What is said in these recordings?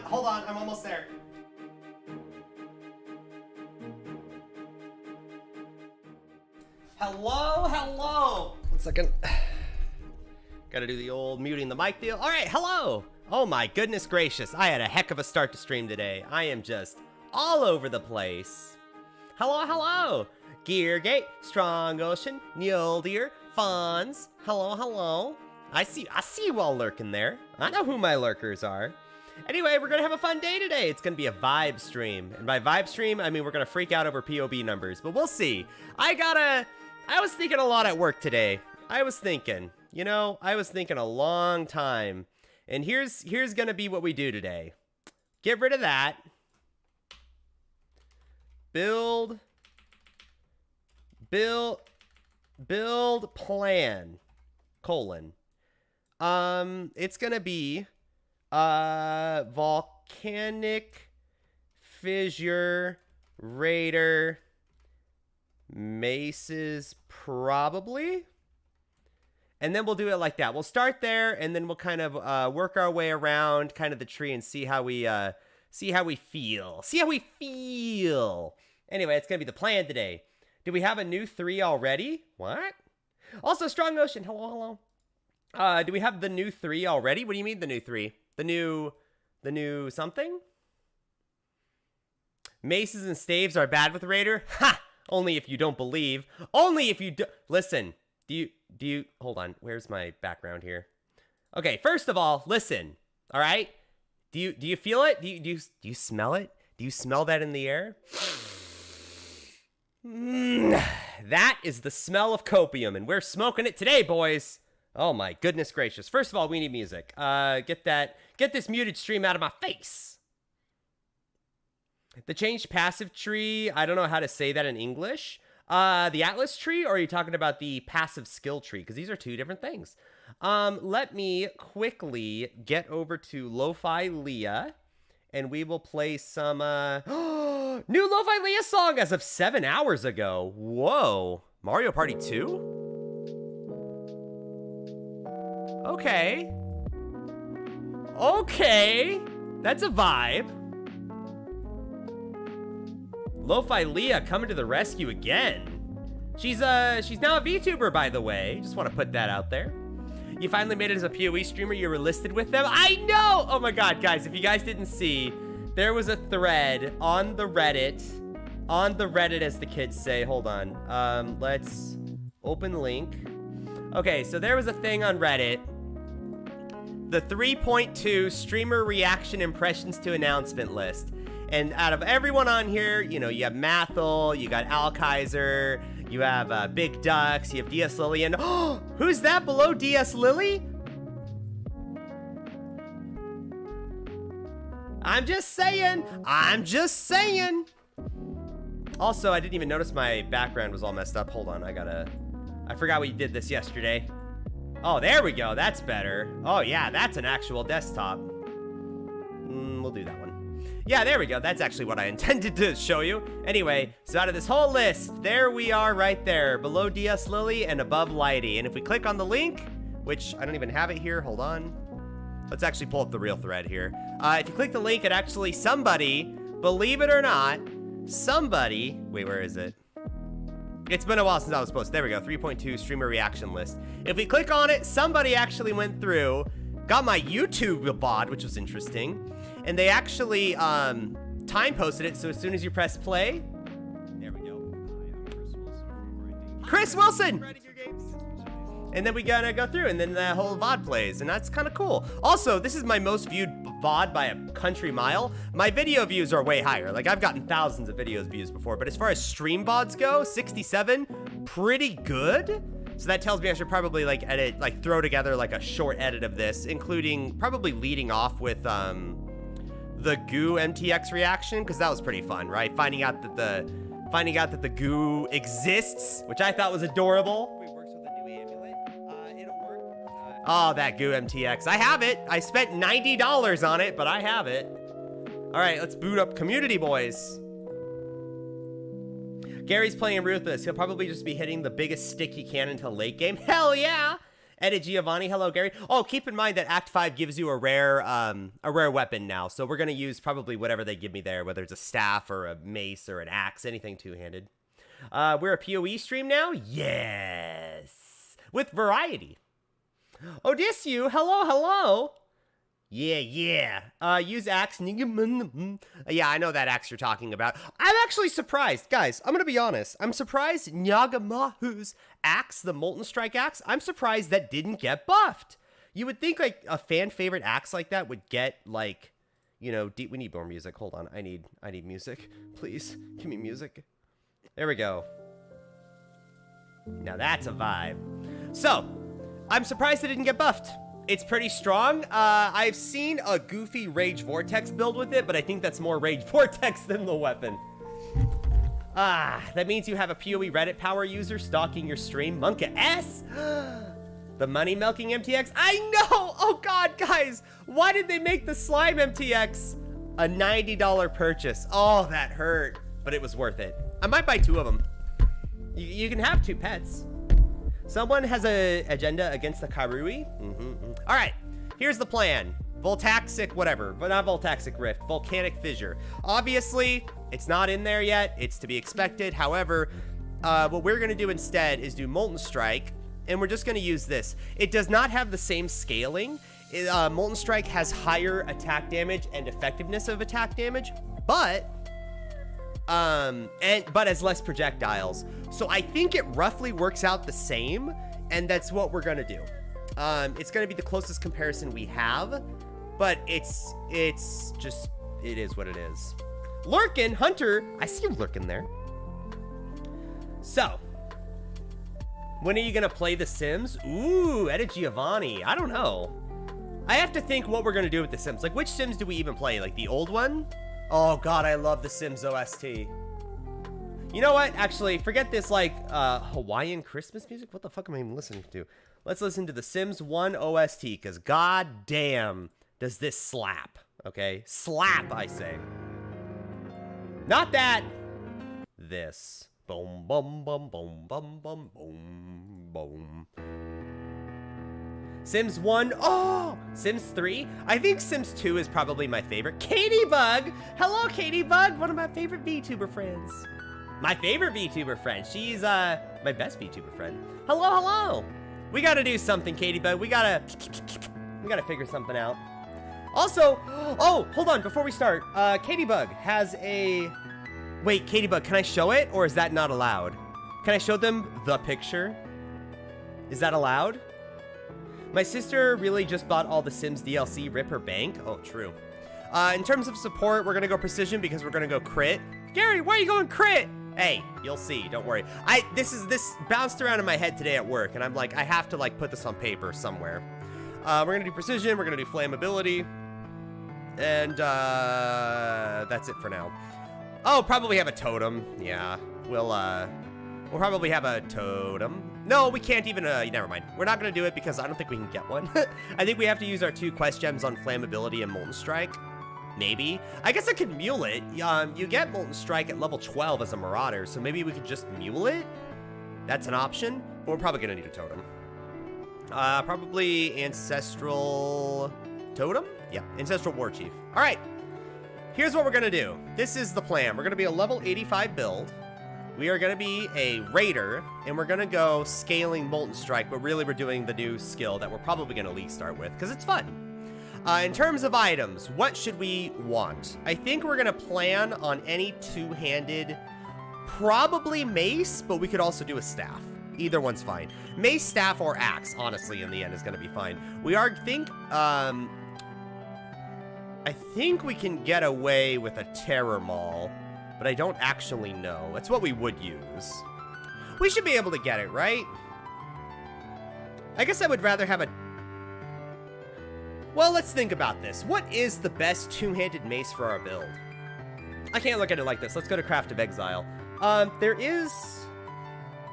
Hold on, I'm almost there. Hello. 1 second. Gotta do the old muting the mic deal. All right, hello. Oh my goodness gracious, I had a heck of a start to stream today. I am just all over the place. Hello. Geargate, Strong Ocean, Mjolnir, Fonz. Hello. I see you all lurking there. I know who my lurkers are. Anyway, we're gonna have a fun day today. It's gonna be a vibe stream. And by vibe stream, I mean we're gonna freak out over POB numbers, but we'll see. I was thinking a lot at work today. I was thinking a long time. And here's gonna be what we do today. Get rid of that. Build plan, : it's gonna be Volcanic, Fissure, Raider, Maces, probably. And then we'll do it like that. We'll start there, and then we'll kind of work our way around kind of the tree and see how we feel. Anyway, it's gonna be the plan today. Do we have a new 3 already? What? Also, Strong Ocean, hello. Do we have the new 3 already? What do you mean the new 3? The new something? Maces and staves are bad with Raider? Ha! Only if you don't believe. Only if you do. Listen, do you, hold on. Where's my background here? Okay, first of all, listen. All right? Do you feel it? Do you smell it? Do you smell that in the air? That is the smell of copium, and we're smoking it today, boys. Oh my goodness gracious. First of all, we need music. Get this muted stream out of my face. The changed passive tree, I don't know how to say that in English. The Atlas tree, or are you talking about the passive skill tree? Because these are 2 different things. Let me quickly get over to Lo-Fi Leah, and we will play some new Lo-Fi Leah song as of 7 hours ago. Whoa. Mario Party 2? Okay. That's a vibe. Lo-Fi Leah coming to the rescue again. She's now a VTuber, by the way. Just want to put that out there. You finally made it as a PoE streamer. You were listed with them. I know! Oh my god, guys, if you guys didn't see, there was a thread on the Reddit, as the kids say. Hold on. Let's open link. Okay, so there was a thing on Reddit. The 3.2 streamer reaction impressions to announcement list. And out of everyone on here, you know, you have Mathel, you got Al Kaiser, you have Big Ducks, you have DS Lily, and oh, who's that below DS Lily? I'm just saying. Also, I didn't even notice my background was all messed up. Hold on, I forgot we did this yesterday. Oh, there we go. That's better. Oh, yeah, that's an actual desktop. We'll do that one. Yeah, there we go. That's actually what I intended to show you. Anyway, so out of this whole list, there we are right there, below DS Lily and above Lighty. And if we click on the link, which I don't even have it here, hold on. Let's actually pull up the real thread here. If you click the link, it actually, somebody, believe it or not, somebody, wait, where is it? It's been a while since I was posted. There we go, 3.2 streamer reaction list. If we click on it, somebody actually went through, got my YouTube VOD, which was interesting, and they actually time posted it, so as soon as you press play, there we go. Chris Wilson! And then we gotta go through, and then the whole VOD plays, and that's kind of cool. Also, this is my most viewed VOD by a country mile. My video views are way higher. Like, I've gotten thousands of views before, but as far as stream VODs go, 67, pretty good. So that tells me I should probably like edit, like throw together like a short edit of this, including probably leading off with the goo MTX reaction, because that was pretty fun, right? Finding out that the goo exists, which I thought was adorable. It works with a new amulet. It'll work. Oh, that goo MTX. I have it. I spent $90 on it, but I have it. All right, let's boot up Community, boys. Gary's playing Ruthless. He'll probably just be hitting the biggest stick he can until late game. Hell yeah! Edit Giovanni. Hello, Gary. Oh, keep in mind that Act 5 gives you a rare weapon now. So we're going to use probably whatever they give me there, whether it's a staff or a mace or an axe, anything two-handed. We're a PoE stream now? Yes! With variety. Odysseus, hello, hello! Yeah. Use axe. Yeah, I know that axe you're talking about. I'm actually surprised. Guys, I'm going to be honest. I'm surprised Nyagamahu's axe, the Molten Strike axe, I'm surprised that didn't get buffed. You would think, like, a fan favorite axe like that would get, like, you know, we need more music. Hold on. I need music. Please, give me music. There we go. Now that's a vibe. So, I'm surprised it didn't get buffed. It's pretty strong. I've seen a goofy Rage Vortex build with it, but I think that's more Rage Vortex than the weapon. That means you have a PoE Reddit power user stalking your stream. Monka S? The money milking MTX? I know! Oh god, guys! Why did they make the slime MTX a $90 purchase? Oh, that hurt. But it was worth it. I might buy 2 of them. You can have 2 pets. Someone has an agenda against the Karui? All right, here's the plan. Voltaxic, whatever, but not Voltaxic Rift, Volcanic Fissure. Obviously, it's not in there yet. It's to be expected. However, what we're going to do instead is do Molten Strike, and we're just going to use this. It does not have the same scaling. Molten Strike has higher attack damage and effectiveness of attack damage, but has less projectiles. So I think it roughly works out the same, and that's what we're gonna do. It's gonna be the closest comparison we have, but it's just, it is what it is. Lurkin, Hunter, I see you lurking there. So, when are you gonna play The Sims? Ooh, Edit Giovanni, I don't know. I have to think what we're gonna do with The Sims. Like, which Sims do we even play? Like, the old one? Oh god, I love the Sims OST. You know what? Actually, forget this, like, Hawaiian Christmas music? What the fuck am I even listening to? Let's listen to the Sims 1 OST, because god damn, does this slap, okay? Slap, I say. Not that. This. Boom, boom, boom, boom, boom, boom, boom, boom. Sims 1, oh! Sims 3? I think Sims 2 is probably my favorite. Katie Bug! Hello, Katie Bug! One of my favorite VTuber friends. My favorite VTuber friend. She's, my best VTuber friend. Hello, hello! We gotta do something, Katie Bug. We gotta figure something out. Also, oh, hold on, before we start. Katie Bug has a... Wait, Katie Bug, can I show it? Or is that not allowed? Can I show them the picture? Is that allowed? My sister really just bought all the Sims DLC, rip her bank. Oh, true. In terms of support, we're gonna go precision because we're gonna go crit. Gary, why are you going crit? Hey, you'll see, don't worry. This bounced around in my head today at work, and I'm like, I have to like put this on paper somewhere. We're gonna do precision, we're gonna do flammability, and that's it for now. Oh, probably have a totem. Yeah, we'll probably have a totem. No, we can't even, never mind. We're not gonna do it because I don't think we can get one. I think we have to use our 2 quest gems on Flammability and Molten Strike. Maybe. I guess I could mule it. You get Molten Strike at level 12 as a Marauder, so maybe we could just mule it? That's an option, but we're probably gonna need a totem. Probably Ancestral Totem? Yeah, Ancestral War Chief. All right, here's what we're gonna do. This is the plan. We're gonna be a level 85 build. We are going to be a Raider, and we're going to go scaling Molten Strike, but really we're doing the new skill that we're probably going to league start with, because it's fun. In terms of items, what should we want? I think we're going to plan on any 2-handed, probably mace, but we could also do a staff. Either one's fine. Mace, staff, or axe, honestly, in the end is going to be fine. I think we can get away with a Terror Maul, but I don't actually know. It's what we would use. We should be able to get it, right? I guess I would rather have a... Well, let's think about this. What is the best two-handed mace for our build? I can't look at it like this. Let's go to Craft of Exile. There is...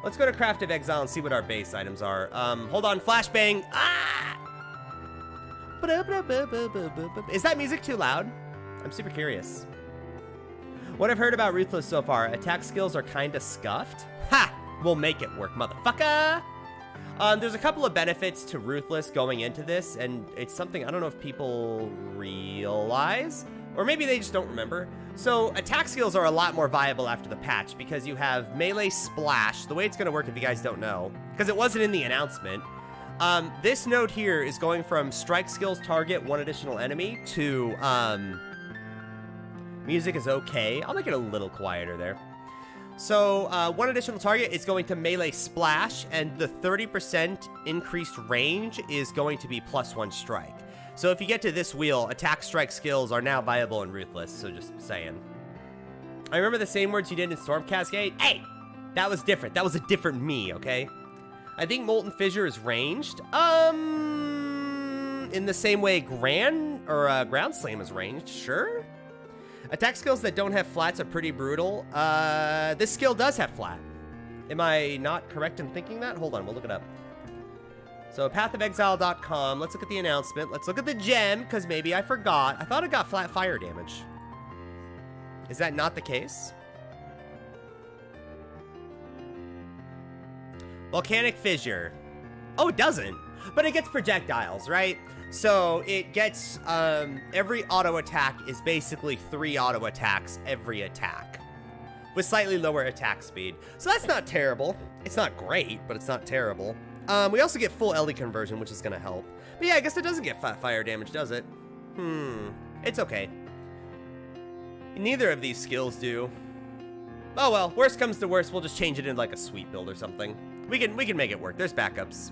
Let's go to Craft of Exile and see what our base items are. Hold on, flashbang. Ah! Is that music too loud? I'm super curious. What I've heard about Ruthless so far, attack skills are kinda scuffed. Ha! We'll make it work, motherfucker! There's a couple of benefits to Ruthless going into this, and it's something I don't know if people realize, or maybe they just don't remember. So attack skills are a lot more viable after the patch because you have melee splash. The way it's going to work, if you guys don't know, because it wasn't in the announcement, this node here is going from strike skills target one additional enemy to music is okay. I'll make it a little quieter there. So one additional target is going to melee splash, and the 30% increased range is going to be +1 strike. So if you get to this wheel, attack strike skills are now viable in Ruthless, so just saying. I remember the same words you did in Storm Cascade. Hey! That was different. That was a different me, okay? I think Molten Fissure is ranged. In the same way Ground Slam is ranged, sure? Attack skills that don't have flats are pretty brutal. This skill does have flat. Am I not correct in thinking that? Hold on, we'll look it up. So, pathofexile.com. Let's look at the announcement. Let's look at the gem, because maybe I forgot. I thought it got flat fire damage. Is that not the case? Volcanic Fissure. Oh, it doesn't. But it gets projectiles, right? So, it gets, every auto attack is basically 3 auto attacks every attack, with slightly lower attack speed. So that's not terrible. It's not great, but it's not terrible. We also get full LD conversion, which is going to help. But yeah, I guess it doesn't get flat fire damage, does it? It's okay. Neither of these skills do. Oh well, worst comes to worst, we'll just change it into like a sweep build or something. We can make it work. There's backups.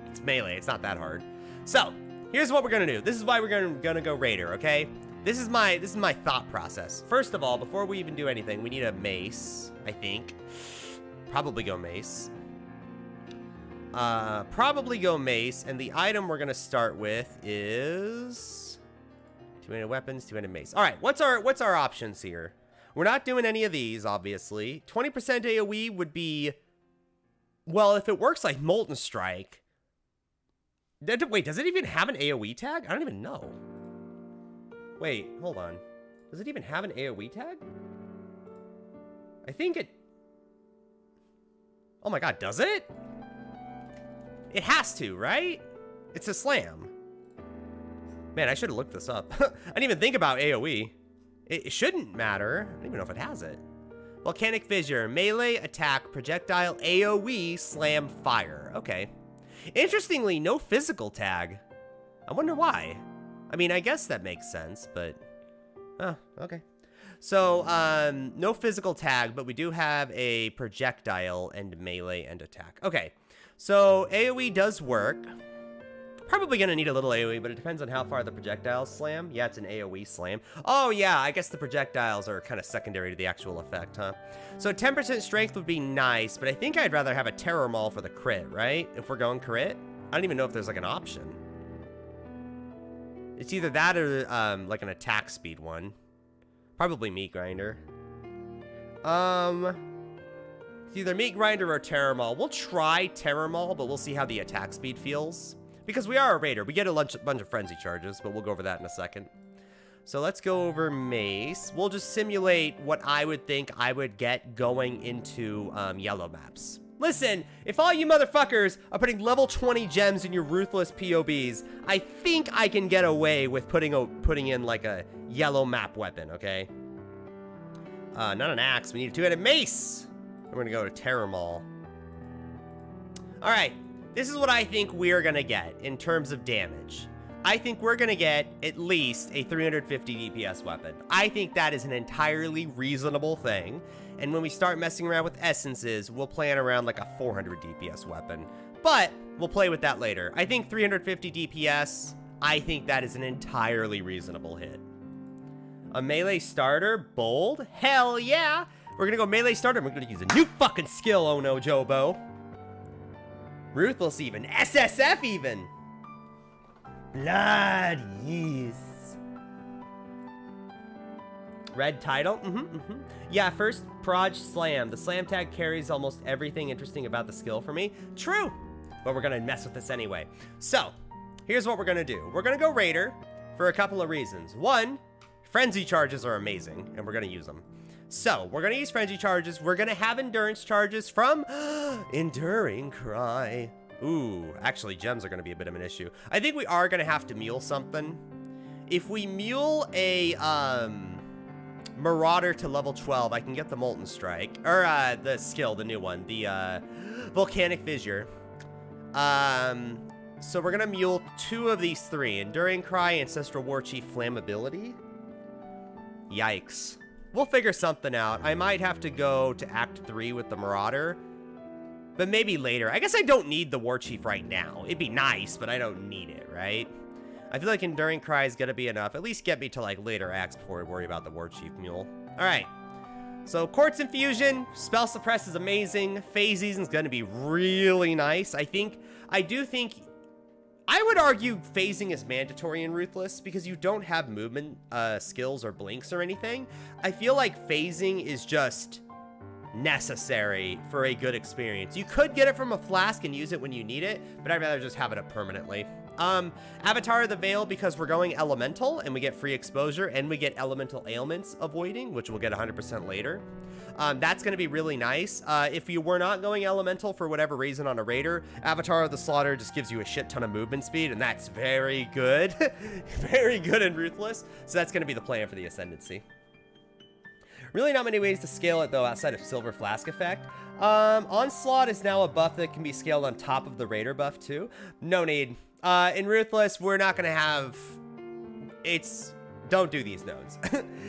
It's melee. It's not that hard. So here's what we're gonna do. This is why we're gonna go Raider. Okay. This is my thought process. First of all, before we even do anything, we need a mace. I think. Probably go mace. Probably go mace, and the item we're gonna start with is 2-handed weapons, 2-handed mace. All right, what's our options here? We're not doing any of these, obviously. 20% AoE would be, well, if it works like Molten Strike. Wait, does it even have an AoE tag? I don't even know. Wait, hold on. Does it even have an AoE tag? I think it... Oh my god, does it? It has to, right? It's a slam. Man, I should have looked this up. I didn't even think about AoE. It shouldn't matter. I don't even know if it has it. Volcanic Fissure. Melee, attack, projectile, AoE, slam, fire. Okay. Interestingly, no physical tag. I wonder why. I mean, I guess that makes sense, but... Oh, okay. So, no physical tag, but we do have a projectile and melee and attack. Okay. So, AoE does work. Probably gonna need a little AoE, but it depends on how far the projectiles slam. Yeah, it's an AoE slam. Oh, yeah, I guess the projectiles are kind of secondary to the actual effect, huh? So, 10% strength would be nice, but I think I'd rather have a Terror Maul for the crit, right? If we're going crit? I don't even know if there's, like, an option. It's either that or, like, an attack speed one. Probably Meat Grinder. It's either Meat Grinder or Terror Maul. We'll try Terror Maul, but we'll see how the attack speed feels. Because we are a Raider. We get a bunch of Frenzy charges, but we'll go over that in a second. So let's go over Mace. We'll just simulate what I would think I would get going into yellow maps. Listen, if all you motherfuckers are putting level 20 gems in your Ruthless POBs, I think I can get away with putting in like a yellow map weapon, okay? Not an axe. We need a 2-handed mace. We're going to go to Terror Maul. All right. This is what I think we're going to get in terms of damage. I think we're going to get at least a 350 DPS weapon. I think that is an entirely reasonable thing. And when we start messing around with essences, we'll plan around like a 400 DPS weapon. But we'll play with that later. I think 350 DPS, I think that is an entirely reasonable hit. A melee starter, bold? Hell yeah! We're going to go melee starter. We're going to use a new fucking skill, oh no, Jobo. Ruthless even. SSF even. Blood, yes. Red title? Yeah, first proj slam. The slam tag carries almost everything interesting about the skill for me. True. But we're gonna mess with this anyway. So, here's what we're gonna do. We're gonna go Raider for a couple of reasons. One, frenzy charges are amazing, and we're gonna use them. So, we're gonna use frenzy charges. We're gonna have endurance charges from Enduring Cry. Ooh, actually, gems are gonna be a bit of an issue. I think we are gonna have to mule something. If we mule a, Marauder to level 12, I can get the Molten Strike. Or, the skill, the new one. The, Volcanic Fissure. So we're gonna mule 2 of these 3. Enduring Cry, Ancestral Warchief, Flammability. Yikes. We'll figure something out. I might have to go to Act 3 with the Marauder. But maybe later. I guess I don't need the Warchief right now. It'd be nice, but I don't need it, right? I feel like Enduring Cry is gonna be enough. At least get me to, like, later acts before we worry about the Warchief Mule. Alright. So, Quartz Infusion, Spell Suppress is amazing. Phase Season's gonna be really nice. I do think... I would argue phasing is mandatory in Ruthless because you don't have movement skills or blinks or anything. I feel like phasing is just necessary for a good experience. You could get it from a flask and use it when you need it, but I'd rather just have it up permanently. Avatar of the Veil, because we're going elemental and we get free exposure and we get elemental ailments avoiding, which we'll get 100% later. That's going to be really nice. If you were not going elemental for whatever reason on a raider, Avatar of the Slaughter just gives you a shit ton of movement speed, and that's very good. Very good in Ruthless. So that's going to be the plan for the Ascendancy. Really not many ways to scale it, though, outside of Silver Flask effect. Onslaught is now a buff that can be scaled on top of the Raider buff, too. No need. In Ruthless, we're not going to have... Don't do these nodes.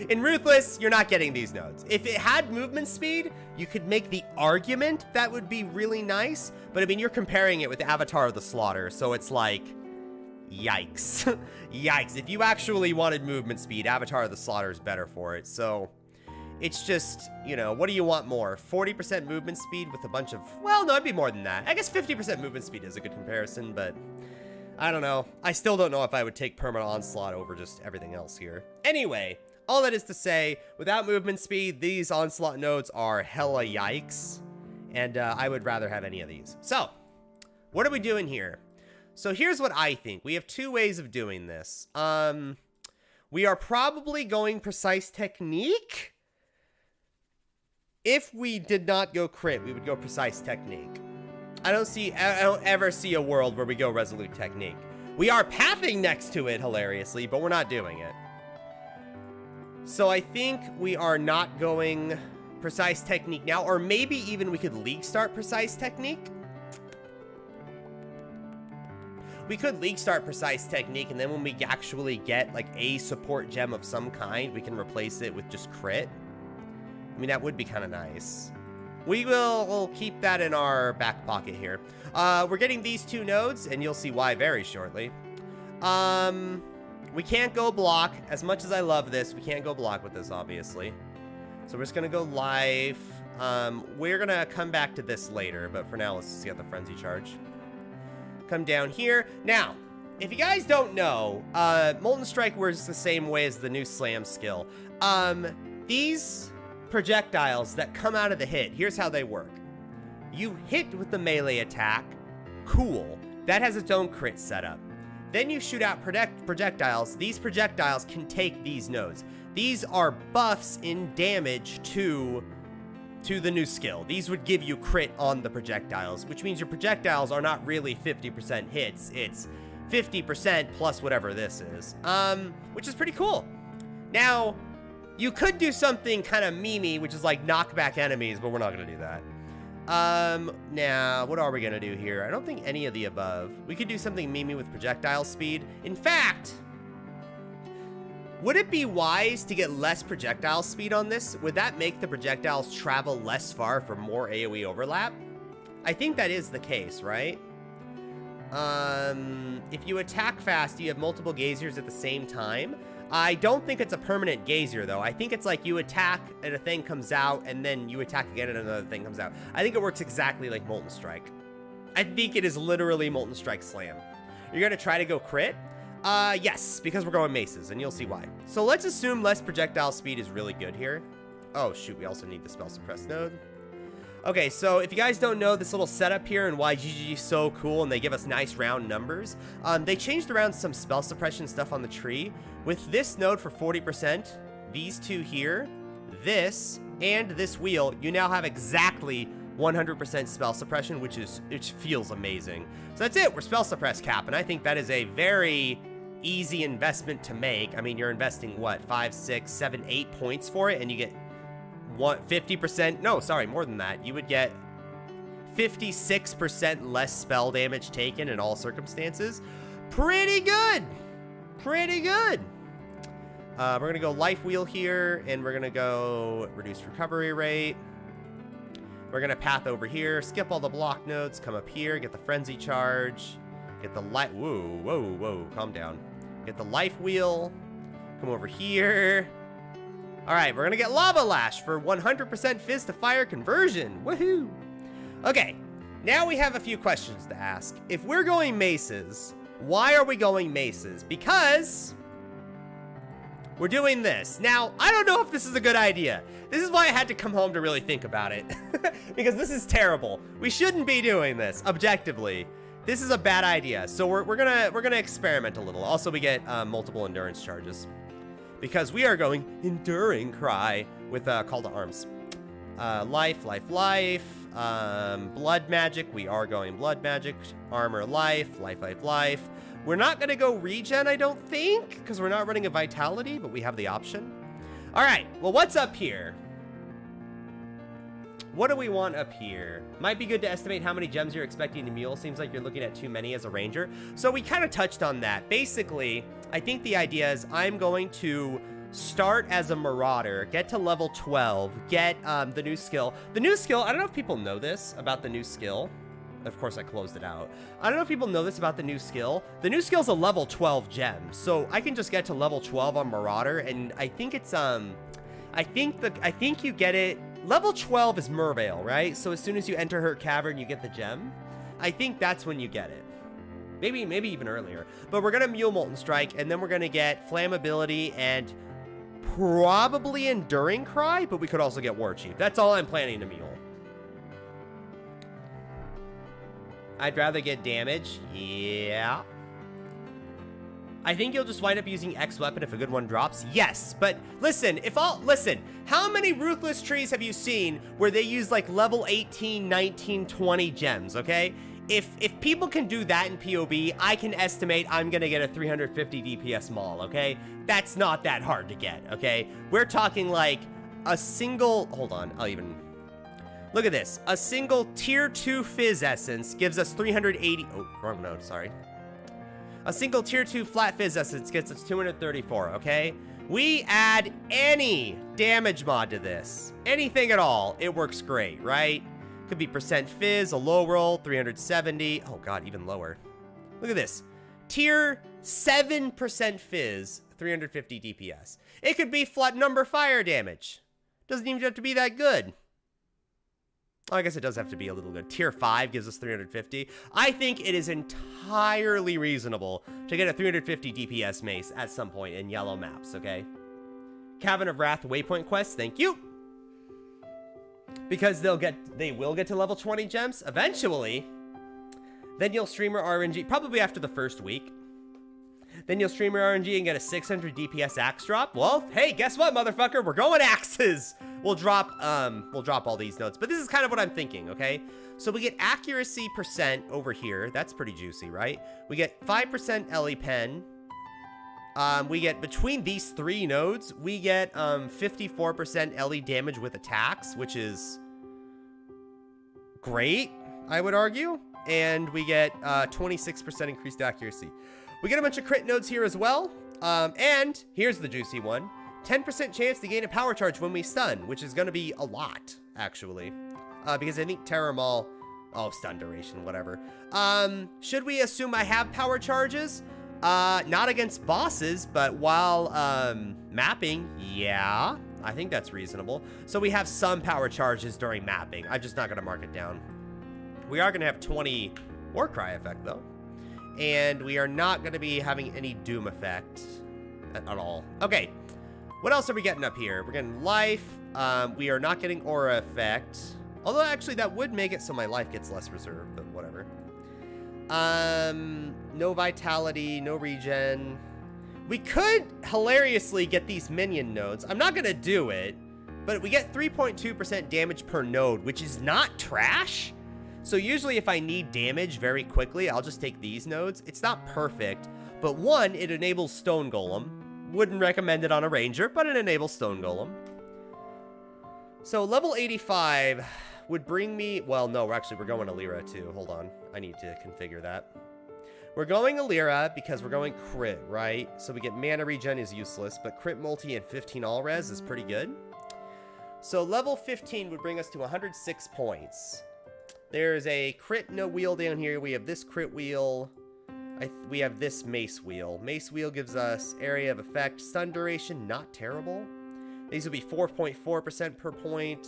In Ruthless, you're not getting these nodes. If it had movement speed, you could make the argument that would be really nice. But, I mean, you're comparing it with Avatar of the Slaughter, so it's like... Yikes. Yikes. If you actually wanted movement speed, Avatar of the Slaughter is better for it, so... It's just, you know, what do you want more? 40% movement speed with a bunch of... Well, no, it'd be more than that. I guess 50% movement speed is a good comparison, but... I don't know. I still don't know if I would take Permanent Onslaught over just everything else here. Anyway, all that is to say, without movement speed, these Onslaught nodes are hella yikes. And I would rather have any of these. So, what are we doing here? So here's what I think. We have 2 ways of doing this. We are probably going Precise Technique. If we did not go crit, we would go Precise Technique. I don't ever see a world where we go Resolute Technique. We are pathing next to it, hilariously, but we're not doing it. So I think we are not going Precise Technique now, or maybe even we could League Start Precise Technique. We could League Start Precise Technique, and then when we actually get, like, a support gem of some kind, we can replace it with just crit. I mean, that would be kind of nice. We'll keep that in our back pocket here. We're getting these 2 nodes, and you'll see why very shortly. We can't go block. As much as I love this, we can't go block with this, obviously. So we're just going to go life. We're going to come back to this later, but for now, let's just get the Frenzy Charge. Come down here. Now, if you guys don't know, Molten Strike works the same way as the new Slam skill. These projectiles that come out of the hit, here's how they work. You hit with the melee attack, cool. That has its own crit setup. Then you shoot out projectiles. These projectiles can take these nodes. These are buffs in damage to the new skill. These would give you crit on the projectiles, which means your projectiles are not really 50% hits. It's 50% plus whatever this is, which is pretty cool. Now, you could do something kind of memey, which is like knock back enemies, but we're not going to do that. Now, what are we going to do here? I don't think any of the above. We could do something memey with projectile speed. In fact, would it be wise to get less projectile speed on this? Would that make the projectiles travel less far for more AoE overlap? I think that is the case, right? If you attack fast, you have multiple geysers at the same time. I don't think it's a permanent geyser, though. I think it's like you attack and a thing comes out, and then you attack again and another thing comes out. I think it works exactly like Molten Strike. I think it is literally Molten Strike Slam. You're going to try to go crit? Yes, because we're going maces, and you'll see why. So let's assume less projectile speed is really good here. Oh, shoot, we also need the spell suppress node. Okay, so if you guys don't know this little setup here and why GGG is so cool and they give us nice round numbers, they changed around some spell suppression stuff on the tree. With this node for 40%, these two here, this, and this wheel, you now have exactly 100% spell suppression, which feels amazing. So that's it, we're spell suppress cap, and I think that is a very easy investment to make. I mean, you're investing, what, 5, 6, 7, 8 points for it, and you get 50%, no, sorry, more than that. You would get 56% less spell damage taken in all circumstances. Pretty good. Pretty good. We're going to go life wheel here, and we're going to go reduced recovery rate. We're going to path over here, skip all the block nodes, come up here, get the frenzy charge, get the light. Whoa, whoa, whoa, calm down. Get the life wheel, come over here. All right, we're going to get Lava Lash for 100% Fizz to Fire conversion. Woohoo. Okay, now we have a few questions to ask. If we're going maces, why are we going maces? Because we're doing this. Now, I don't know if this is a good idea. This is why I had to come home to really think about it. Because this is terrible. We shouldn't be doing this, objectively. This is a bad idea. So we're gonna experiment a little. Also, we get multiple endurance charges. Because we are going Enduring Cry with Call to Arms. Life, life, life. Blood Magic. We are going Blood Magic. Armor, life, life, life, life. We're not going to go Regen, I don't think, because we're not running a Vitality, but we have the option. All right, well, what's up here? What do we want up here? Might be good to estimate how many gems you're expecting to mule. Seems like you're looking at too many as a ranger. So we kind of touched on that. Basically, I think the idea is I'm going to start as a marauder, get to level 12, get the new skill. The new skill, I don't know if people know this about the new skill. Of course, I closed it out. I don't know if people know this about the new skill. The new skill is a level 12 gem. So I can just get to level 12 on marauder, and I think it's I think you get it. Level 12 is Merveil, right? So as soon as you enter her cavern, you get the gem. I think that's when you get it. Maybe even earlier. But we're going to Mule Molten Strike, and then we're going to get Flammability and probably Enduring Cry, but we could also get War Chief. That's all I'm planning to Mule. I'd rather get damage. Yeah. I think you'll just wind up using X weapon if a good one drops. Yes, but listen, how many Ruthless trees have you seen where they use like level 18, 19, 20 gems, okay? If people can do that in POB, I can estimate I'm gonna get a 350 DPS Maul, okay? That's not that hard to get, okay? We're talking like a single, hold on, I'll even, look at this. A single tier 2 Fizz Essence gives us 380, oh, wrong node, sorry. A single tier 2 flat Fizz Essence gets us 234, okay? We add any damage mod to this, anything at all, it works great, right? Could be percent Fizz, a low roll, 370. Oh god, even lower. Look at this. Tier 7% Fizz, 350 DPS. It could be flat number fire damage. Doesn't even have to be that good. Oh, I guess it does have to be a little good. Tier 5 gives us 350. I think it is entirely reasonable to get a 350 DPS mace at some point in yellow maps, okay? Cavern of Wrath waypoint quest, thank you. Because they will get to level 20 gems eventually. Then you'll streamer RNG, probably after the first week. Then you'll streamer RNG and get a 600 DPS axe drop. Well, hey, guess what, motherfucker? We're going axes. We'll drop all these notes, but this is kind of what I'm thinking, okay? So we get accuracy percent over here. That's pretty juicy, right? We get 5% LE pen. We get, between these three nodes, we get 54% LE damage with attacks, which is great, I would argue. And we get 26% increased accuracy. We get a bunch of crit nodes here as well. And here's the juicy one. 10% chance to gain a power charge when we stun, which is going to be a lot, actually. Because I think Terror Maul... Oh, stun duration, whatever. Should we assume I have power charges? Not against bosses, but while mapping, yeah. I think that's reasonable. So we have some power charges during mapping. I'm just not going to mark it down. We are going to have 20 Warcry effect, though. And we are not going to be having any Doom effect at all. Okay, what else are we getting up here? We're getting life. We are not getting aura effect. Although, actually, that would make it so my life gets less reserved, but whatever. No vitality, no regen. We could hilariously get these minion nodes. I'm not going to do it, but we get 3.2% damage per node, which is not trash. So usually if I need damage very quickly, I'll just take these nodes. It's not perfect, but one, it enables Stone Golem. Wouldn't recommend it on a Ranger, but it enables Stone Golem. So level 85 would bring me... Well, no, we're going Alira too. Hold on. I need to configure that. We're going Alira because we're going crit, right? So we get mana regen is useless, but crit multi and 15 all res is pretty good. So level 15 would bring us to 106 points. There's a crit no wheel down here. We have this crit wheel. We have this mace wheel. Mace wheel gives us area of effect. Stun duration, not terrible. These would be 4.4% per point.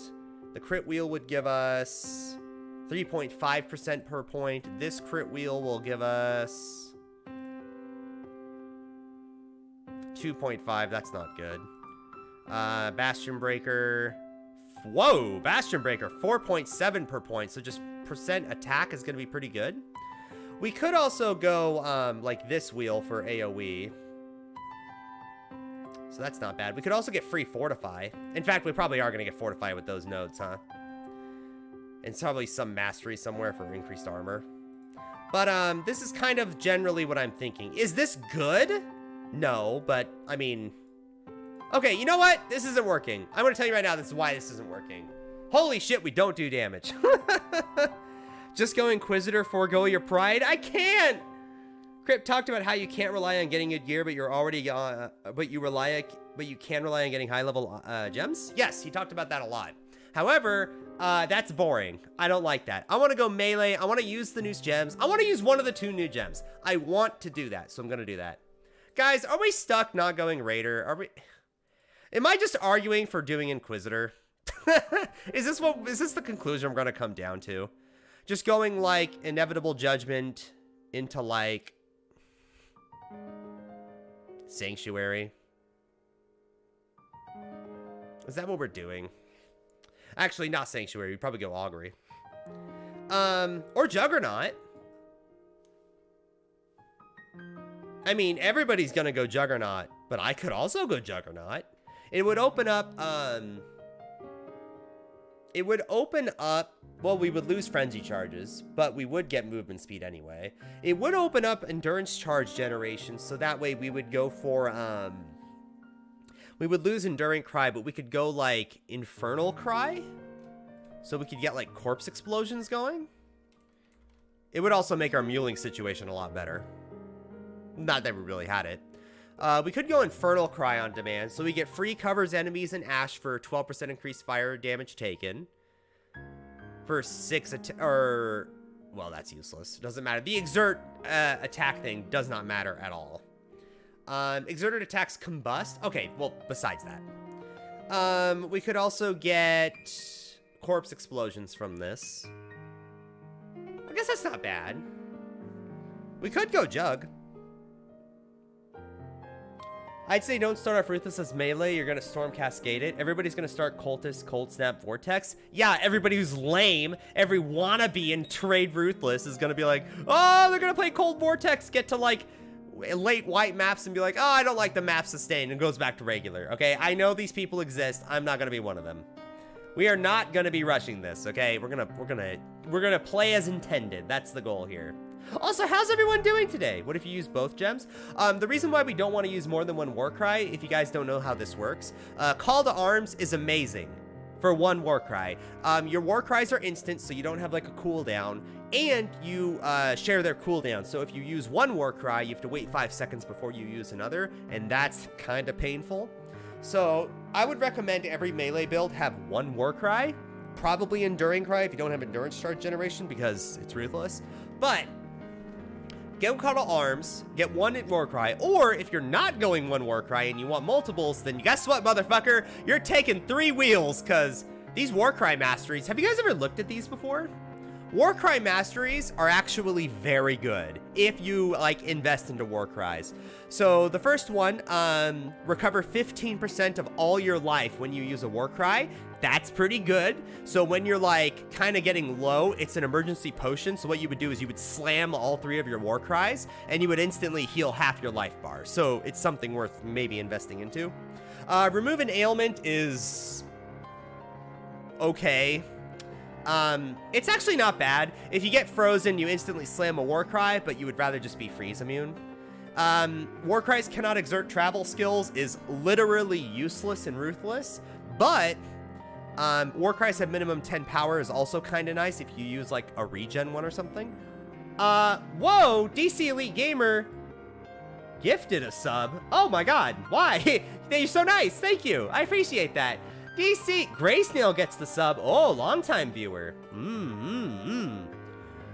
The crit wheel would give us 3.5% per point. This crit wheel will give us 2.5. That's not good. Bastion Breaker. Whoa, Bastion Breaker, 4.7 per point. So just percent attack is going to be pretty good. We could also go like this wheel for AoE. So that's not bad. We could also get free Fortify. In fact, we probably are going to get Fortify with those nodes, huh? And probably some Mastery somewhere for increased armor. But this is kind of generally what I'm thinking. Is this good? No, but I mean... Okay, you know what? This isn't working. I'm going to tell you right now, this is why this isn't working. Holy shit, we don't do damage. Just go Inquisitor, forego your pride. I can't! Crypt talked about how you can't rely on getting good gear, but you're already, but you can rely on getting high level gems. Yes, he talked about that a lot. However, that's boring. I don't like that. I want to go melee. I want to use the new gems. I want to use one of the 2 new gems. I want to do that, so I'm going to do that. Guys, are we stuck not going Raider? Are we? Am I just arguing for doing Inquisitor? Is this the conclusion I'm going to come down to? Just going like Inevitable Judgment into like Sanctuary. Is that what we're doing? Actually, not Sanctuary. We'd probably go Augury. Or Juggernaut. I mean, everybody's gonna go Juggernaut, but I could also go Juggernaut. It would open up, well, we would lose frenzy charges, but we would get movement speed anyway. It would open up endurance charge generation, so that way we would go for, we would lose enduring cry, but we could go like infernal cry, so we could get like corpse explosions going. It would also make our muling situation a lot better. Not that we really had it. We could go Infernal Cry on demand, so we get free covers enemies and Ash for 12% increased fire damage taken. For 6 well, that's useless. Doesn't matter. The exert attack thing does not matter at all. Exerted attacks combust. Okay, well, besides that. We could also get corpse explosions from this. I guess that's not bad. We could go Jug. I'd say don't start off Ruthless as melee. You're going to Storm Cascade it. Everybody's going to start Cultist, Cold Snap, Vortex. Yeah, everybody who's lame, every wannabe in Trade Ruthless is going to be like, oh, they're going to play Cold Vortex, get to like late white maps and be like, oh, I don't like the map sustain, and goes back to regular. Okay, I know these people exist. I'm not going to be one of them. We are not going to be rushing this, okay? We're going to play as intended. That's the goal here. Also, how's everyone doing today? What if you use both gems? The reason why we don't want to use more than one Warcry, if you guys don't know how this works, Call to Arms is amazing for one Warcry. Your Warcries are instant, so you don't have like a cooldown, and you share their cooldown. So if you use one Warcry, you have to wait 5 seconds before you use another, and that's kind of painful. So I would recommend every melee build have one Warcry, probably Enduring Cry if you don't have Endurance Charge Generation because it's Ruthless, but get Call to Arms, get one Warcry, or if you're not going one Warcry and you want multiples, then guess what, motherfucker? You're taking 3 wheels, because these Warcry masteries, have you guys ever looked at these before? Warcry masteries are actually very good if you like invest into Warcries. So the first one, recover 15% of all your life when you use a Warcry. That's pretty good. So when you're like kind of getting low, it's an emergency potion. So what you would do is you would slam all 3 of your Warcries and you would instantly heal half your life bar. So it's something worth maybe investing into. Remove an ailment is okay. It's actually not bad. If you get frozen, you instantly slam a Warcry, but you would rather just be freeze immune. Warcries cannot exert travel skills is literally useless and ruthless, but Warcries have minimum 10 power is also kind of nice if you use like a regen one or something. Whoa, DC Elite Gamer gifted a sub. Oh my god, why? You're so nice, thank you, I appreciate that. DC Graysnail gets the sub. Oh, long-time viewer.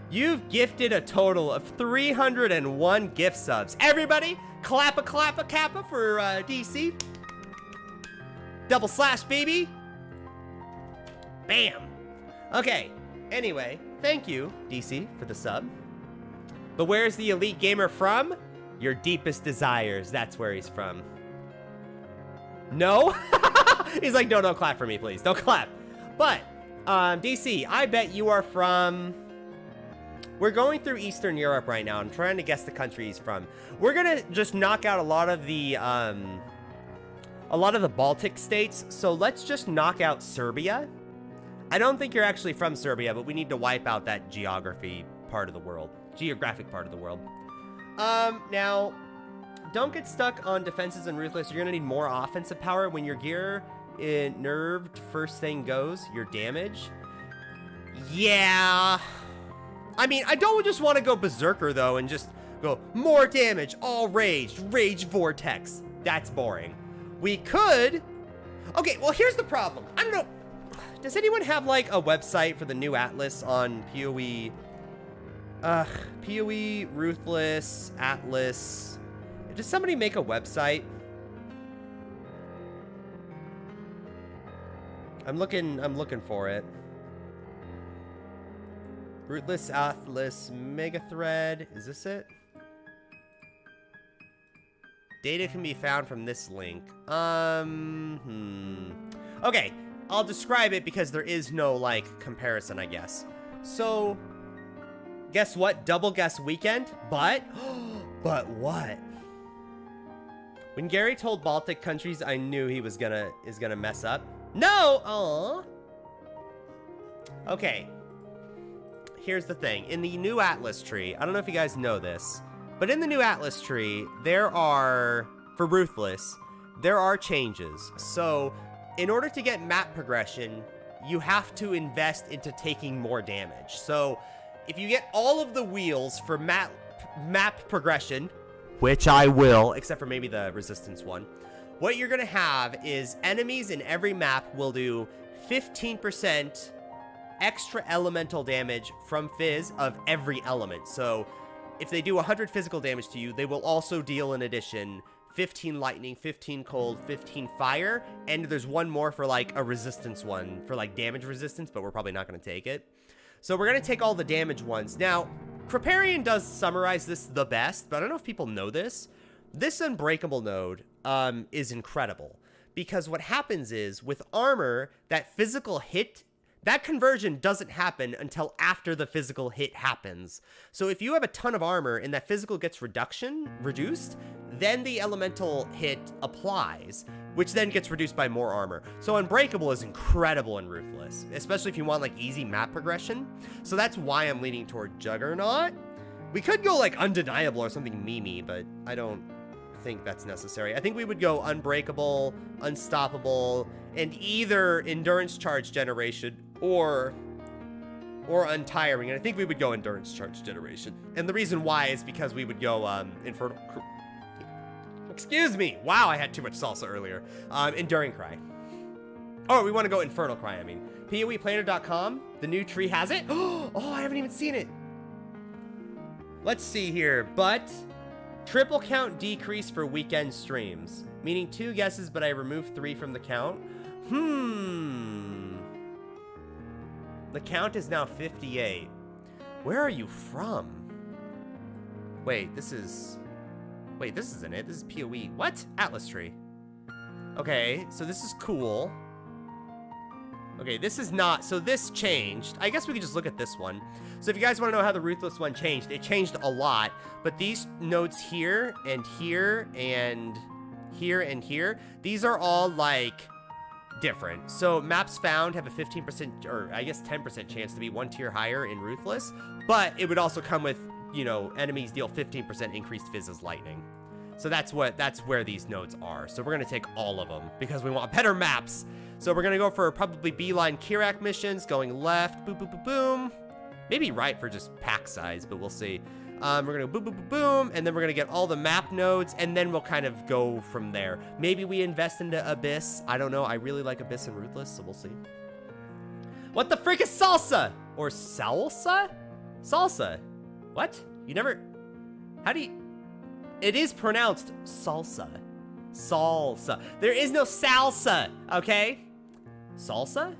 You've gifted a total of 301 gift subs. Everybody, clap a kappa for DC. Double slash, baby. Bam. Okay, anyway, thank you, DC, for the sub. But where's the Elite Gamer from? Your deepest desires, that's where he's from. No? He's like, no, don't clap for me, please. Don't clap. But, DC, I bet you are from... We're going through Eastern Europe right now. I'm trying to guess the country he's from. We're gonna just knock out a lot of the Baltic states. So let's just knock out Serbia. I don't think you're actually from Serbia, but we need to wipe out that geographic part of the world. Now... Don't get stuck on defenses and ruthless. You're gonna need more offensive power. When your gear nerfed first thing goes, your damage. Yeah. I mean, I don't just want to go berserker though and just go more damage, all rage vortex. That's boring. We could. Okay, well here's the problem. I don't know. Does anyone have like a website for the new Atlas on PoE? PoE Ruthless Atlas. Does somebody make a website? I'm looking for it. Rootless Atlas Mega Thread. Is this it? Data can be found from this link. Okay, I'll describe it because there is no like comparison, I guess. So, guess what? Double guess weekend, but what? When Gary told Baltic countries, I knew he was gonna mess up. No! Aww. Okay. Here's the thing. In the new Atlas tree, I don't know if you guys know this, but in the new Atlas tree, there are, for Ruthless, there are changes. So, in order to get map progression, you have to invest into taking more damage. So, if you get all of the wheels for map progression, which I will, except for maybe the resistance one. What you're gonna have is enemies in every map will do 15% extra elemental damage from Fizz of every element. So if they do 100 physical damage to you, they will also deal in addition 15 lightning, 15 cold, 15 fire, and there's one more for like a resistance one, for like damage resistance, but we're probably not gonna take it. So we're gonna take all the damage ones. Now, Kripparrian does summarize this the best, but I don't know if people know this. This Unbreakable node is incredible because what happens is with armor, that physical hit, that conversion doesn't happen until after the physical hit happens. So if you have a ton of armor and that physical gets reduced, then the elemental hit applies, which then gets reduced by more armor. So Unbreakable is incredible and Ruthless, especially if you want like easy map progression. So that's why I'm leaning toward Juggernaut. We could go like Undeniable or something memey, but I don't think that's necessary. I think we would go Unbreakable, Unstoppable, and either Endurance Charge Generation or Untiring. And I think we would go Endurance Charge Generation. And the reason why is because we would go Infernal... Excuse me. Wow, I had too much salsa earlier. Enduring Cry. Oh, we want to go Infernal Cry, I mean. PoEPlanner.com. The new tree has it. Oh, I haven't even seen it. Let's see here. But triple count decrease for weekend streams. Meaning 2 guesses, but I removed 3 from the count. The count is now 58. Where are you from? Wait, this is... Wait, this isn't it. This is PoE. What? Atlas tree. Okay, so this is cool. Okay, this is not... So this changed. I guess we could just look at this one. So if you guys want to know how the Ruthless one changed, it changed a lot. But these nodes here, and here, and here, and here, these are all, like, different. So maps found have a 15%, or I guess 10% chance to be 1 tier higher in Ruthless. But it would also come with, you know, enemies deal 15% increased fizz as lightning. So that's where these nodes are. So we're going to take all of them because we want better maps. So we're going to go for probably beeline Kirak missions, going left, boom, boom, boom, boom. Maybe right for just pack size, but we'll see. We're going to boom, boom, boom, boom, and then we're going to get all the map nodes, and then we'll kind of go from there. Maybe we invest into Abyss. I don't know. I really like Abyss and Ruthless, so we'll see. What the frick is salsa? Or salsa? Salsa. What? You never... How do you... It is pronounced salsa. Salsa. There is no salsa, okay? Salsa?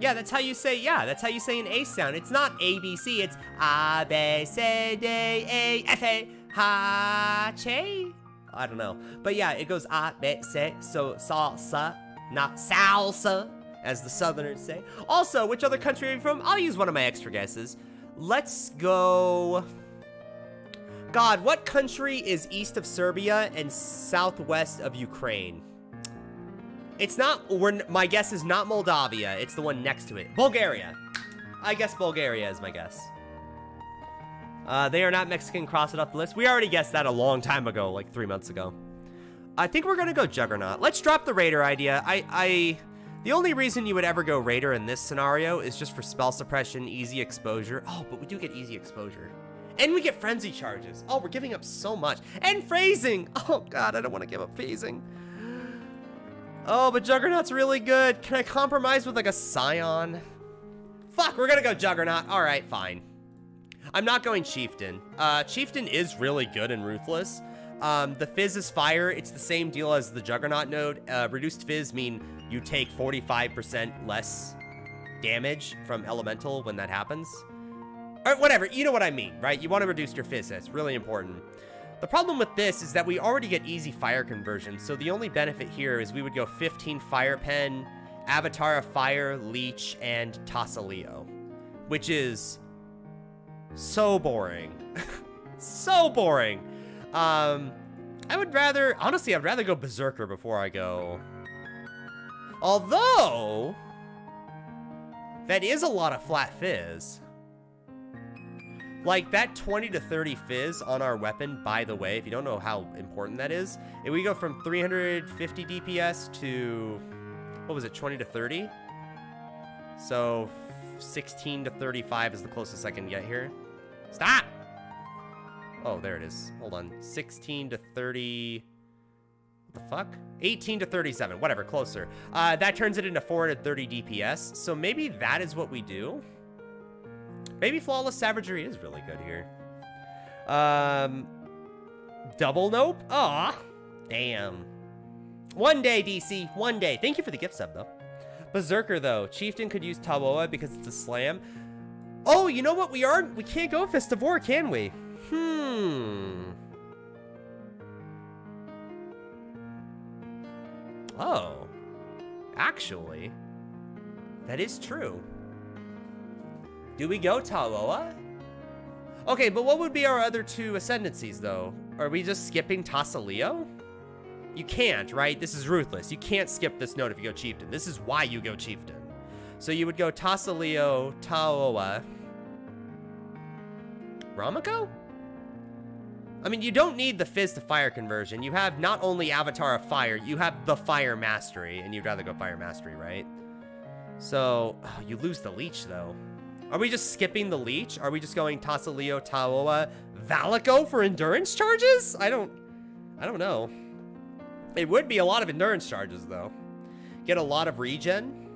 Yeah, that's how you say, an A sound. It's not ABC, it's A, B, C, D, E, F, A, H, A? I don't know. But yeah, it goes A, B, C, so salsa, not salsa, as the Southerners say. Also, which other country are you from? I'll use one of my extra guesses. Let's go... God, what country is east of Serbia and southwest of Ukraine? It's not, my guess is not Moldavia. It's the one next to it. Bulgaria. I guess Bulgaria is my guess. They are not Mexican, cross it off the list. We already guessed that a long time ago, like 3 months ago. I think we're gonna go Juggernaut. Let's drop the Raider idea. The only reason you would ever go Raider in this scenario is just for spell suppression, easy exposure. Oh, but we do get easy exposure. And we get frenzy charges. Oh, we're giving up so much. And phasing. Oh, God, I don't want to give up phasing. Oh, but Juggernaut's really good. Can I compromise with, like, a Scion? Fuck, we're going to go Juggernaut. All right, fine. I'm not going Chieftain. Chieftain is really good in Ruthless. The Fizz is fire. It's the same deal as the Juggernaut node. Reduced Fizz mean you take 45% less damage from Elemental when that happens. Or whatever, you know what I mean, right? You want to reduce your fizz, that's really important. The problem with this is that we already get easy fire conversion, so the only benefit here is we would go 15 Fire Pen, Avatar of Fire, Leech, and Tassaleo, which is so boring. So boring. Honestly, I'd rather go Berserker before I go. Although, that is a lot of flat fizz. Like, that 20 to 30 fizz on our weapon, by the way, if you don't know how important that is, if we go from 350 DPS to, what was it, 20 to 30? So, 16 to 35 is the closest I can get here. Stop! Oh, there it is. Hold on. 16 to 30... What the fuck? 18 to 37. Whatever, closer. That turns it into 430 DPS, so maybe that is what we do. Maybe Flawless Savagery is really good here. Double Nope? Aw. Damn. One day, DC. One day. Thank you for the gift sub, though. Berserker, though. Chieftain could use Tawoa because it's a slam. Oh, you know what? We can't go Fist of War, can we? Oh. Actually, that is true. Do we go Tawoa? Okay, but what would be our other two ascendancies, though? Are we just skipping Tassaleo? You can't, right? This is Ruthless. You can't skip this node if you go Chieftain. This is why you go Chieftain. So you would go Tassaleo, Tawoa, Ramako? I mean, you don't need the Fizz to Fire conversion. You have not only Avatar of Fire, you have the Fire Mastery, and you'd rather go Fire Mastery, right? So, oh, you lose the Leech, though. Are we just skipping the Leech? Are we just going Tassaleo, Tawoa, Valaco for endurance charges? I don't know. It would be a lot of endurance charges, though. Get a lot of regen.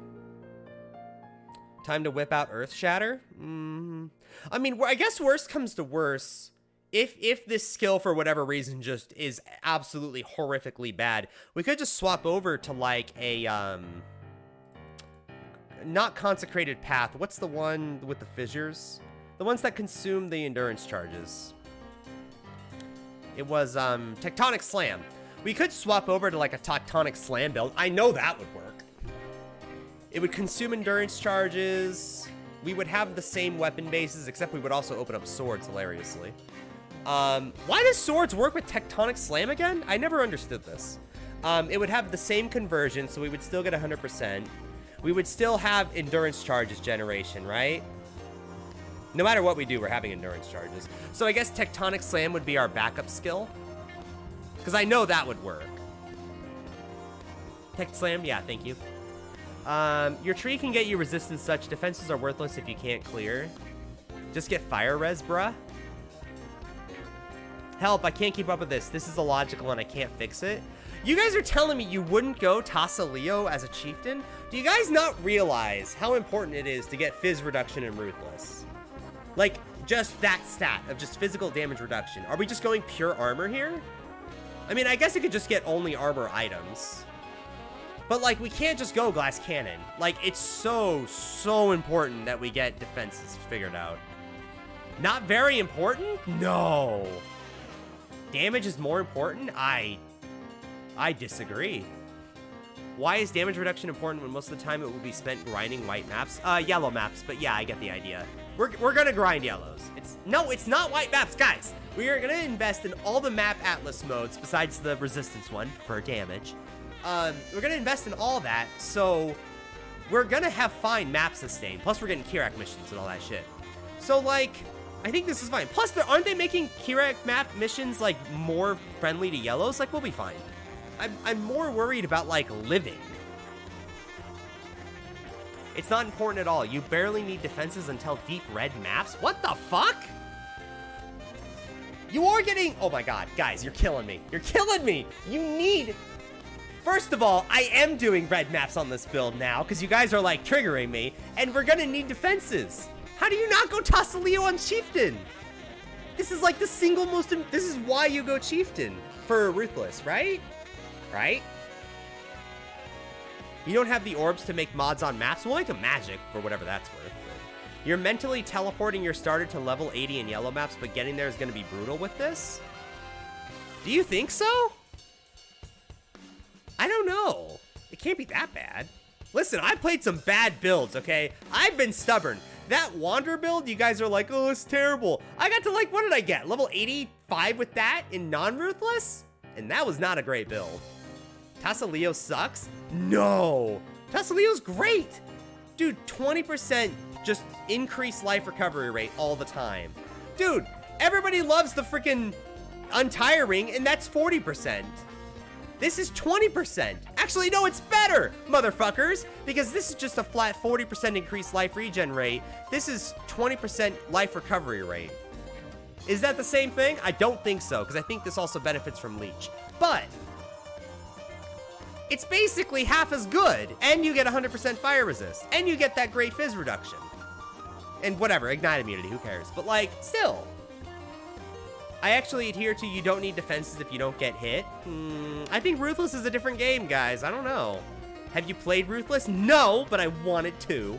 Time to whip out Earth Shatter. I mean, I guess worst comes to worst. If this skill, for whatever reason, just is absolutely horrifically bad, we could just swap over to, like, a, not Consecrated Path. What's the one with the fissures? The ones that consume the endurance charges. It was Tectonic Slam. We could swap over to like a Tectonic Slam build. I know that would work. It would consume endurance charges. We would have the same weapon bases, except we would also open up swords hilariously. Why does swords work with Tectonic Slam again? I never understood this. It would have the same conversion, so we would still get 100%. We would still have endurance charges generation, right? No matter what we do, we're having endurance charges. So I guess Tectonic Slam would be our backup skill. Because I know that would work. Tech Slam? Yeah, thank you. Your tree can get you resistance such. Defenses are worthless if you can't clear. Just get fire res, bruh. Help, I can't keep up with this. This is illogical and I can't fix it. You guys are telling me you wouldn't go Tassaleo as a chieftain? Do you guys not realize how important it is to get Fizz reduction in Ruthless? Like, just that stat of just physical damage reduction. Are we just going pure armor here? I mean, I guess it could just get only armor items. But, like, we can't just go glass cannon. Like, it's so important that we get defenses figured out. Not very important? No. Damage is more important? I disagree. Why is damage reduction important when most of the time it will be spent grinding white maps? Yellow maps, but yeah, I get the idea. We're gonna grind yellows. It's not white maps, guys. We are gonna invest in all the map atlas modes besides the resistance one for damage. We're gonna invest in all that, so we're gonna have fine map sustain. Plus we're getting Kirak missions and all that shit. So like, I think this is fine. Plus, aren't they making Kirak map missions like more friendly to yellows? Like, we'll be fine. I'm more worried about like living. It's not important at all. You barely need defenses until deep red maps. What the fuck? You are getting... Oh my god, guys, you're killing me. You're killing me. You need... First of all, I am doing red maps on this build now because you guys are like triggering me, and we're gonna need defenses. How do you not go Tassaleo on Chieftain? This is like the single most... This is why you go Chieftain for Ruthless, right? Right? You don't have the orbs to make mods on maps? We'll make a magic for whatever that's worth. But you're mentally teleporting your starter to level 80 in yellow maps, but getting there is going to be brutal with this? Do you think so? I don't know. It can't be that bad. Listen, I played some bad builds, okay? I've been stubborn. That Wander build, you guys are like, oh, it's terrible. I got to like, what did I get? Level 85 with that in non-Ruthless? And that was not a great build. Tassaleo sucks? No. Tassaleo's great. Dude, 20% just increased life recovery rate all the time. Dude, everybody loves the freaking untiring, and that's 40%. This is 20%. Actually, no, it's better, motherfuckers, because this is just a flat 40% increased life regen rate. This is 20% life recovery rate. Is that the same thing? I don't think so, because I think this also benefits from Leech. But it's basically half as good, and you get 100% fire resist, and you get that great fizz reduction. And whatever, ignite immunity, who cares? But like, still. I actually adhere to you don't need defenses if you don't get hit. I think Ruthless is a different game, guys. I don't know. Have you played Ruthless? No, but I wanted to.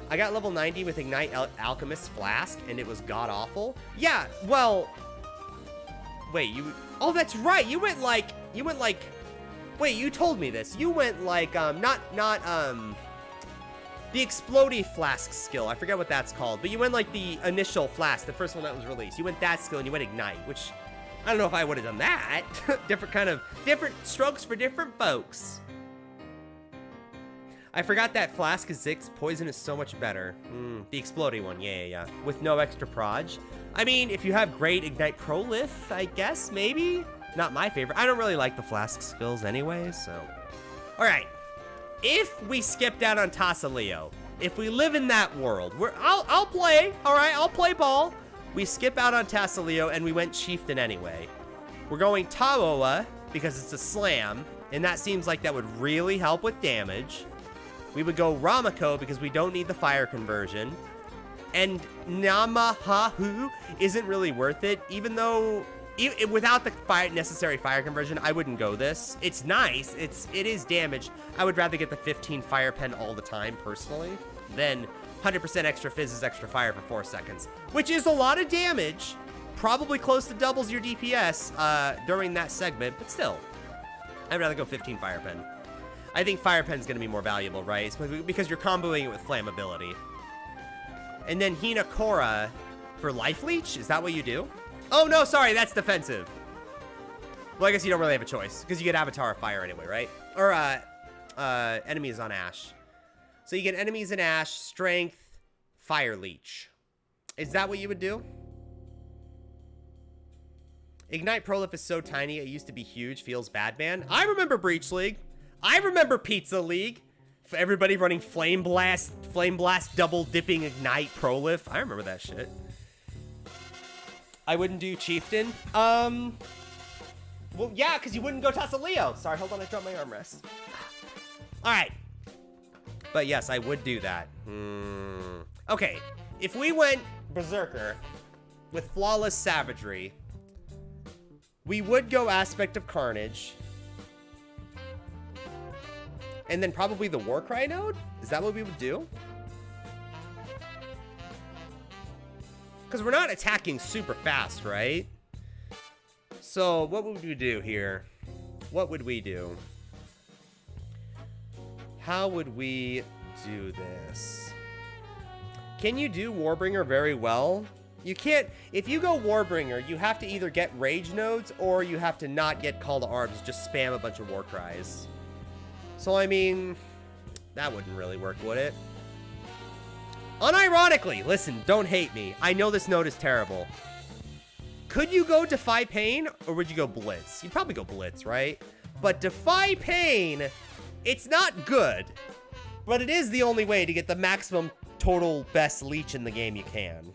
I got level 90 with Ignite Alchemist Flask, and it was god-awful. Yeah, well... Wait, you... Oh, that's right! You went like... Wait, you told me this. You went like, the Explodey Flask skill. I forget what that's called. But you went like the initial Flask, the first one that was released. You went that skill, and you went Ignite, which... I don't know if I would have done that. Different strokes for different folks. I forgot that Flask is Zig's poison is so much better. The Explodey one, yeah. With no extra proj. I mean, if you have great Ignite Prolith, I guess, maybe? Not my favorite. I don't really like the Flask skills anyway, so... Alright. If we skipped out on Tassaleo, if we live in that world, I'll play, alright? I'll play ball. We skip out on Tassaleo, and we went Chieftain anyway. We're going Tawoa, because it's a slam, and that seems like that would really help with damage. We would go Ramako because we don't need the fire conversion. And Namahahu isn't really worth it, even though without the necessary fire conversion, I wouldn't go this. It's nice. It is damage. I would rather get the 15 fire pen all the time, personally, than 100% extra fizzes, extra fire for 4 seconds, which is a lot of damage. Probably close to doubles your DPS during that segment, but still, I'd rather go 15 Fire Pen. I think Fire Pen's gonna be more valuable, right? Because you're comboing it with flammability. And then Hinakora for Life Leech? Is that what you do? Oh no, sorry, that's defensive. Well, I guess you don't really have a choice, because you get Avatar of Fire anyway, right? Or, enemies on Ash. So you get enemies in Ash, Strength, Fire Leech. Is that what you would do? Ignite Prolif is so tiny, it used to be huge, feels bad, man. I remember Breach League. I remember Pizza League. For everybody running Flame Blast, double dipping Ignite Prolif. I remember that shit. I wouldn't do Chieftain. Well, yeah, because you wouldn't go Tassaleo. Sorry, hold on, I dropped my armrest. All right. But yes, I would do that. Okay, if we went Berserker with Flawless Savagery, we would go Aspect of Carnage. And then probably the Warcry node? Is that what we would do? Because we're not attacking super fast, right? So what would we do here? What would we do? How would we do this? Can you do Warbringer very well? You can't. If you go Warbringer, you have to either get Rage nodes or you have to not get Call to Arms, just spam a bunch of Warcries. So, I mean, that wouldn't really work, would it? Unironically, listen, don't hate me. I know this node is terrible. Could you go Defy Pain, or would you go Blitz? You'd probably go Blitz, right? But Defy Pain, it's not good. But it is the only way to get the maximum total best leech in the game you can.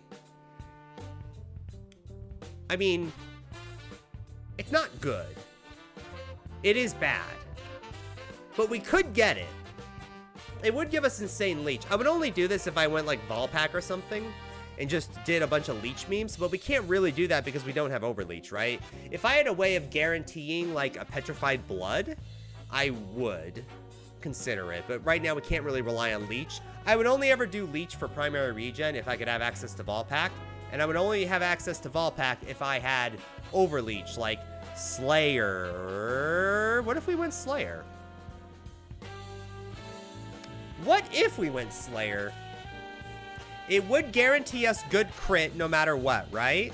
I mean, it's not good. It is bad. But we could get it. It would give us insane leech. I would only do this if I went like Volpack or something and just did a bunch of leech memes, but we can't really do that because we don't have Overleech, right? If I had a way of guaranteeing like a Petrified Blood, I would consider it, but right now we can't really rely on leech. I would only ever do leech for primary regen if I could have access to Volpack, and I would only have access to Volpack if I had Overleech, like Slayer. What if we went Slayer? What if we went Slayer? It would guarantee us good crit no matter what, right?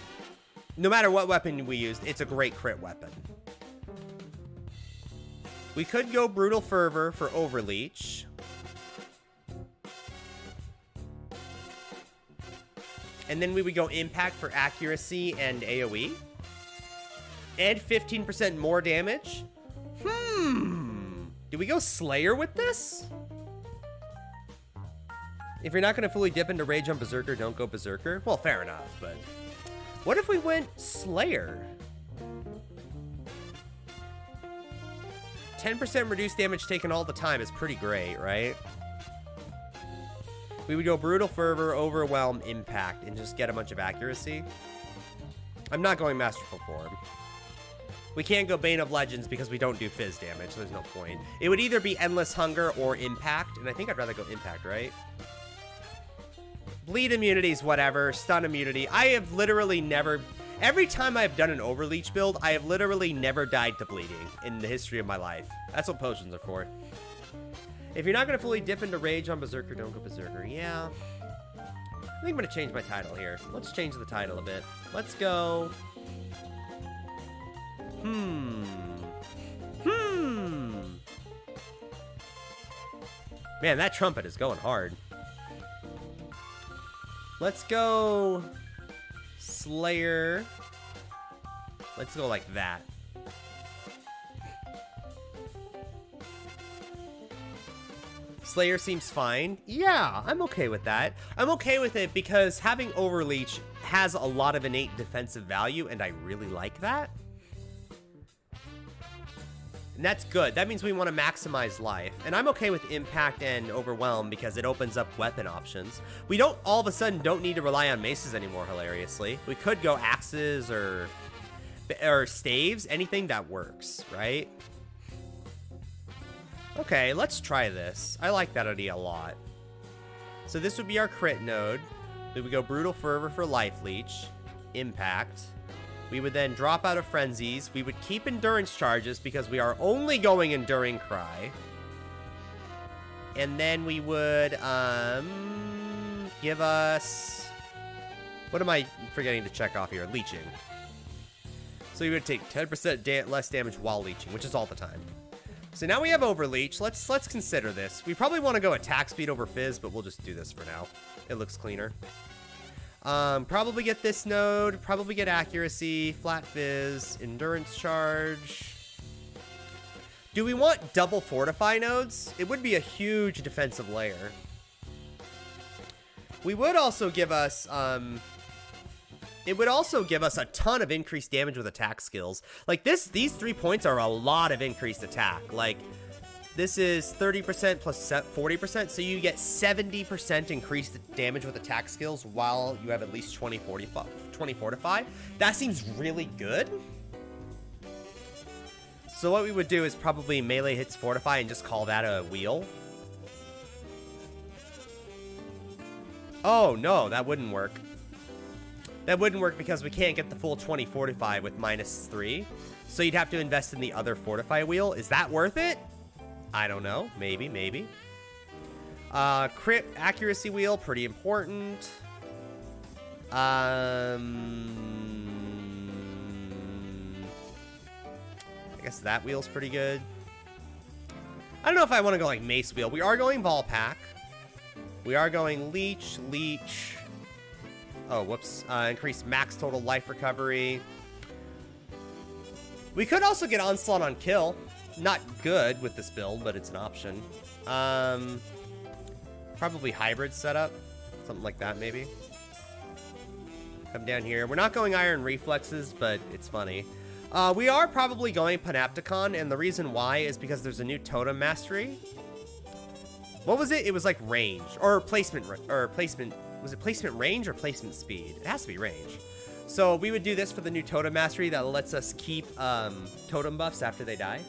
No matter what weapon we used, it's a great crit weapon. We could go Brutal Fervor for Overleech. And then we would go Impact for accuracy and AoE. And 15% more damage. Do we go Slayer with this? If you're not going to fully dip into Rage on Berserker, don't go Berserker. Well, fair enough, but... What if we went Slayer? 10% reduced damage taken all the time is pretty great, right? We would go Brutal Fervor, Overwhelm, Impact, and just get a bunch of accuracy. I'm not going Masterful Form. We can't go Bane of Legends because we don't do Fizz damage, so there's no point. It would either be Endless Hunger or Impact, and I think I'd rather go Impact, right? Bleed immunities, whatever. Stun immunity. I have literally never... Every time I've done an Overleech build, I have literally never died to bleeding in the history of my life. That's what potions are for. If you're not going to fully dip into Rage on Berserker, don't go Berserker. Yeah. I think I'm going to change my title here. Let's change the title a bit. Let's go... Man, that trumpet is going hard. Let's go Slayer. Let's go like that. Slayer seems fine. Yeah, I'm okay with that. I'm okay with it because having Overleech has a lot of innate defensive value, and I really like that. And that's good. That means we want to maximize life. And I'm okay with Impact and Overwhelm because it opens up weapon options. We don't, all of a sudden, don't need to rely on maces anymore, hilariously. We could go axes or staves, anything that works, right? Okay, let's try this. I like that idea a lot. So this would be our crit node. We would go Brutal Fervor for Life Leech. Impact. We would then drop out of Frenzies. We would keep Endurance Charges because we are only going Enduring Cry. And then we would give us... What am I forgetting to check off here? Leeching. So we would take 10% less damage while leeching, which is all the time. So now we have Overleech. Let's consider this. We probably want to go attack speed over Fizz, but we'll just do this for now. It looks cleaner. Probably get this node. Probably get Accuracy, Flat Fizz, Endurance Charge. Do we want double Fortify nodes? It would be a huge defensive layer. We would also give us... It would also give us a ton of increased damage with attack skills. Like these 3 points are a lot of increased attack. Like this is 30% plus 40%, so you get 70% increased damage with attack skills while you have at least 20 Fortify. That seems really good. So what we would do is probably melee hits Fortify and just call that a wheel. Oh no, that wouldn't work. That wouldn't work because we can't get the full 20 Fortify with -3. So you'd have to invest in the other Fortify wheel. Is that worth it? I don't know. Maybe, maybe. Crit accuracy wheel, pretty important. I guess that wheel's pretty good. I don't know if I want to go like Mace wheel. We are going Ball Pack. We are going Leech, Leech. Oh, whoops. Increase max total life recovery. We could also get Onslaught on Kill. Not good with this build, but it's an option. Probably hybrid setup. Something like that, maybe. Come down here. We're not going Iron Reflexes, but it's funny. We are probably going Panopticon, and the reason why is because there's a new Totem Mastery. What was it? It was like range. Or placement. Was it placement range or placement speed? It has to be range. So we would do this for the new Totem Mastery that lets us keep totem buffs after they die.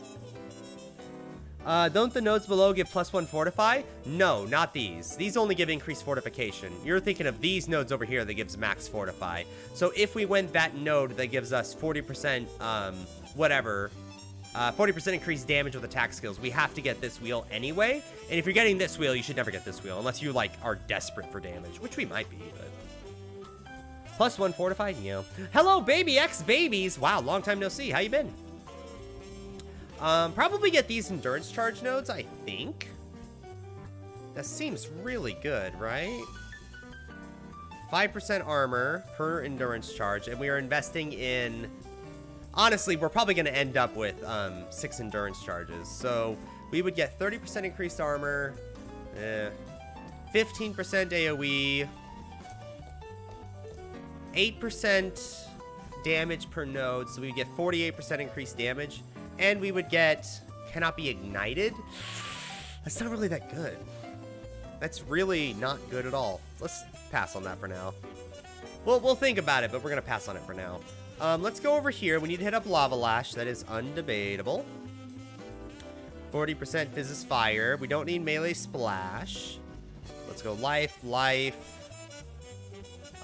Don't the nodes below give +1 Fortify? No, not these. These only give increased fortification. You're thinking of these nodes over here that gives max Fortify. So if we went that node that gives us 40%, whatever, 40% increased damage with attack skills, we have to get this wheel anyway. And if you're getting this wheel, you should never get this wheel unless you like are desperate for damage, which we might be, but... +1 Fortified? Yeah. Hello, Baby X Babies! Wow, long time no see. How you been? Probably get these Endurance Charge nodes, I think. That seems really good, right? 5% armor per Endurance Charge, and we are investing in... Honestly, we're probably going to end up with 6 Endurance Charges. So we would get 30% increased armor, 15% AoE, 8% damage per node, so we would get 48% increased damage, and we would get cannot be ignited. That's not really that good. That's really not good at all. Let's pass on that for now. We'll think about it, but we're going to pass on it for now. Let's go over here. We need to hit up Lava Lash. That is undebatable. 40% Fizzes Fire. We don't need Melee Splash. Let's go Life, Life.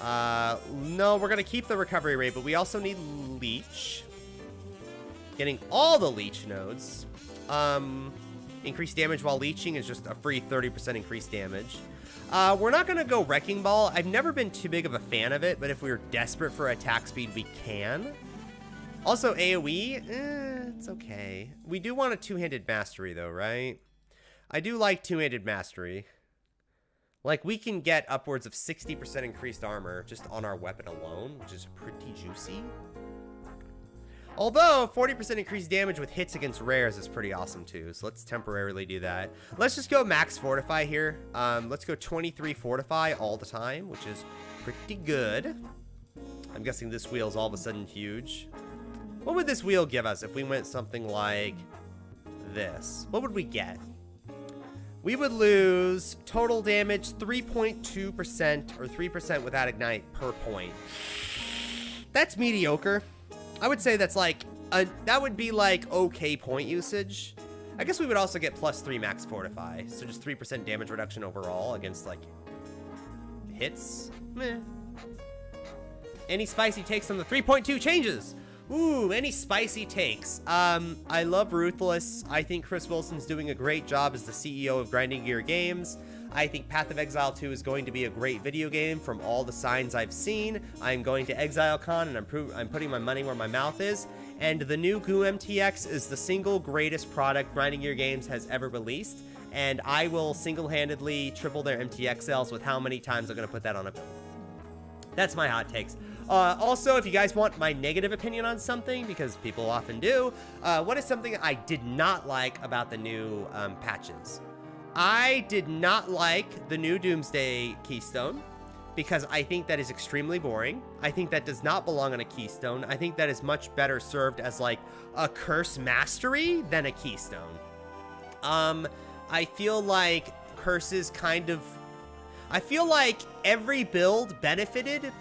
No, we're going to keep the recovery rate, but we also need Leech. Getting all the Leech nodes. Increased damage while leeching is just a free 30% increased damage. We're not going to go Wrecking Ball. I've never been too big of a fan of it, but if we're desperate for attack speed, we can. Also, AoE, it's okay. We do want a two-handed mastery, though, right? I do like two-handed mastery. Like, we can get upwards of 60% increased armor just on our weapon alone, which is pretty juicy. Although, 40% increased damage with hits against rares is pretty awesome, too. So let's temporarily do that. Let's just go max Fortify here. Let's go 23 Fortify all the time, which is pretty good. I'm guessing this wheel is all of a sudden huge. What would this wheel give us if we went something like this? What would we get? We would lose total damage 3.2% or 3% without Ignite per point. That's mediocre. I would say that's like, that would be like okay point usage. I guess we would also get +3 max Fortify. So just 3% damage reduction overall against like hits. Meh. Any spicy takes on the 3.2 changes? Ooh, any spicy takes. I love Ruthless. I think Chris Wilson's doing a great job as the CEO of Grinding Gear Games. I think Path of Exile 2 is going to be a great video game from all the signs I've seen. I'm going to ExileCon and I'm putting my money where my mouth is. And the new Goo MTX is the single greatest product Grinding Gear Games has ever released. And I will single-handedly triple their MTX sales with how many times I'm going to put that on a bill. That's my hot takes. Also, if you guys want my negative opinion on something, because people often do, what is something I did not like about the new patches? I did not like the new Doomsday Keystone, because I think that is extremely boring. I think that does not belong on a Keystone. I think that is much better served as like a Curse Mastery than a Keystone. I feel like Curses kind of... I feel like every build benefited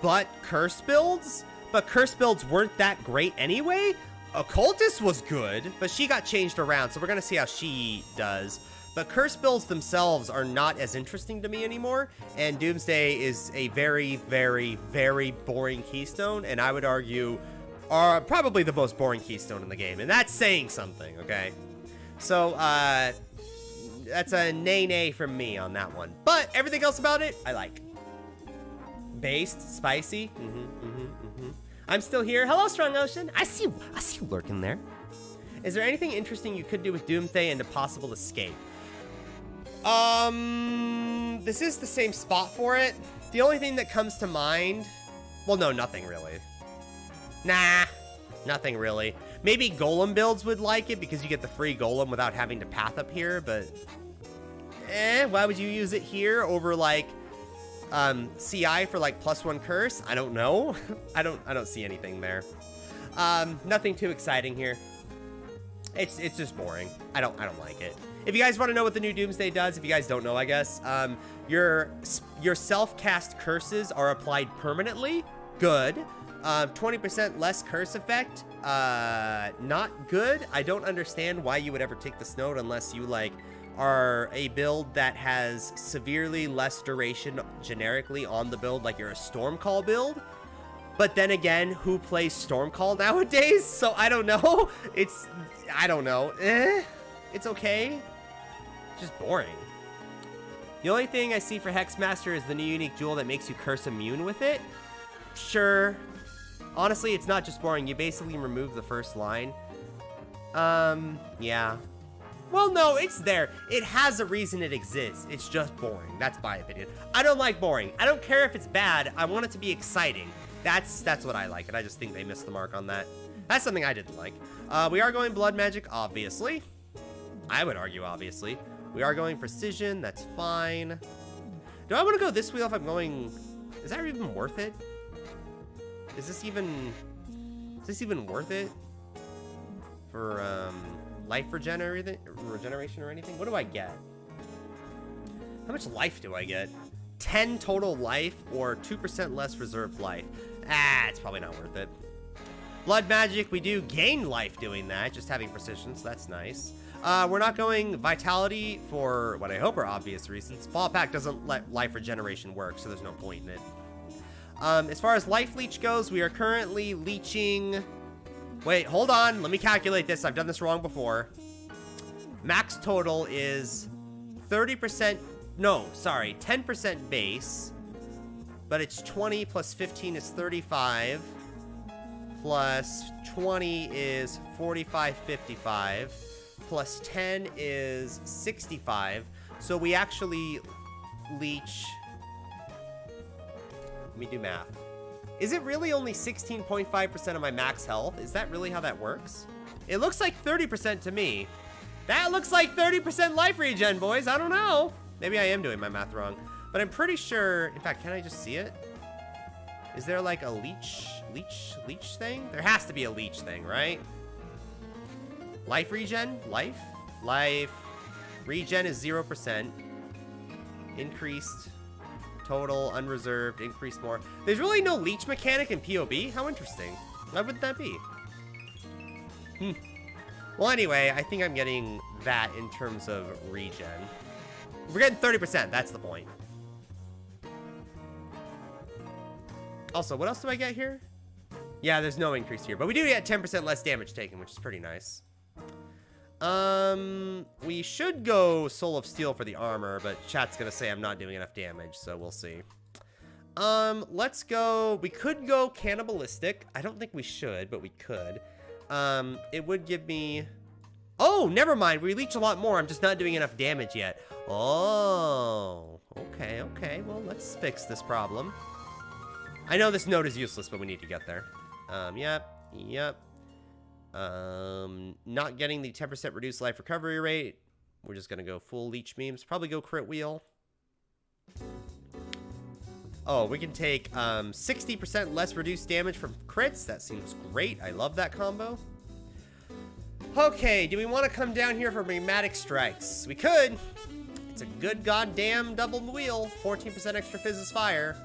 but Curse builds, but Curse builds weren't that great anyway. Occultist was good, but she got changed around, so we're gonna see how she does. But Curse builds themselves are not as interesting to me anymore, and Doomsday is a very, very, very boring Keystone, and I would argue are probably the most boring Keystone in the game, and that's saying something, okay? So, that's a nay from me on that one. But everything else about it, I like. Based, spicy. I'm still here. Hello, Strong Ocean. I see you lurking there. Is there anything interesting you could do with Doomsday and a possible escape? This is the same spot for it. The only thing that comes to mind, well, no, nothing really. Nah, nothing really. Maybe Golem builds would like it because you get the free Golem without having to path up here, but why would you use it here over like CI for like +1 curse? I don't know. I don't see anything there. Nothing too exciting here. It's just boring. I don't like it. If you guys want to know what the new Doomsday does, if you guys don't know, I guess, your self-cast curses are applied permanently. Good. 20% less curse effect. Not good. I don't understand why you would ever take this node unless you like are a build that has severely less duration generically on the build, like you're a Stormcall build. But then again, who plays Stormcall nowadays? So I don't know. I don't know. It's okay. Just boring. The only thing I see for Hexmaster is the new unique jewel that makes you curse immune with it. Sure. Honestly, it's not just boring. You basically remove the first line. Yeah. Well, no, it's there. It has a reason it exists. It's just boring. That's my opinion. I don't like boring. I don't care if it's bad. I want it to be exciting. That's what I like, and I just think they missed the mark on that. That's something I didn't like. We are going Blood Magic, obviously. I would argue, obviously. We are going Precision. That's fine. Do I want to go this wheel if I'm going... Is that even worth it? Is this even worth it? For, life regeneration or anything? What do I get? How much life do I get? 10 total life or 2% less reserved life. It's probably not worth it. Blood Magic, we do gain life doing that, just having precision, so that's nice. We're not going Vitality for what I hope are obvious reasons. Fall Pack doesn't let life regeneration work, so there's no point in it. As far as Life Leech goes, we are currently leeching... Wait, hold on. Let me calculate this. I've done this wrong before. Max total is 30%... No, sorry. 10% base. But it's 20 plus 15 is 35. Plus 20 is 45, 55. Plus 10 is 65. So we actually leech... Let me do math. Is it really only 16.5% of my max health? Is that really how that works? It looks like 30% to me. That looks like 30% life regen, boys. I don't know. Maybe I am doing my math wrong. But I'm pretty sure... In fact, can I just see it? Is there like a leech thing? There has to be a leech thing, right? Life regen? Life? Regen is 0%. Increased... Total, unreserved, increased more. There's really no leech mechanic in POB? How interesting. Why would that be? Well, anyway, I think I'm getting that in terms of regen. We're getting 30%, that's the point. Also, what else do I get here? Yeah, there's no increase here, but we do get 10% less damage taken, which is pretty nice. We should go Soul of Steel for the armor, but chat's gonna say I'm not doing enough damage, so we'll see. Let's go. We could go Cannibalistic. I don't think we should, but we could. It would give me... Oh, never mind. We leech a lot more. I'm just not doing enough damage yet. Oh, okay, okay. Well, let's fix this problem. I know this node is useless, but we need to get there. Yep. Not getting the 10% reduced life recovery rate. We're just gonna go full leech memes. Probably go crit wheel. Oh, we can take 60% less reduced damage from crits. That seems great. I love that combo. Okay, do we want to come down here for Magmatic Strikes? We could. It's a good goddamn double wheel. 14% extra Fizz's Fire.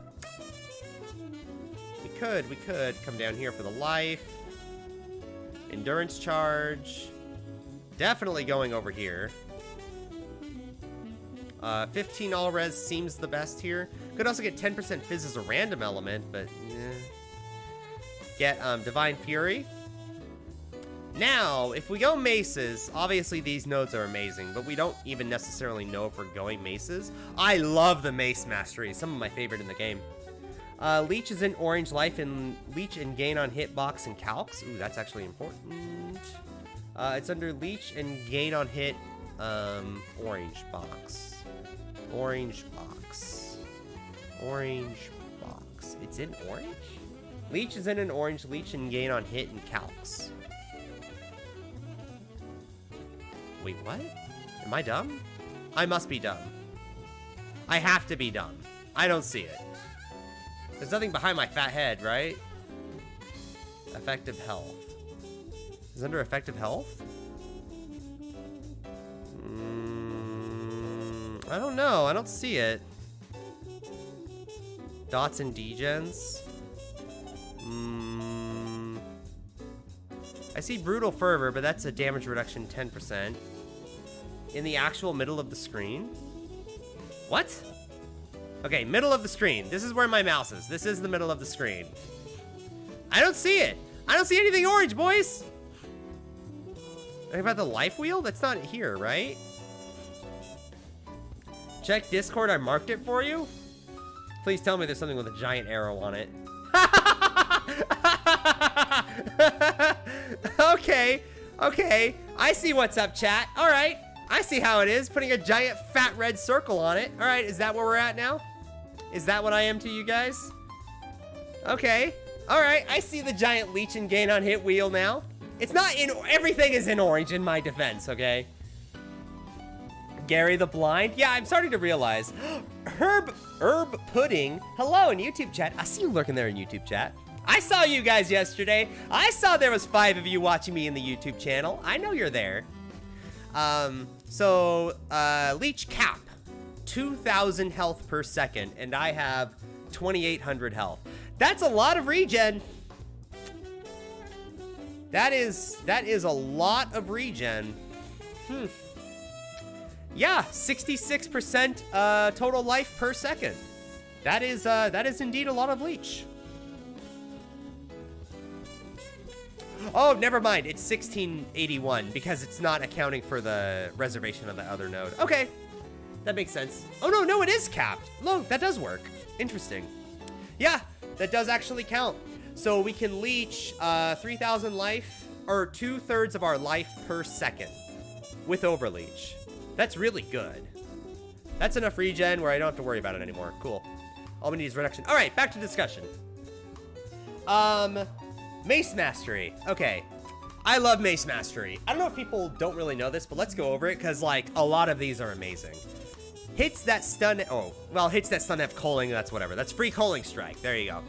We could come down here for the life. Endurance charge. Definitely going over here. 15 all res seems the best here. Could also get 10% Fizz as a random element, but get Divine Fury. Now, if we go maces, obviously these nodes are amazing, but we don't even necessarily know if we're going maces. I love the mace mastery, some of my favorite in the game. Leech is in orange life and leech and gain on hitbox and calcs. Ooh, that's actually important. It's under leech and gain on hit, orange box. Orange box. Orange box. It's in orange? Leech is in an orange, leech and gain on hit and calcs. Wait, what? Am I dumb? I must be dumb. I have to be dumb. I don't see it. There's nothing behind my fat head, right? Effective health. Is it under effective health? I don't know. I don't see it. Dots and degens. I see Brutal Fervor, but that's a damage reduction 10%. In the actual middle of the screen? What? Okay, middle of the screen. This is where my mouse is. This is the middle of the screen. I don't see it. I don't see anything orange, boys. What about the life wheel? That's not here, right? Check Discord. I marked it for you. Please tell me there's something with a giant arrow on it. Okay. I see what's up, chat. All right. I see how it is. Putting a giant fat red circle on it. All right. Is that where we're at now? Is that what I am to you guys? Okay. All right. I see the giant leech and gain on hit wheel now. It's not in... Everything is in orange in my defense, okay? Gary the Blind. Yeah, I'm starting to realize. Herb Pudding. Hello in YouTube chat. I see you lurking there in YouTube chat. I saw you guys yesterday. I saw there was 5 of you watching me in the YouTube channel. I know you're there. Leech cap. 2,000 health per second, and I have 2,800 health. That's a lot of regen. That is a lot of regen. Yeah, 66% total life per second. That is indeed a lot of leech. Oh, never mind. It's 1681 because it's not accounting for the reservation of the other node. Okay, that makes sense. Oh, no, it is capped. Look, that does work. Interesting. Yeah, that does actually count. So we can leech 3,000 life, or 2/3 of our life per second with overleech. That's really good. That's enough regen where I don't have to worry about it anymore. Cool. All we need is reduction. All right, back to discussion. Mace Mastery. Okay. I love Mace Mastery. I don't know if people don't really know this, but let's go over it because, like, a lot of these are amazing. Hits that stun... Oh, well, hits that stun F culling, that's whatever. That's free culling strike. There you go.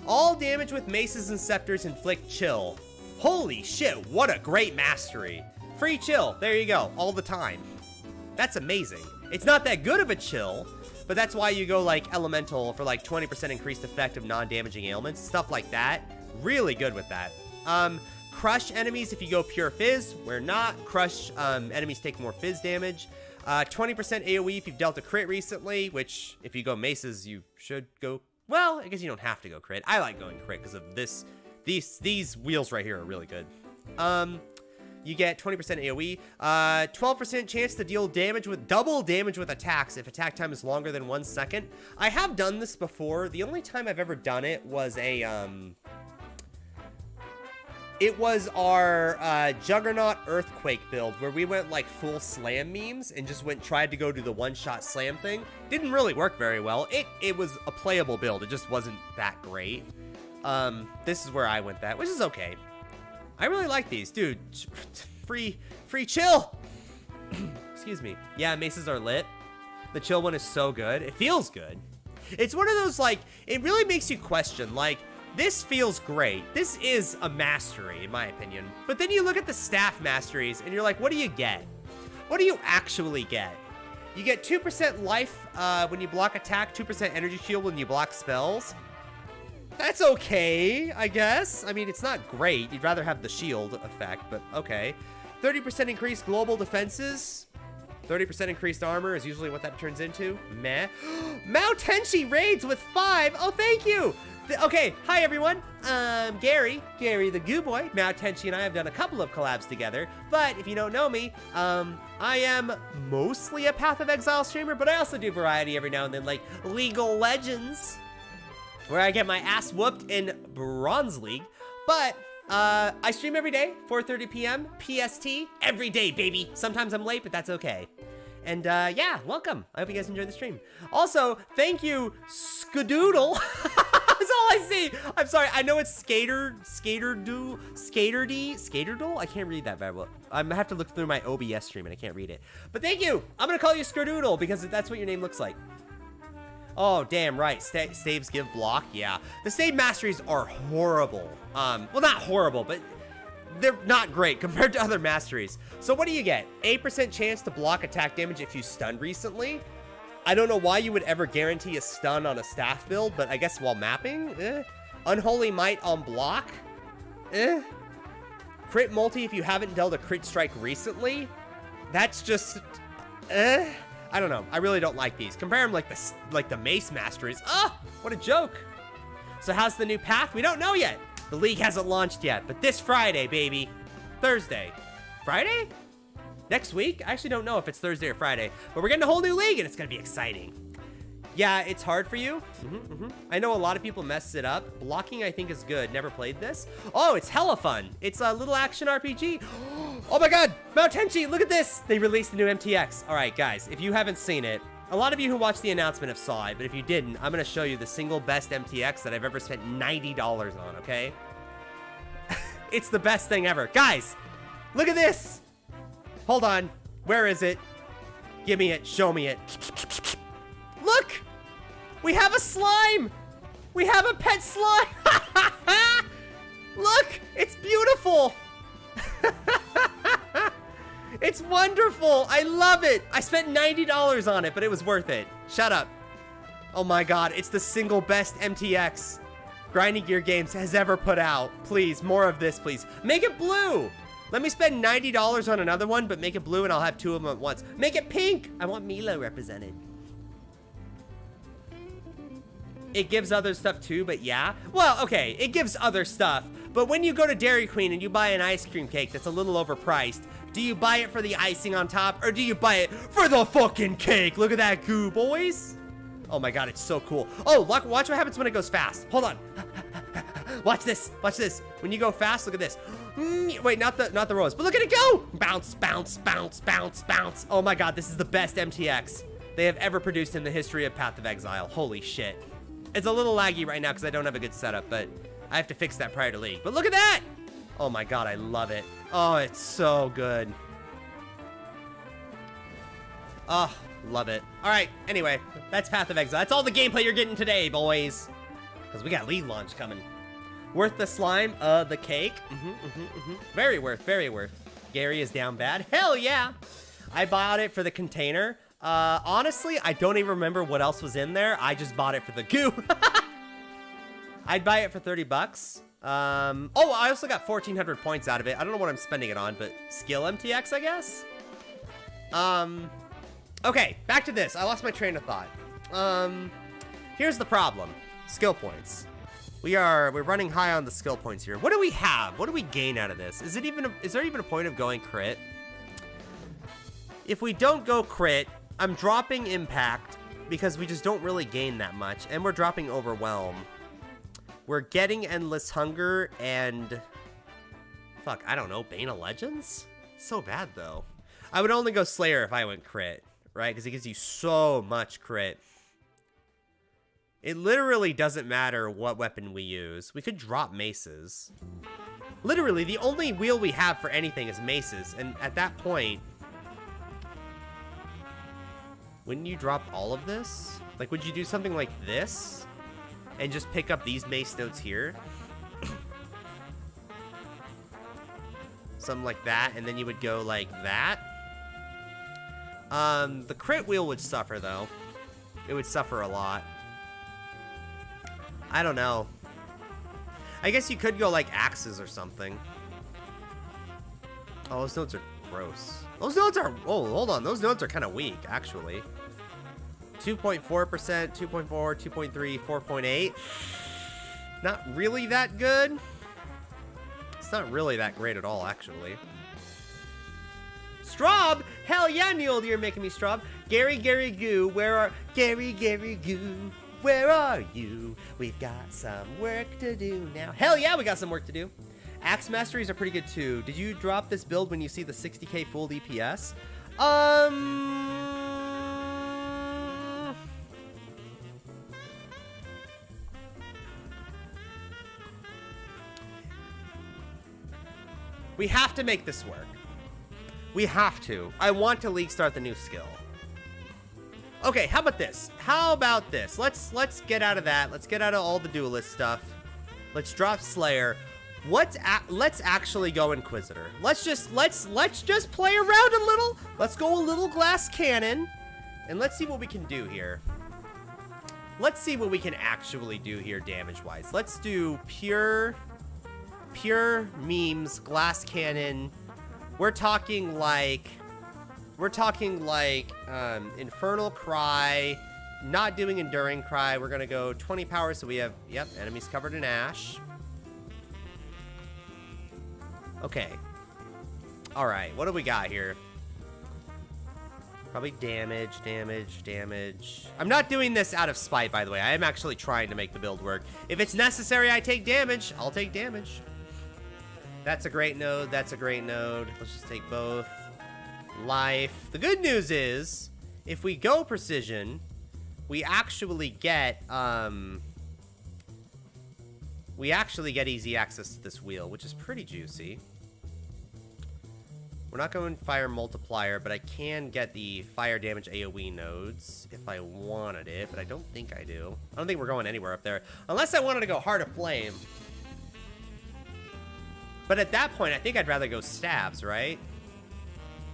All damage with maces and scepters inflict chill. Holy shit, what a great mastery. Free chill. There you go. All the time. That's amazing. It's not that good of a chill, but that's why you go, like, elemental for, like, 20% increased effect of non-damaging ailments. Stuff like that. Really good with that. Crush enemies if you go pure fizz. Where not, crush enemies take more fizz damage. 20% AoE if you've dealt a crit recently, which if you go maces, you should go Well, I guess you don't have to go crit. I like going crit because of this. These wheels right here are really good. You get 20% AoE, 12% chance to deal damage with double damage with attacks if attack time is longer than 1 second. I have done this before. The only time I've ever done it was it was our Juggernaut Earthquake build where we went like full slam memes and just tried to go do the one-shot slam thing. Didn't really work very well. It was a playable build. It just wasn't that great. This is where I went that, which is okay. I really like these, dude. Free chill. Excuse me. Yeah, maces are lit. The chill one is so good. It feels good. It's one of those, like, it really makes you question, like, this feels great. This is a mastery, in my opinion. But then you look at the staff masteries, and you're like, what do you get? What do you actually get? You get 2% life when you block attack, 2% energy shield when you block spells. That's okay, I guess. I mean, it's not great. You'd rather have the shield effect, but okay. 30% increased global defenses. 30% increased armor is usually what that turns into. Meh. Mao Tenchi raids with 5. Oh, thank you. Okay, hi everyone. Gary the GooBoy. Mao Tenchi and I have done a couple of collabs together, but if you don't know me, I am mostly a Path of Exile streamer, but I also do variety every now and then, like League of Legends, where I get my ass whooped in Bronze League. But I stream every day, 4:30 p.m. PST, every day, baby. Sometimes I'm late, but that's okay. And yeah, welcome. I hope you guys enjoyed the stream. Also, thank you, Skadoodle. That's all I see. I'm sorry. I know it's Skaterdoo. I can't read that very well. I'm gonna have to look through my OBS stream and I can't read it. But thank you. I'm gonna call you Skadoodle because that's what your name looks like. Oh, damn right. Staves give block. Yeah. The stave masteries are horrible. Well, not horrible, but they're not great compared to other masteries. So what do you get? 8% chance to block attack damage if you stunned recently. I don't know why you would ever guarantee a stun on a staff build, but I guess while mapping, Unholy Might on block, Crit multi if you haven't dealt a crit strike recently. That's just, I don't know. I really don't like these. Compare them like the Mace Masteries. Oh, what a joke. So how's the new path? We don't know yet. The league hasn't launched yet, but this Friday, baby. Thursday. Friday? Next week? I actually don't know if it's Thursday or Friday, but we're getting a whole new league and it's gonna be exciting. Yeah, it's hard for you. I know a lot of people mess it up. Blocking, I think, is good. Never played this. Oh, it's hella fun. It's a little action RPG. Oh my god, Mao Tenchi, look at this. They released the new MTX. All right, guys, if you haven't seen it, a lot of you who watched the announcement have saw it, but if you didn't, I'm gonna show you the single best MTX that I've ever spent $90 on, okay? It's the best thing ever. Guys, look at this. Hold on. Where is it? Give me it. Show me it. Look! We have a slime! We have a pet slime! Look! It's beautiful! It's wonderful! I love it! I spent $90 on it, but it was worth it. Shut up. Oh my god, it's the single best MTX Grinding Gear Games has ever put out. Please, more of this, please. Make it blue! Let me spend $90 on another one, but make it blue and I'll have 2 of them at once. Make it pink! I want Milo represented. It gives other stuff too, but yeah. Well, okay, it gives other stuff. But when you go to Dairy Queen and you buy an ice cream cake that's a little overpriced, do you buy it for the icing on top or do you buy it for the fucking cake? Look at that goo, boys. Oh my god, it's so cool. Oh, watch what happens when it goes fast. Hold on. Watch this. Watch this. When you go fast, look at this. Wait, not the rose, but look at it go! Bounce, bounce, bounce, bounce, bounce. Oh my god, this is the best MTX they have ever produced in the history of Path of Exile. Holy shit. It's a little laggy right now because I don't have a good setup, but I have to fix that prior to league. But look at that! Oh my god, I love it. Oh, it's so good. Oh, love it. All right, anyway, that's Path of Exile. That's all the gameplay you're getting today, boys. Because we got league launch coming. Worth the slime, the cake. Very worth, very worth. Gary is down bad. Hell yeah. I bought it for the container. Honestly, I don't even remember what else was in there. I just bought it for the goo. I'd buy it for 30 bucks. Oh, I also got 1,400 points out of it. I don't know what I'm spending it on, but skill MTX, I guess. Okay, back to this. I lost my train of thought. Here's the problem. Skill points. We're running high on the skill points here. What do we have? What do we gain out of this? Is there even a point of going crit? If we don't go crit, I'm dropping impact because we just don't really gain that much, and we're dropping overwhelm. We're getting endless hunger and fuck, I don't know, Bane of Legends? So bad though. I would only go Slayer if I went crit, right? Because it gives you so much crit. It literally doesn't matter what weapon we use. We could drop maces. Literally, the only wheel we have for anything is maces. And at that point, wouldn't you drop all of this? Like, would you do something like this? And just pick up these mace notes here? Something like that, and then you would go like that. The crit wheel would suffer, though. It would suffer a lot. I don't know. I guess you could go like axes or something. Oh, those notes are gross. Those notes are... Oh, hold on. Those notes are kind of weak, actually. 2.4%, 2.4, 2.3, 4.8. Not really that good. It's not really that great at all, actually. Straub? Hell yeah, Neil, you're making me Straub. Gary Goo, where are... Gary Goo, where are you? We've got some work to do now. Hell yeah, we got some work to do. Axe Masteries are pretty good, too. Did you drop this build when you see the 60k full DPS? We have to make this work. We have to. I want to league start the new skill. Okay, how about this? How about this? Let's get out of that. Let's get out of all the duelist stuff. Let's drop Slayer. Let's actually go Inquisitor. Let's just play around a little. Let's go a little glass cannon, and let's see what we can do here. Let's see what we can actually do here damage-wise. Let's do pure memes, glass cannon. We're talking like Infernal Cry, not doing Enduring Cry. We're gonna go 20 power, so we have, yep, enemies covered in ash. Okay. Alright, what do we got here? Probably damage. I'm not doing this out of spite, by the way. I am actually trying to make the build work. If it's necessary I take damage, I'll take damage. That's a great node. That's a great node. Let's just take both. Life. The good news is, if we go precision, we actually get easy access to this wheel, which is pretty juicy. We're not going fire multiplier, but I can get the fire damage AoE nodes if I wanted it, but I don't think I do. I don't think we're going anywhere up there, unless I wanted to go Heart of Flame. But at that point, I think I'd rather go stabs, right?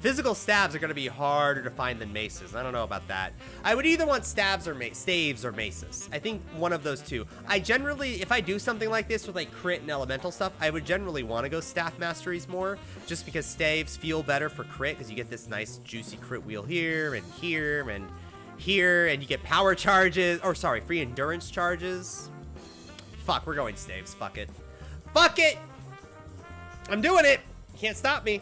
Physical stabs are going to be harder to find than maces. I don't know about that. I would either want stabs or staves or maces. I think one of those two. I generally, if I do something like this with like crit and elemental stuff, I would generally want to go staff masteries more, just because staves feel better for crit, because you get this nice juicy crit wheel here and here and here, and you get power charges, or sorry, free endurance charges. Fuck, we're going staves. Fuck it. Fuck it! I'm doing it! You can't stop me.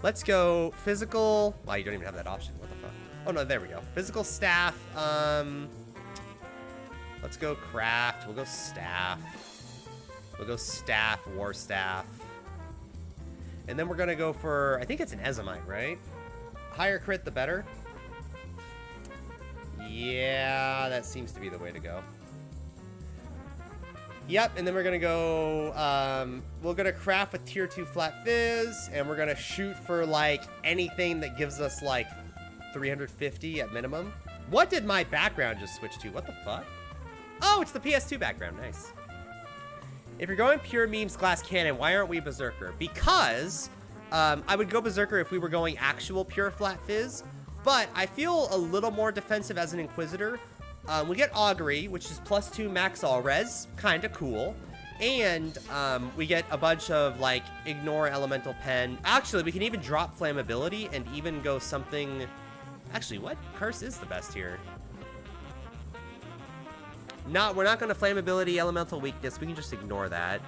Let's go physical. Wow, you don't even have that option. What the fuck? Oh, no, there we go. Physical staff. Let's go craft. We'll go staff. We'll go staff, war staff. And then we're going to go for, I think it's an Ezomite, right? Higher crit, the better. Yeah, that seems to be the way to go. Yep, and then we're gonna go, we're gonna craft with tier 2 flat fizz, and we're gonna shoot for, like, anything that gives us, like, 350 at minimum. What did my background just switch to? What the fuck? Oh, it's the PS2 background. Nice. If you're going pure memes glass cannon, why aren't we Berserker? Because, I would go Berserker if we were going actual pure flat fizz, but I feel a little more defensive as an Inquisitor. We get Augury, which is +2 max all res, kinda cool. And we get a bunch of, like, ignore elemental pen. Actually, we can even drop flammability and even go something... Actually, what curse is the best here? We're not going to flammability, elemental weakness. We can just ignore that.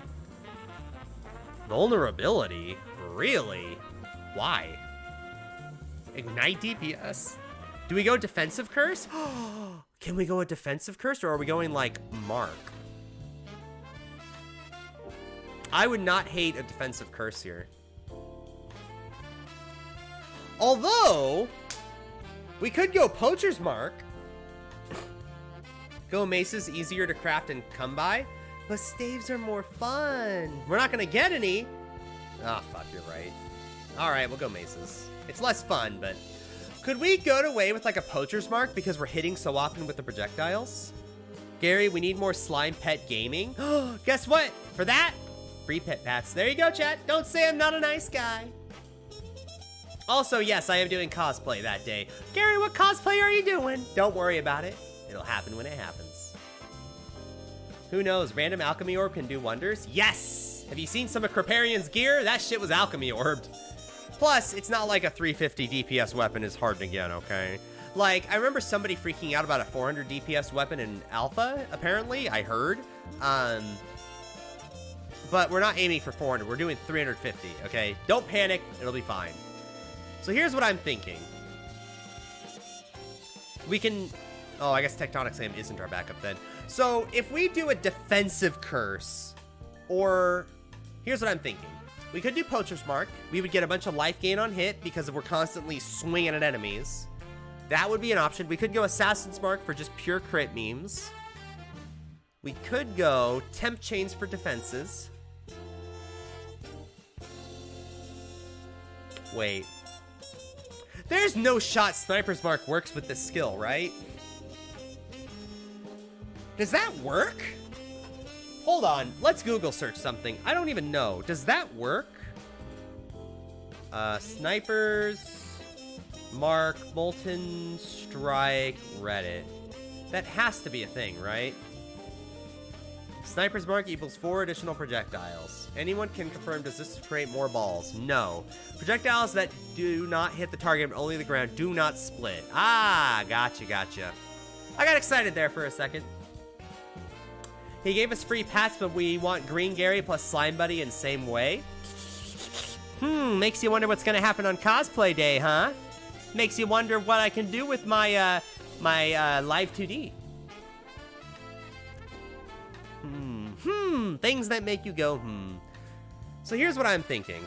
Vulnerability? Really? Why? Ignite DPS? Do we go defensive curse? Can we go a defensive curse, or are we going like Mark? I would not hate a defensive curse here. Although, we could go Poacher's Mark. Go Maces, easier to craft and come by. But staves are more fun. We're not going to get any. Ah, oh, fuck, you're right. All right, we'll go Maces. It's less fun, but... Could we go away with like a Poacher's Mark because we're hitting so often with the projectiles? Gary, we need more slime pet gaming. Guess what? For that, free pet pats. There you go, chat. Don't say I'm not a nice guy. Also, yes, I am doing cosplay that day. Gary, what cosplay are you doing? Don't worry about it. It'll happen when it happens. Who knows? Random alchemy orb can do wonders. Yes! Have you seen some of Kriparian's gear? That shit was alchemy orbed. Plus, it's not like a 350 DPS weapon is hard to get, okay? Like, I remember somebody freaking out about a 400 DPS weapon in Alpha, apparently, I heard. But we're not aiming for 400, we're doing 350, okay? Don't panic, it'll be fine. So here's what I'm thinking. We can... Oh, I guess Tectonic Slam isn't our backup then. So, if we do a defensive curse, or... Here's what I'm thinking. We could do Poacher's Mark. We would get a bunch of life gain on hit because we're constantly swinging at enemies. That would be an option. We could go Assassin's Mark for just pure crit memes. We could go Temp Chains for defenses. Wait. There's no shot Sniper's Mark works with this skill, right? Does that work? Hold on, let's Google search something. I don't even know. Does that work? Snipers, Mark, Molten Strike, Reddit. That has to be a thing, right? Sniper's Mark equals 4 additional projectiles. Anyone can confirm, does this create more balls? No. Projectiles that do not hit the target, but only the ground, do not split. Ah, gotcha, gotcha. I got excited there for a second. He gave us free pats, but we want Green Gary plus Slime Buddy in same way. Makes you wonder what's gonna happen on cosplay day, huh? Makes you wonder what I can do with my, live 2D. Things that make you go, So here's what I'm thinking.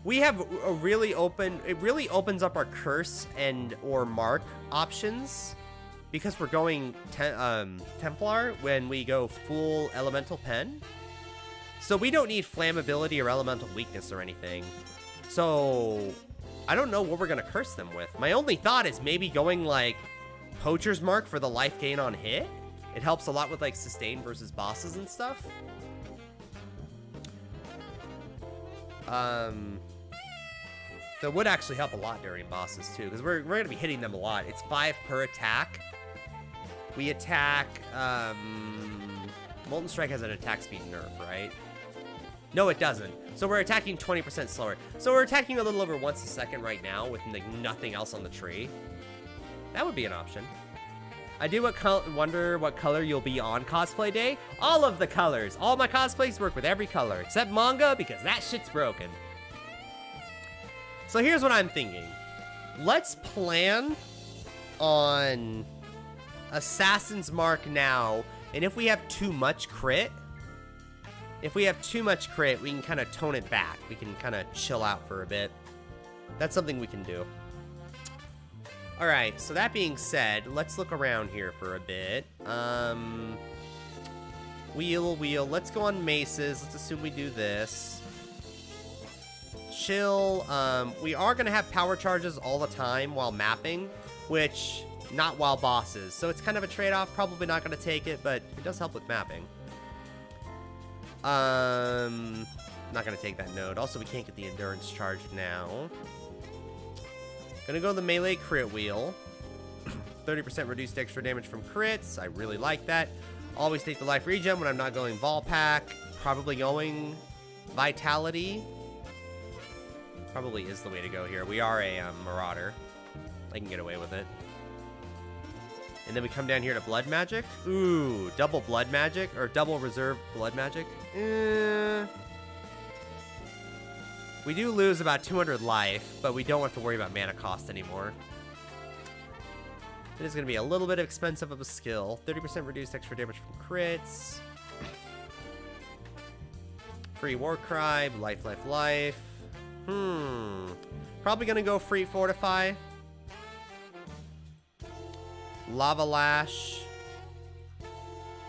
We have a really open, it really opens up our curse and or mark options. Because we're going Templar when we go full Elemental Pen. So we don't need Flammability or Elemental Weakness or anything. So I don't know what we're going to curse them with. My only thought is maybe going like Poacher's Mark for the life gain on hit. It helps a lot with like sustain versus bosses and stuff. That would actually help a lot during bosses too, because we're going to be hitting them a lot. It's 5 per attack. We attack, Molten Strike has an attack speed nerf, right? No, it doesn't. So we're attacking 20% slower. So we're attacking a little over once a second right now with like nothing else on the tree. That would be an option. I do wonder what color you'll be on cosplay day. All of the colors. All my cosplays work with every color, except manga, because that shit's broken. So here's what I'm thinking. Let's plan on Assassin's Mark now, and if we have too much crit, we can kind of tone it back. We can kind of chill out for a bit. That's something we can do. All right, so that being said, let's look around here for a bit. Wheel, let's go on maces. Let's assume we do this. Chill, we are gonna have power charges all the time while mapping, which... not while bosses, so it's kind of a trade-off. Probably not going to take it, but it does help with mapping. Not going to take that node. Also, we can't get the endurance charged now. Gonna go the melee crit wheel. 30% reduced extra damage from crits. I really like that. Always take the life regen when I'm not going Vol Pack. Probably going Vitality. Probably is the way to go here. We are a Marauder. I can get away with it. And then we come down here to blood magic. Ooh, double blood magic or double reserve blood magic. We do lose about 200 life, but we don't have to worry about mana cost anymore. It is going to be a little bit expensive of a skill. 30% reduced extra damage from crits. Free war cry, life, life, life. Probably going to go free fortify. Lava Lash.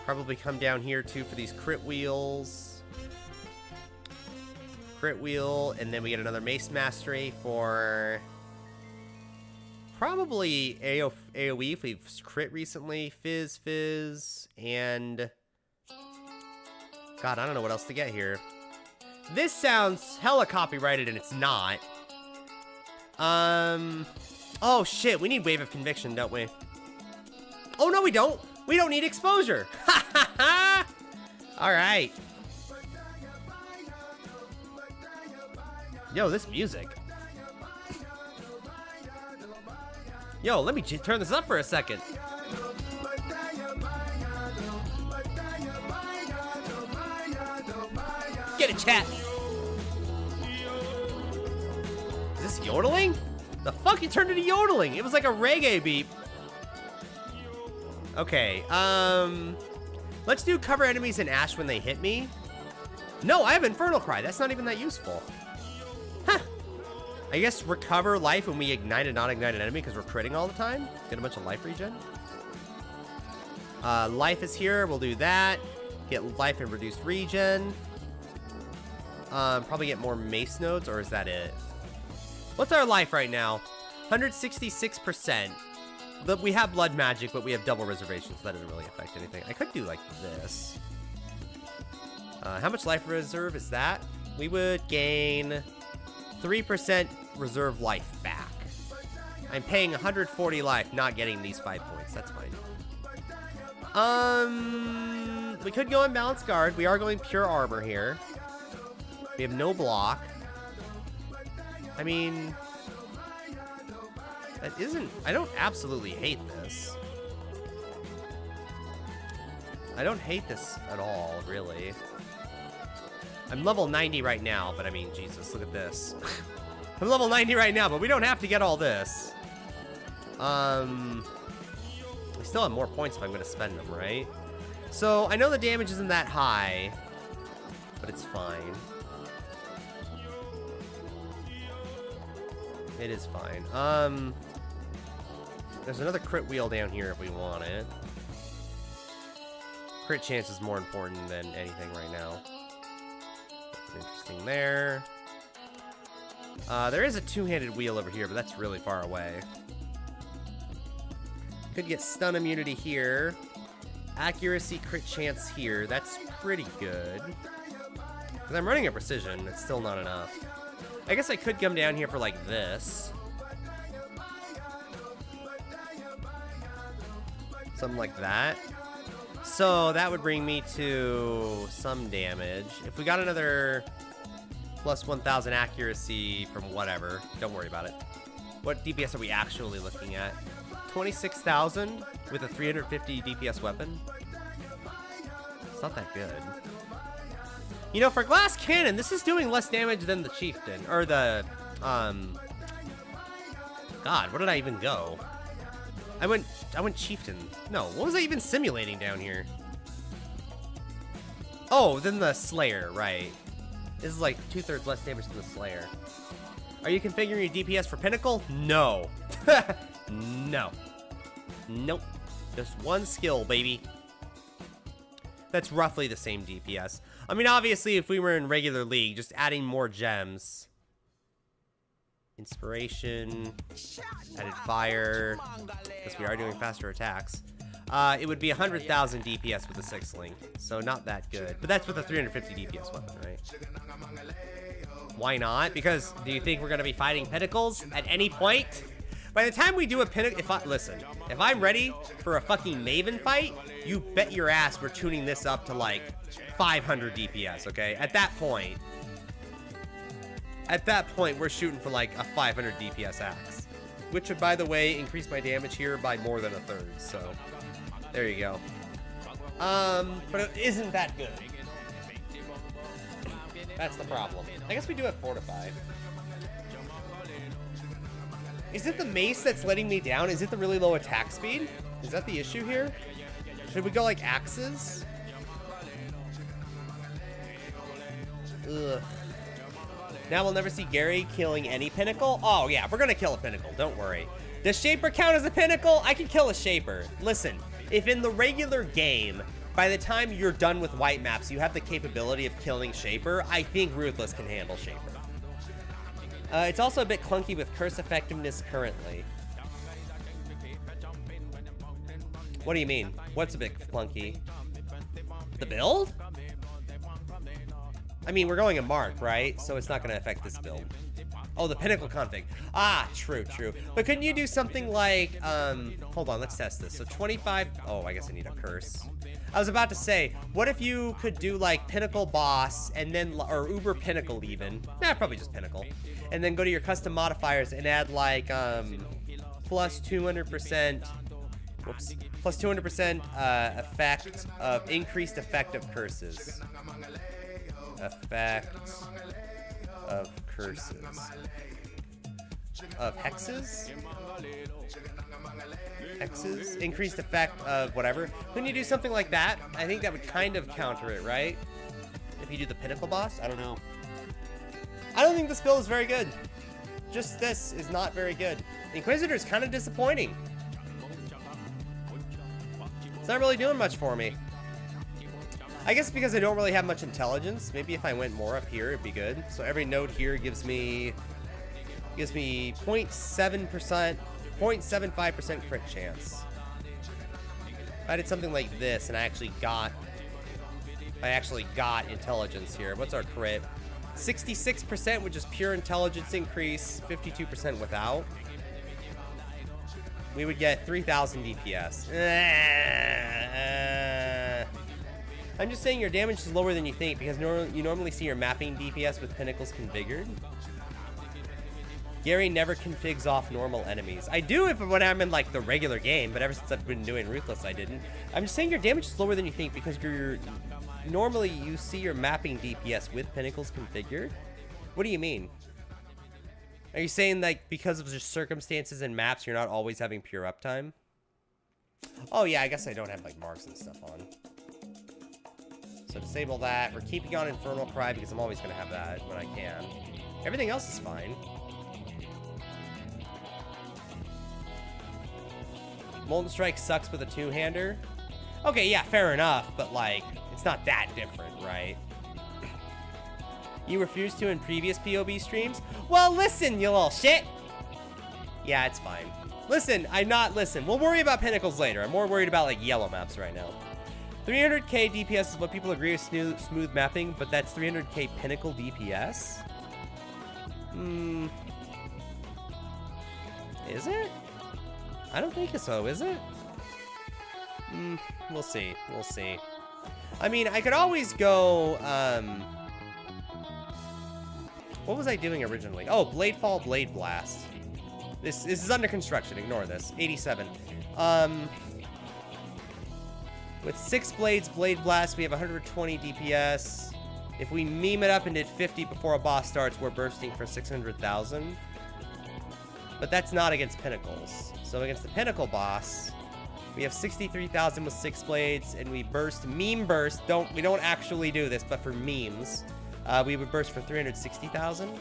Probably come down here too for these crit wheels. Crit wheel, and then we get another Mace Mastery for probably AoE if we've crit recently. Fizz, and God, I don't know what else to get here. This sounds hella copyrighted, and it's not. Oh shit, we need Wave of Conviction, don't we? Oh, no, we don't. We don't need exposure. Ha ha ha. All right. Yo, this music. Yo, let me turn this up for a second. Get it, chat. Is this yodeling? The fuck, you turned into yodeling. It was like a reggae beat. Okay, let's do cover enemies in ash when they hit me. No, I have Infernal Cry. That's not even that useful. Huh. I guess recover life when we ignite a non-ignited enemy because we're critting all the time. Get a bunch of life regen. Life is here. We'll do that. Get life and reduced regen. Probably get more mace nodes, or is that it? What's our life right now? 166%. We have blood magic, but we have double reservations. So that doesn't really affect anything. I could do like this. How much life reserve is that? We would gain 3% reserve life back. I'm paying 140 life, not getting these 5 points. That's fine. We could go Unbalanced Guard. We are going pure armor here. We have no block. I mean, that isn't... I don't absolutely hate this. I don't hate this at all, really. I'm level 90 right now, but I mean, Jesus, look at this. I'm level 90 right now, but we don't have to get all this. We still have more points if I'm going to spend them, right? So, I know the damage isn't that high, but it's fine. It is fine. There's another crit wheel down here if we want it. Crit chance is more important than anything right now. That's interesting there. There is a two-handed wheel over here, but that's really far away. Could get stun immunity here. Accuracy crit chance here. That's pretty good. Because I'm running a precision. It's still not enough. I guess I could come down here for like this. Something like that. So that would bring me to some damage. If we got another plus 1,000 accuracy from whatever, don't worry about it. What DPS are we actually looking at? 26,000 with a 350 DPS weapon? It's not that good. You know, for Glass Cannon, this is doing less damage than the Chieftain. Or the, God, where did I even go? I went Chieftain. No, what was I even simulating down here? Oh, then the Slayer, right. This is like 2/3 less damage than the Slayer. Are you configuring your DPS for Pinnacle? No. No. Nope. Just one skill, baby. That's roughly the same DPS. I mean, obviously, if we were in regular League, just adding more gems. Inspiration. Added fire. Because we are doing faster attacks. It would be 100,000 DPS with the 6th link. So not that good. But that's with a 350 DPS weapon, right? Why not? Because do you think we're going to be fighting Pinnacles at any point? By the time we do a Pinnacle... Listen, if I'm ready for a fucking Maven fight, you bet your ass we're tuning this up to like 500 DPS, okay? At that point, we're shooting for like a 500 DPS axe. which would, by the way, increase my damage here by more than a third. So there you go. But it isn't that good. That's the problem. I guess we do have Fortify. Is it the mace that's letting me down? Is it the really low attack speed? Is that the issue here? Should we go like axes? Ugh. Now we'll never see Gary killing any pinnacle? Oh yeah, we're gonna kill a pinnacle, don't worry. Does Shaper count as a pinnacle? I can kill a Shaper. Listen, if in the regular game, by the time you're done with white maps, you have the capability of killing Shaper, I think Ruthless can handle Shaper. It's also a bit clunky with curse effectiveness currently. What do you mean? What's a bit clunky? The build? I mean, we're going a mark, right? So it's not going to affect this build. Oh, the pinnacle config. Ah, true, true. But couldn't you do something like, hold on, let's test this. So 25, oh, I guess I need a curse. I was about to say, what if you could do like pinnacle boss and then, or uber pinnacle even. Nah, probably just pinnacle. And then go to your custom modifiers and add like, plus 200%, whoops, plus 200% effect of increased effect of curses. Effect of curses. Of hexes? Hexes? Increased effect of whatever. Couldn't you do something like that? I think that would kind of counter it, right? If you do the pinnacle boss? I don't know. I don't think this build is very good. Just this is not very good. Inquisitor is kind of disappointing. It's not really doing much for me. I guess because I don't really have much intelligence. Maybe if I went more up here, it'd be good. So every node here gives me 0.7%, 0.75% crit chance. If I did something like this and I actually got intelligence here. What's our crit? 66%, which is pure intelligence increase, 52% without. We would get 3,000 DPS. I'm just saying your damage is lower than you think because you normally see your mapping DPS with pinnacles configured. Gary never configs off normal enemies. I do when I'm in like the regular game, but ever since I've been doing Ruthless, I didn't. I'm just saying your damage is lower than you think because normally you see your mapping DPS with pinnacles configured. What do you mean? Are you saying like because of just circumstances and maps, you're not always having pure uptime? Oh yeah, I guess I don't have like marks and stuff on. So disable that. We're keeping on Infernal Cry because I'm always going to have that when I can. Everything else is fine. Molten Strike sucks with a two-hander. Okay, yeah, fair enough, but like, it's not that different, right? You refused to in previous POB streams? Well, listen, you little shit! Yeah, it's fine. Listen, we'll worry about pinnacles later. I'm more worried about like yellow maps right now. 300k DPS is what people agree with smooth mapping, but that's 300k pinnacle DPS? Is it? I don't think so, is it? We'll see. We'll see. I mean, I could always go, what was I doing originally? Oh, Bladefall, Blade Blast. This is under construction. Ignore this. 87. With 6 blades, Blade Blast, we have 120 DPS. If we meme it up and did 50 before a boss starts, we're bursting for 600,000. But that's not against pinnacles. So against the pinnacle boss, we have 63,000 with 6 blades, and we burst, meme burst. We don't actually do this, but for memes, we would burst for 360,000.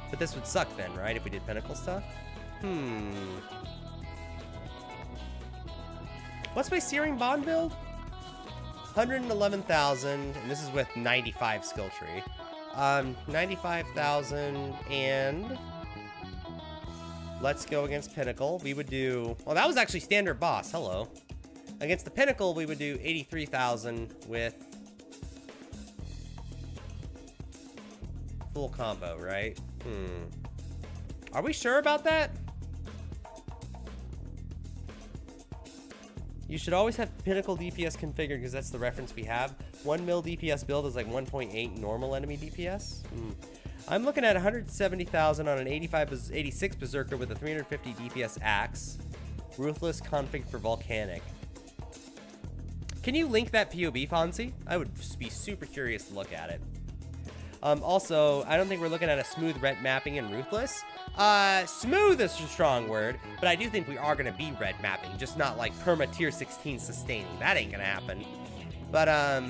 But this would suck then, right? If we did pinnacle stuff. What's my Searing Bond build? 111,000, and this is with 95 skill tree. 95,000, and let's go against Pinnacle. We would do, well, that was actually standard boss. Hello. Against the Pinnacle, we would do 83,000 with full combo, right? Are we sure about that? You should always have Pinnacle DPS configured because that's the reference we have. 1 mil DPS build is like 1.8 normal enemy DPS. I'm looking at 170,000 on an 86 Berserker with a 350 DPS axe. Ruthless config for Volcanic. Can you link that POB, Fonzie? I would be super curious to look at it. Also, I don't think we're looking at a smooth red mapping in Ruthless. Smooth is a strong word, but I do think we are going to be red mapping, just not like perma tier 16 sustaining. That ain't going to happen. But, I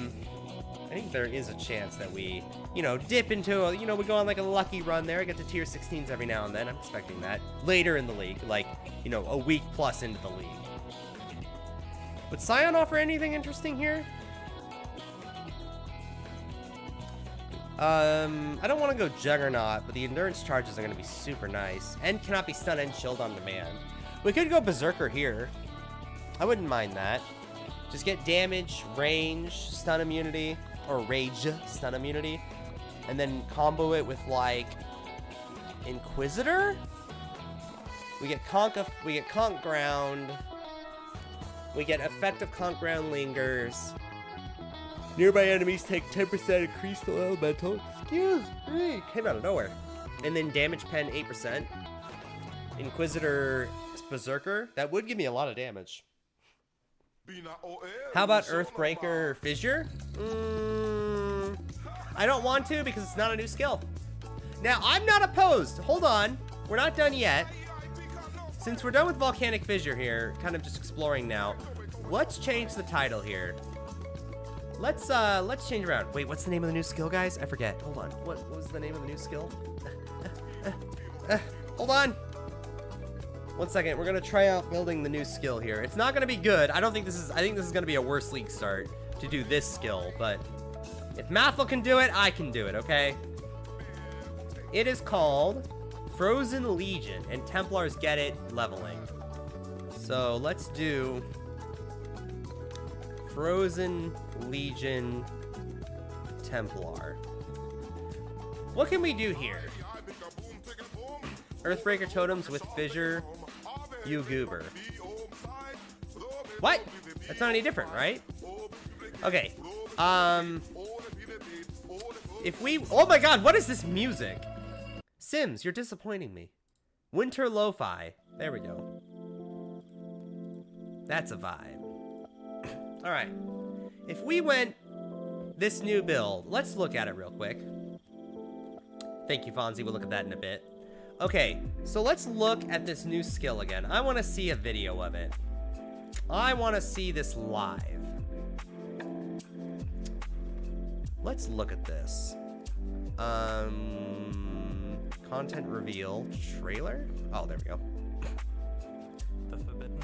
think there is a chance that we, you know, dip into, we go on like a lucky run there, get to tier 16s every now and then. I'm expecting that. Later in the league, like, a week plus into the league. Would Scion offer anything interesting here? I don't want to go Juggernaut, but the endurance charges are going to be super nice. And cannot be stun and shield on demand. We could go Berserker here. I wouldn't mind that. Just get damage, range, stun immunity, or rage stun immunity. And then combo it with, like, Inquisitor? We get Conk Ground. We get effective Conk Ground lingers. Nearby enemies take 10% increased elemental. Excuse me. Came out of nowhere. And then damage pen 8%. Inquisitor Berserker. That would give me a lot of damage. How about Earthbreaker Fissure? I don't want to because it's not a new skill. Now, I'm not opposed. Hold on. We're not done yet. Since we're done with Volcanic Fissure here, kind of just exploring now, let's change the title here. Let's change around. Wait, what's the name of the new skill, guys? I forget. Hold on. What was the name of the new skill? Hold on. 1 second. We're gonna try out building the new skill here. It's not gonna be good. I think this is gonna be a worse league start to do this skill, but if Mathel can do it, I can do it, okay? It is called Frozen Legion, and Templars get it leveling. So let's do Frozen Legion Templar. What can we do here? Earthbreaker totems with Fissure, GooBoy. What? That's not any different, right? Okay. If we... Oh my god, what is this music? Sims, you're disappointing me. Winter Lo-Fi. There we go. That's a vibe. Alright. If we went this new build, let's look at it real quick. Thank you, Fonzie. We'll look at that in a bit. Okay, so let's look at this new skill again. I want to see a video of it. I want to see this live. Let's look at this. Content reveal trailer. Oh, there we go.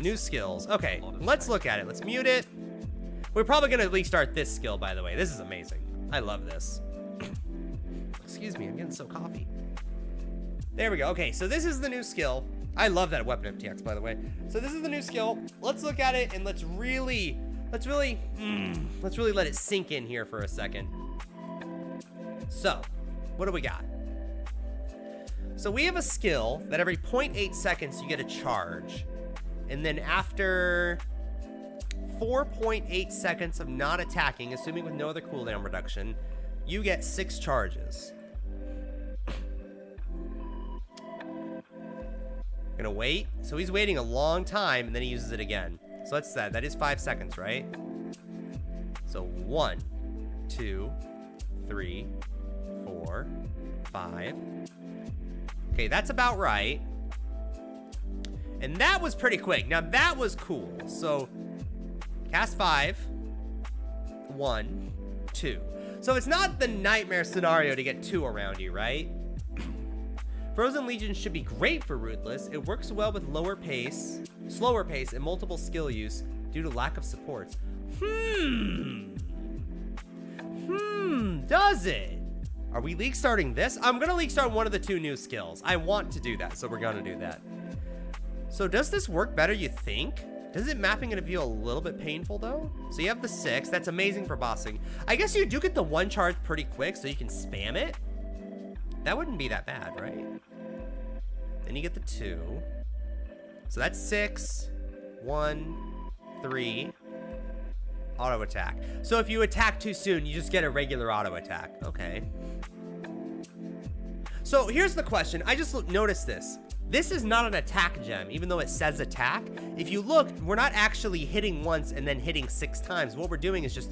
New skills. Okay, let's look at it. Let's mute it. We're probably gonna at least start this skill, by the way. This is amazing. I love this. Excuse me, I'm getting so coffee. There we go. Okay, so this is the new skill. I love that weapon FTX, by the way. So this is the new skill. Let's look at it and let's really let it sink in here for a second. So, what do we got? So we have a skill that every 0.8 seconds you get a charge. And then after 4.8 seconds of not attacking, assuming with no other cooldown reduction, you get 6 charges. Gonna wait. So he's waiting a long time and then he uses it again. So that's that. That is 5 seconds, right? So 1, 2, 3, 4, 5. Okay, that's about right. And that was pretty quick. Now that was cool. So cast 5, 1, 2. So it's not the nightmare scenario to get 2 around you, right? Frozen Legion should be great for Ruthless. It works well with slower pace, and multiple skill use due to lack of supports. Does it? Are we league starting this? I'm gonna league start one of the 2 new skills. I want to do that, so we're gonna do that. So does this work better, you think? Does it mapping gonna feel a little bit painful though? So you have the 6, that's amazing for bossing. I guess you do get the 1 charge pretty quick, so you can spam it. That wouldn't be that bad, right? Then you get the 2. So that's 6, 1, 3. Auto attack. So if you attack too soon, you just get a regular auto attack. Okay. So here's the question. I just noticed this. This is not an attack gem, even though it says attack. If you look, we're not actually hitting once and then hitting 6 times. What we're doing is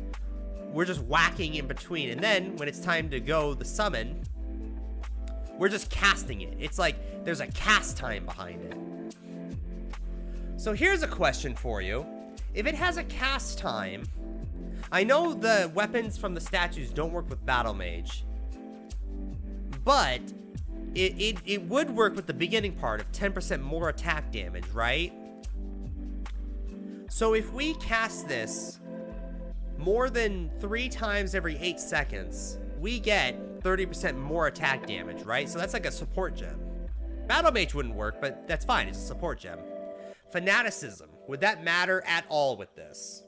we're just whacking in between. And then when it's time to go the summon, we're just casting it. It's like there's a cast time behind it. So here's a question for you. If it has a cast time, I know the weapons from the statues don't work with Battle Mage, but it would work with the beginning part of 10% more attack damage, right? So if we cast this more than 3 times every 8 seconds, we get 30% more attack damage, right? So that's like a support gem. Battle Mage wouldn't work, but that's fine. It's a support gem. Fanaticism. Would that matter at all with this?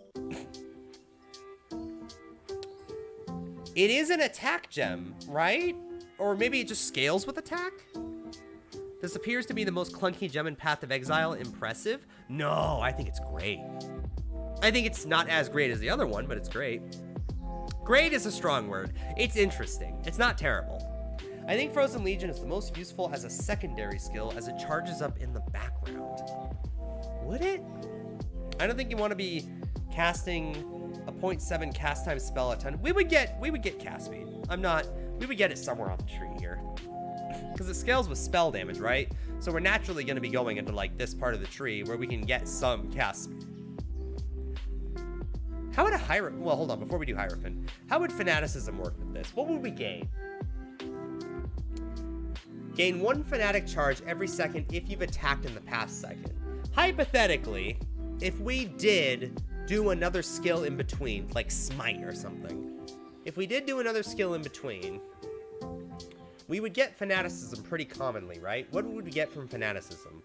It is an attack gem, right? Or maybe it just scales with attack? This appears to be the most clunky gem in Path of Exile. Impressive? No, I think it's great. I think it's not as great as the other one, but it's great. Great is a strong word. It's interesting. It's not terrible. I think Frozen Legion is the most useful as a secondary skill as it charges up in the background. Would it? I don't think you want to be casting a 0.7 cast time spell a ton. We would get cast speed. We would get it somewhere on the tree here. Because it scales with spell damage, right? So we're naturally going to be going into like this part of the tree where we can get some cast speed. How would a Hierophant, well, hold on, before we do Hierophant, how would Fanaticism work with this? What would we gain? Gain 1 Fanatic charge every second if you've attacked in the past second. Hypothetically, if we did do another skill in between, like Smite or something, if we did do another skill in between, we would get Fanaticism pretty commonly, right? What would we get from Fanaticism?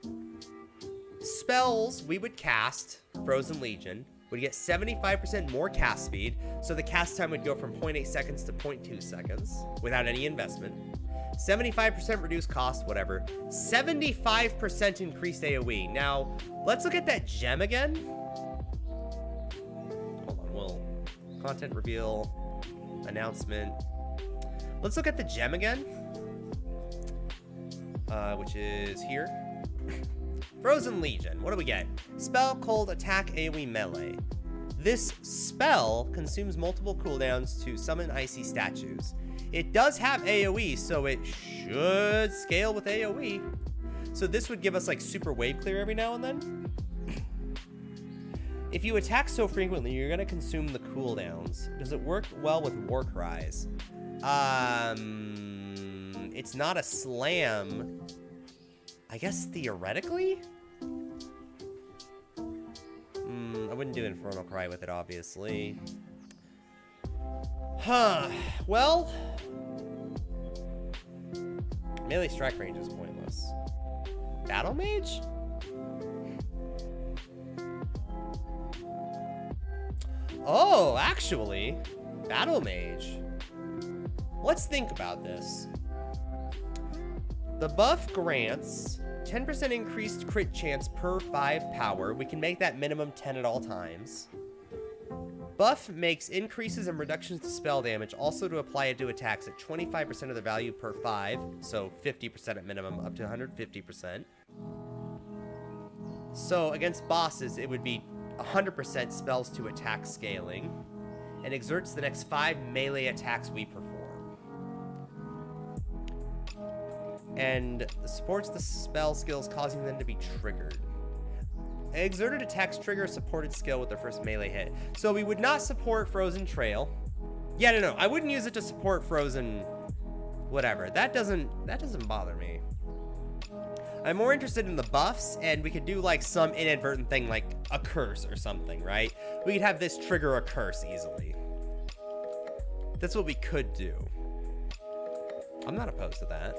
Spells we would cast, Frozen Legion, would get 75% more cast speed, so the cast time would go from 0.8 seconds to 0.2 seconds without any investment. 75% reduced cost, whatever. 75% increased AoE. Now, let's look at that gem again. Hold on, we'll... Content reveal, announcement. Let's look at the gem again. Which is here. Frozen Legion. What do we get? Spell, cold, attack, AoE, melee. This spell consumes multiple cooldowns to summon icy statues. It does have AoE, so it should scale with AoE. So this would give us like super wave clear every now and then. If you attack so frequently, you're gonna consume the cooldowns. Does it work well with War Cries? It's not a slam. I guess theoretically? I wouldn't do Infernal Cry with it, obviously. Huh. Well, melee strike range is pointless. Battle Mage? Oh, actually, Battle Mage. Let's think about this. The buff grants 10% increased crit chance per 5 power. We can make that minimum 10 at all times. Buff makes increases and reductions to spell damage, also to apply it to attacks at 25% of the value per 5, so 50% at minimum, up to 150%. So against bosses, it would be 100% spells to attack scaling, and exerts the next 5 melee attacks we perform. And supports the spell skills, causing them to be triggered. Exerted attacks trigger a supported skill with their first melee hit. So we would not support Frozen Trail. Yeah, no, I wouldn't use it to support Frozen whatever. That doesn't bother me. I'm more interested in the buffs, and we could do like some inadvertent thing like a curse or something, right? We could have this trigger a curse easily. That's what we could do. I'm not opposed to that.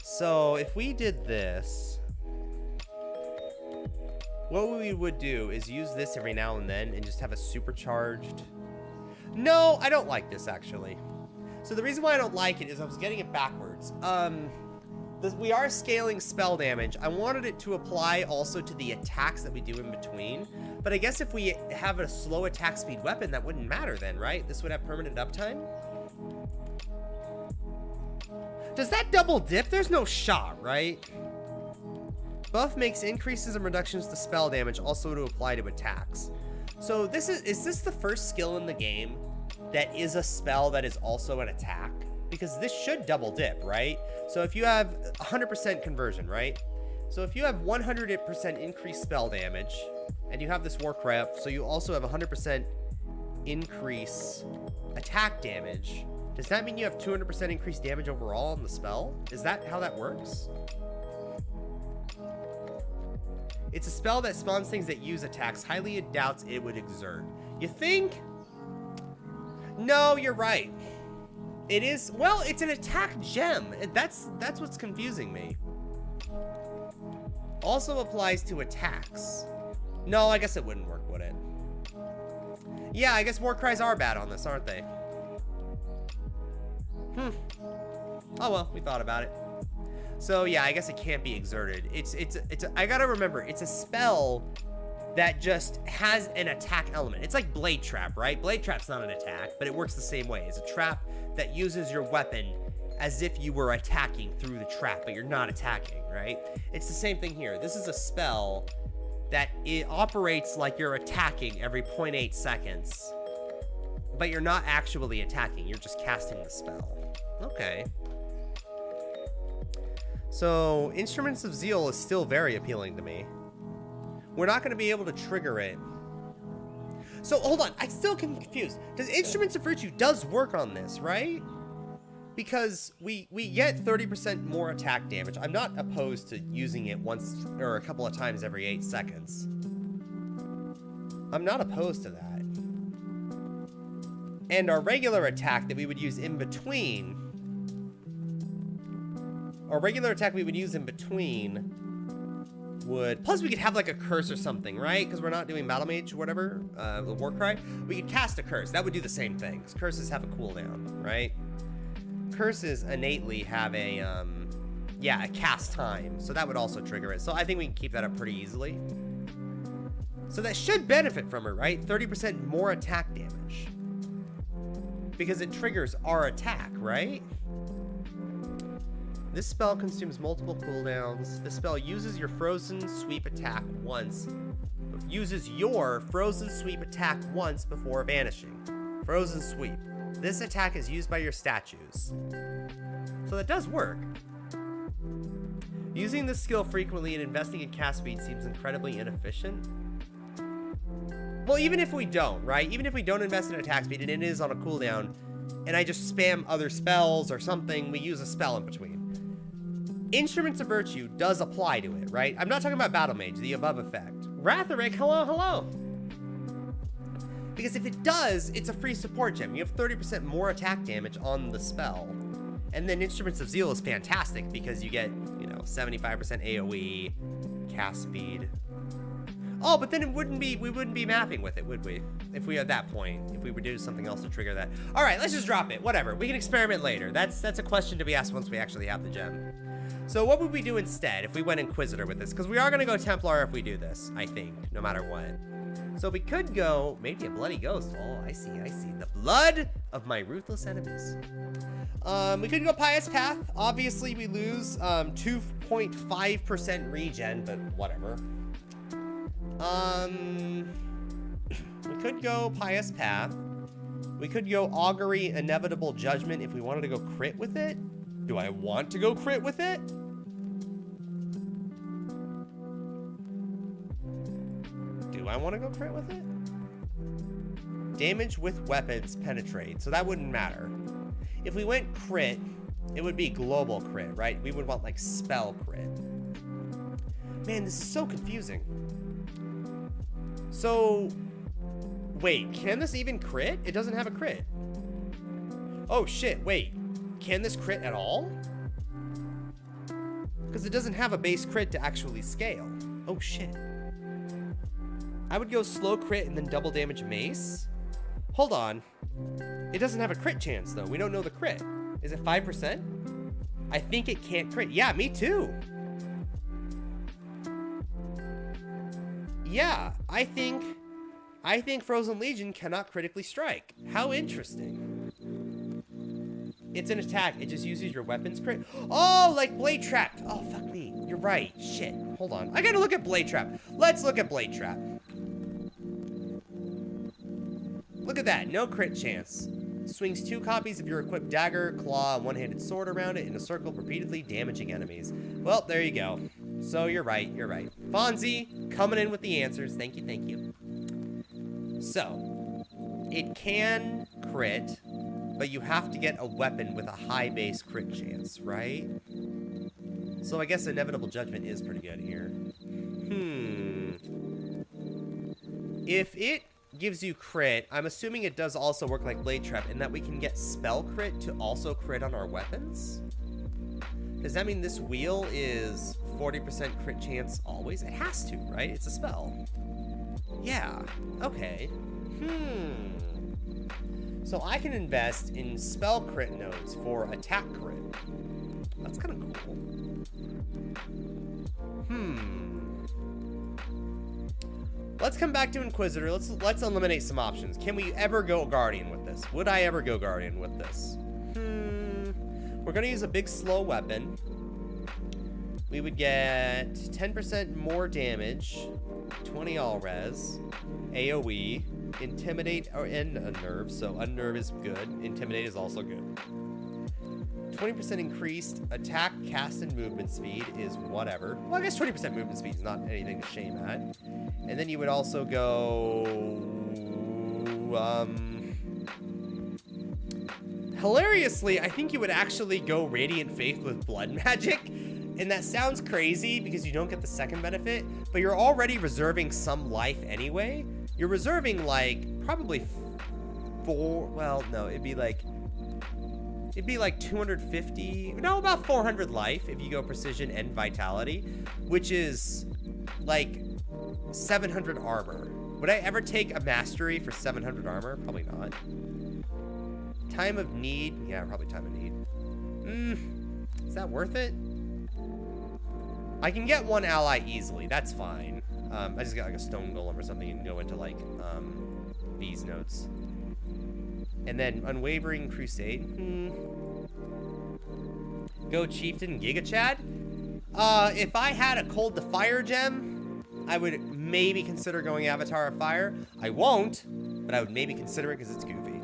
So if we did this, what we would do is use this every now and then and just have a supercharged. No, I don't like this actually. So the reason why I don't like it is I was getting it backwards. we are scaling spell damage. I wanted it to apply also to the attacks that we do in between. But I guess if we have a slow attack speed weapon, that wouldn't matter then, right? This would have permanent uptime. Does that double dip? There's no shot, right? Buff makes increases and reductions to spell damage also to apply to attacks. So is this the first skill in the game that is a spell that is also an attack? Because this should double dip, right? So if you have 100% conversion, right? So if you have 100% increased spell damage, and you have this war cry up, so you also have 100% increase attack damage, does that mean you have 200% increased damage overall on the spell? Is that how that works? It's a spell that spawns things that use attacks. Highly doubts it would exert. You think? No, you're right. It is, well, it's an attack gem. That's what's confusing me. Also applies to attacks. No, I guess it wouldn't work, would it? Yeah, I guess war cries are bad on this, aren't they? Oh well, we thought about it. So yeah, I guess it can't be exerted. I gotta remember, it's a spell that just has an attack element. It's like Blade Trap, right? Blade Trap's not an attack, but it works the same way. It's a trap that uses your weapon as if you were attacking through the trap, but you're not attacking, right? It's the same thing here. This is a spell that it operates like you're attacking every 0.8 seconds, but you're not actually attacking. You're just casting the spell. Okay. So, Instruments of Zeal is still very appealing to me. We're not going to be able to trigger it. So, hold on. I still get confused. Does Instruments of Virtue does work on this, right? Because we get 30% more attack damage. I'm not opposed to using it once or a couple of times every 8 seconds. I'm not opposed to that. And our regular attack that we would use in between... Our regular attack we would use in between would... Plus we could have like a curse or something, right? Because we're not doing Battle Mage or whatever, the War Cry. We could cast a curse. That would do the same thing. Because curses have a cooldown, right? Curses innately have a, a cast time. So that would also trigger it. So I think we can keep that up pretty easily. So that should benefit from it, right? 30% more attack damage. Because it triggers our attack, right? This spell consumes multiple cooldowns. This spell uses your frozen sweep attack once. Uses your frozen sweep attack once before vanishing. Frozen sweep. This attack is used by your statues. So that does work. Using this skill frequently and investing in cast speed seems incredibly inefficient. Well, even if we don't, right? Even if we don't invest in attack speed and it is on a cooldown, and I just spam other spells or something, we use a spell in between. Instruments of Virtue does apply to it, right? I'm not talking about Battle Mage, the above effect. Ratherick, hello, hello. Because if it does, it's a free support gem. You have 30% more attack damage on the spell. And then Instruments of Zeal is fantastic because you get, 75% AoE, cast speed. Oh, but then we wouldn't be mapping with it, would we? If we at that point, if we would do something else to trigger that. All right, let's just drop it. Whatever. We can experiment later. That's a question to be asked once we actually have the gem. So what would we do instead if we went Inquisitor with this? Because we are going to go Templar if we do this, I think, no matter what. So we could go, maybe a Bloody Ghost. Oh, I see. The blood of my ruthless enemies. We could go Pious Path. Obviously, we lose 2.5% regen, but whatever. We could go Pious Path. We could go Augury Inevitable Judgment if we wanted to go crit with it. Do I want to go crit with it? Do I want to go crit with it? Damage with weapons penetrate, so that wouldn't matter. If we went crit, it would be global crit, right? We would want like spell crit. Man, this is so confusing. So, wait, can this even crit? It doesn't have a crit. Oh shit, wait. Can this crit at all? Because it doesn't have a base crit to actually scale. Oh shit. I would go slow crit and then double damage mace. Hold on. It doesn't have a crit chance though. We don't know the crit. Is it 5%? I think it can't crit. Yeah, me too. Yeah, I think Frozen Legion cannot critically strike. How interesting. It's an attack. It just uses your weapons crit. Oh, like Blade Trap. Oh, fuck me. You're right. Shit. Hold on. I gotta look at Blade Trap. Let's look at Blade Trap. Look at that. No crit chance. Swings 2 copies of your equipped dagger, claw, and one-handed sword around it in a circle, repeatedly damaging enemies. Well, there you go. So you're right. You're right. Fonzie, coming in with the answers. Thank you. Thank you. So, it can crit, but you have to get a weapon with a high base crit chance, right? So I guess Inevitable Judgment is pretty good here. If it gives you crit, I'm assuming it does also work like Blade Trap in that we can get spell crit to also crit on our weapons? Does that mean this wheel is 40% crit chance always? It has to, right? It's a spell. Yeah, okay. So I can invest in spell crit nodes for attack crit. That's kind of cool. Let's come back to Inquisitor. Let's eliminate some options. Can we ever go Guardian with this? Would I ever go Guardian with this? We're gonna use a big slow weapon. We would get 10% more damage, 20 all res, AoE, Intimidate, and Unnerve. So Unnerve is good. Intimidate is also good. 20% increased attack, cast, and movement speed is whatever. Well, I guess 20% movement speed is not anything to shame at. And then you would also go... hilariously, I think you would actually go Radiant Faith with Blood Magic. And that sounds crazy because you don't get the second benefit, but you're already reserving some life anyway. You're reserving, like, probably 4... Well, no, it'd be like 250, no, about 400 life if you go Precision and Vitality, which is like 700 armor. Would I ever take a Mastery for 700 armor? Probably not. Time of Need, yeah, probably Time of Need. Is that worth it? I can get one ally easily, that's fine. I just got like a Stone Golem or something and go into like these notes. And then Unwavering Crusade. Go Chieftain Giga Chad. If I had a Cold to Fire gem, I would maybe consider going Avatar of Fire. I won't, but I would maybe consider it because it's goofy.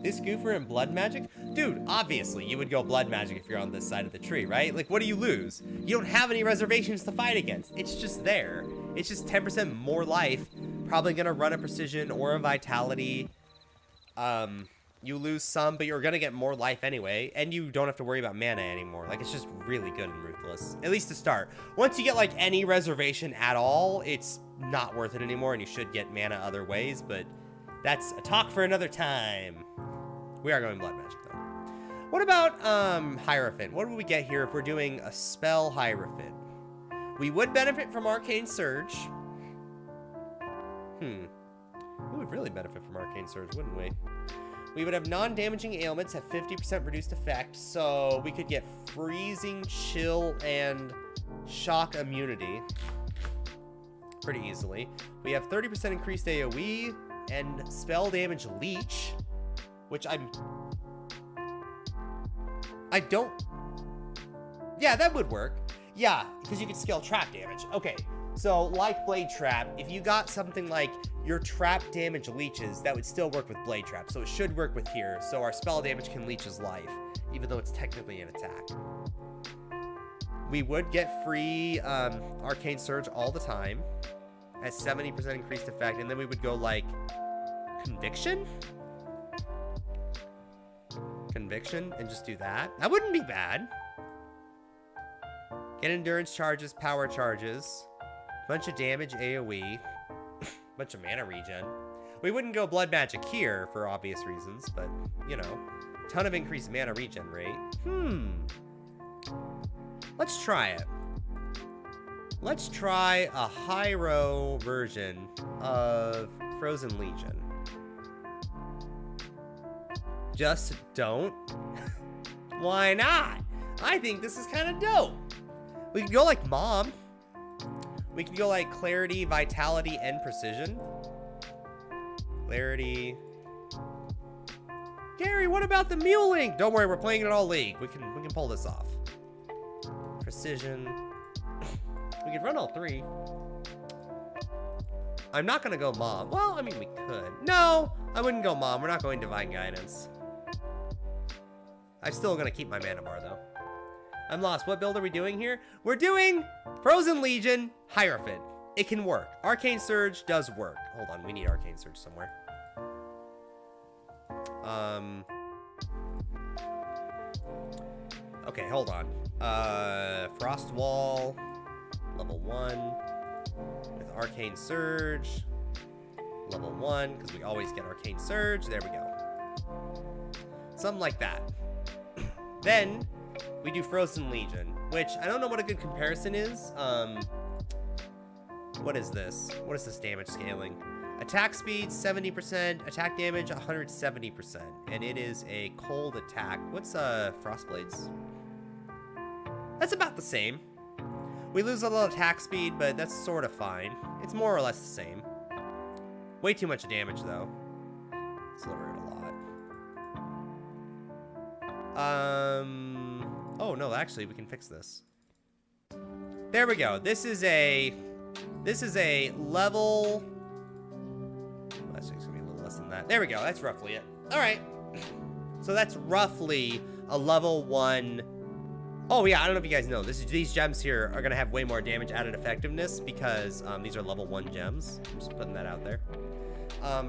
This goofer and Blood Magic? Dude, obviously you would go Blood Magic if you're on this side of the tree, right? Like, what do you lose? You don't have any reservations to fight against. It's just there. It's just 10% more life. Probably gonna run a Precision or a Vitality. You lose some, but you're gonna get more life anyway, and you don't have to worry about mana anymore. Like, it's just really good in Ruthless, at least to start. Once you get like any reservation at all, it's not worth it anymore, and you should get mana other ways, but that's a talk for another time. We are going Blood Magic though. What about Hierophant? What would we get here if we're doing a spell Hierophant? We would benefit from Arcane Surge. We would really benefit from Arcane Surge, wouldn't we? We would have non-damaging ailments have 50% reduced effect, so we could get freezing, chill, and shock immunity pretty easily. We have 30% increased AoE and spell damage leech, which I don't... Yeah, that would work. Yeah, because you could scale trap damage. Okay, so like Blade Trap, if you got something like your trap damage leeches, that would still work with Blade Trap. So it should work with here. So our spell damage can leech his life, even though it's technically an attack. We would get free Arcane Surge all the time at 70% increased effect. And then we would go like Conviction? Conviction and just do that. That wouldn't be bad. Get endurance charges, power charges, bunch of damage, AoE, bunch of mana regen. We wouldn't go Blood Magic here for obvious reasons, but you know, ton of increased mana regen rate. Let's try it. Let's try a Hyro version of Frozen Legion. Just don't. Why not? I think this is kind of dope. We could go like Mom. We could go like Clarity, Vitality, and Precision. Clarity. Gary, what about the Mewling? Don't worry, we're playing it all league. We can pull this off. Precision. We could run all three. I'm not gonna go Mom. Well, I mean, we could. No, I wouldn't go Mom. We're not going Divine Guidance. I'm still gonna keep my Mana Bar, though. I'm lost. What build are we doing here? We're doing Frozen Legion, Hierophant. It can work. Arcane Surge does work. Hold on, we need Arcane Surge somewhere. Okay, hold on. Frost Wall, level 1. With Arcane Surge, level 1, because we always get Arcane Surge. There we go. Something like that. Then we do Frozen Legion, which I don't know what a good comparison is. What is this? What is this damage scaling? Attack speed 70%, attack damage 170%, and it is a cold attack. What's Frostblades? That's about the same. We lose a little attack speed, but that's sort of fine. It's more or less the same. Way too much damage, though. Let's lower it a lot. Oh, no, actually, we can fix this. There we go. This is a level... Actually, it's going to be a little less than that. There we go. That's roughly it. All right. So that's roughly a level 1... Oh, yeah, I don't know if you guys know. These gems here are going to have way more damage added effectiveness because these are level 1 gems. I'm just putting that out there.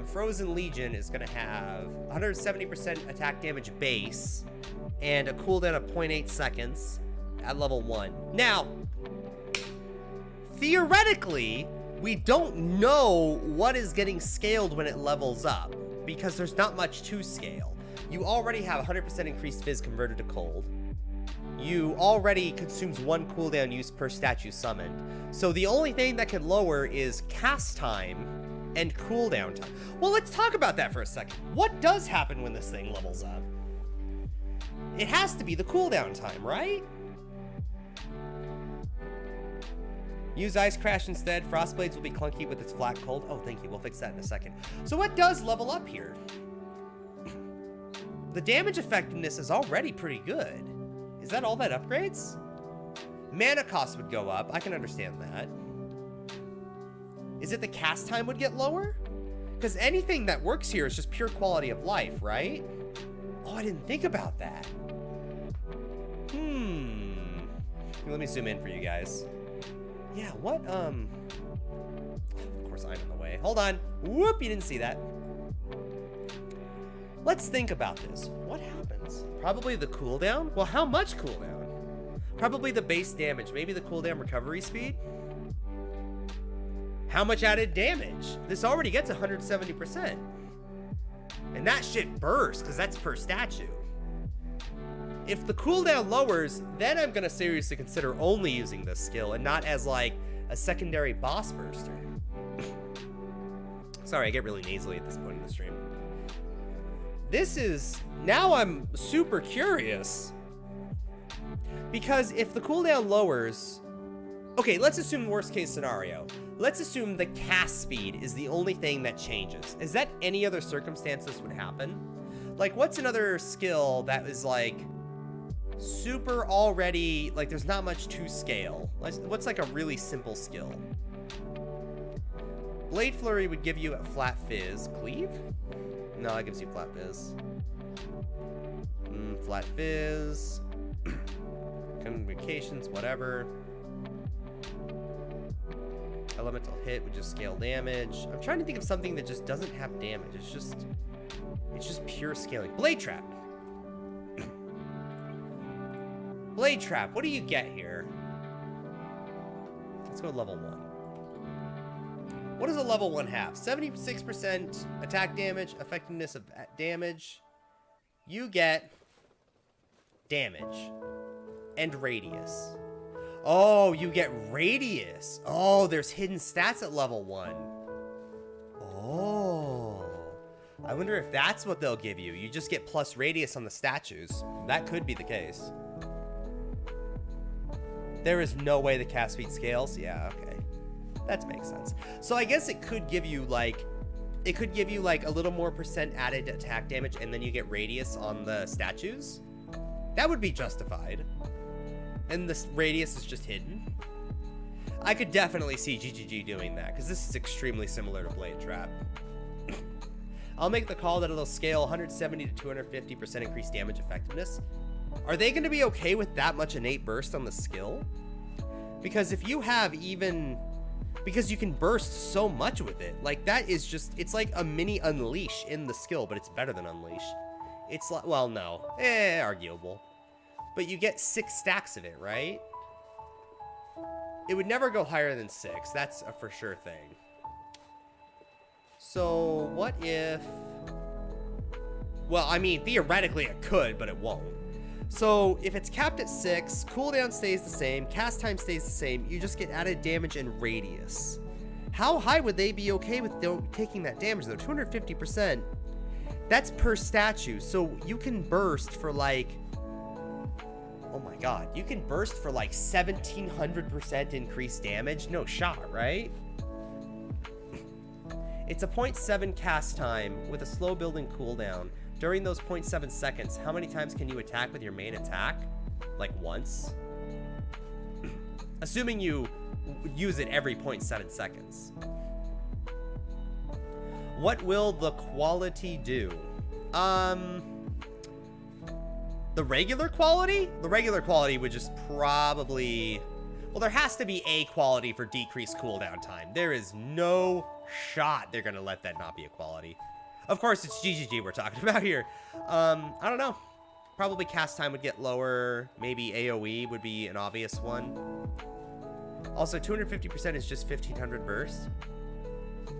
Frozen Legion is going to have 170% attack damage base and a cooldown of 0.8 seconds at level 1. Now, theoretically, we don't know what is getting scaled when it levels up because there's not much to scale. You already have 100% increased Fizz converted to cold. You already consumes 1 cooldown use per statue summoned. So the only thing that can lower is cast time and cooldown time. Well, let's talk about that for a second. What does happen when this thing levels up? It has to be the cooldown time, right? Use Ice Crash instead. Frostblades will be clunky with its flat cold. Oh, thank you. We'll fix that in a second. So what does level up here? The damage effectiveness is already pretty good. Is that all that upgrades? Mana cost would go up. I can understand that. Is it the cast time would get lower? Because anything that works here is just pure quality of life, right? Oh, I didn't think about that. Let me zoom in for you guys. Yeah, what, of course I'm in the way. Hold on. Whoop, you didn't see that. Let's think about this. What happens? Probably the cooldown? Well, how much cooldown? Probably the base damage. Maybe the cooldown recovery speed? How much added damage? This already gets 170%. And that shit bursts, because that's per statue. If the cooldown lowers, then I'm going to seriously consider only using this skill and not as, like, a secondary boss burster. Sorry, I get really nasally at this point in the stream. This is... Now I'm super curious. Because if the cooldown lowers... Okay, let's assume worst case scenario. Let's assume the cast speed is the only thing that changes. Is that any other circumstance this would happen? Like, what's another skill that is, like, super already... Like, there's not much to scale. What's, like, a really simple skill? Blade Flurry would give you a flat fizz. Cleave? No, that gives you flat fizz. Flat fizz. Communications, whatever. Elemental hit would just scale damage. I'm trying to think of something that just doesn't have damage. It's just pure scaling. Blade Trap. Blade Trap. What do you get here? Let's go level 1. What does a level 1 have? 76% attack damage, effectiveness of damage. You get damage and radius. Oh, you get radius. Oh, there's hidden stats at level 1. Oh. I wonder if that's what they'll give you. You just get plus radius on the statues. That could be the case. There is no way the cast speed scales. Yeah, okay. That makes sense. So I guess it could give you like, a little more % added attack damage, and then you get radius on the statues. That would be justified. And the radius is just hidden. I could definitely see GGG doing that, because this is extremely similar to Blade Trap. I'll make the call that it'll scale 170 to 250% increased damage effectiveness. Are they going to be okay with that much innate burst on the skill? Because if you have even... Because you can burst so much with it. Like, that is just... It's like a mini Unleash in the skill, but it's better than Unleash. It's like... Well, no. Arguable. But you get 6 stacks of it, right? It would never go higher than 6. That's a for sure thing. So, what if... Well, I mean, theoretically it could, but it won't. So, if it's capped at 6, cooldown stays the same, cast time stays the same, you just get added damage and radius. How high would they be okay with taking that damage, though? 250%. That's per statue, so you can burst for, like... Oh my god, you can burst for, like, 1700% increased damage? No shot, right? It's a 0.7 cast time with a slow building cooldown. During those 0.7 seconds, how many times can you attack with your main attack? Like once? Assuming you use it every 0.7 seconds. What will the quality do? The regular quality? The regular quality would just probably... Well, there has to be a quality for decreased cooldown time. There is no shot they're gonna let that not be a quality. Of course, it's GGG we're talking about here. I don't know. Probably cast time would get lower. Maybe AoE would be an obvious one. Also, 250% is just 1500 burst.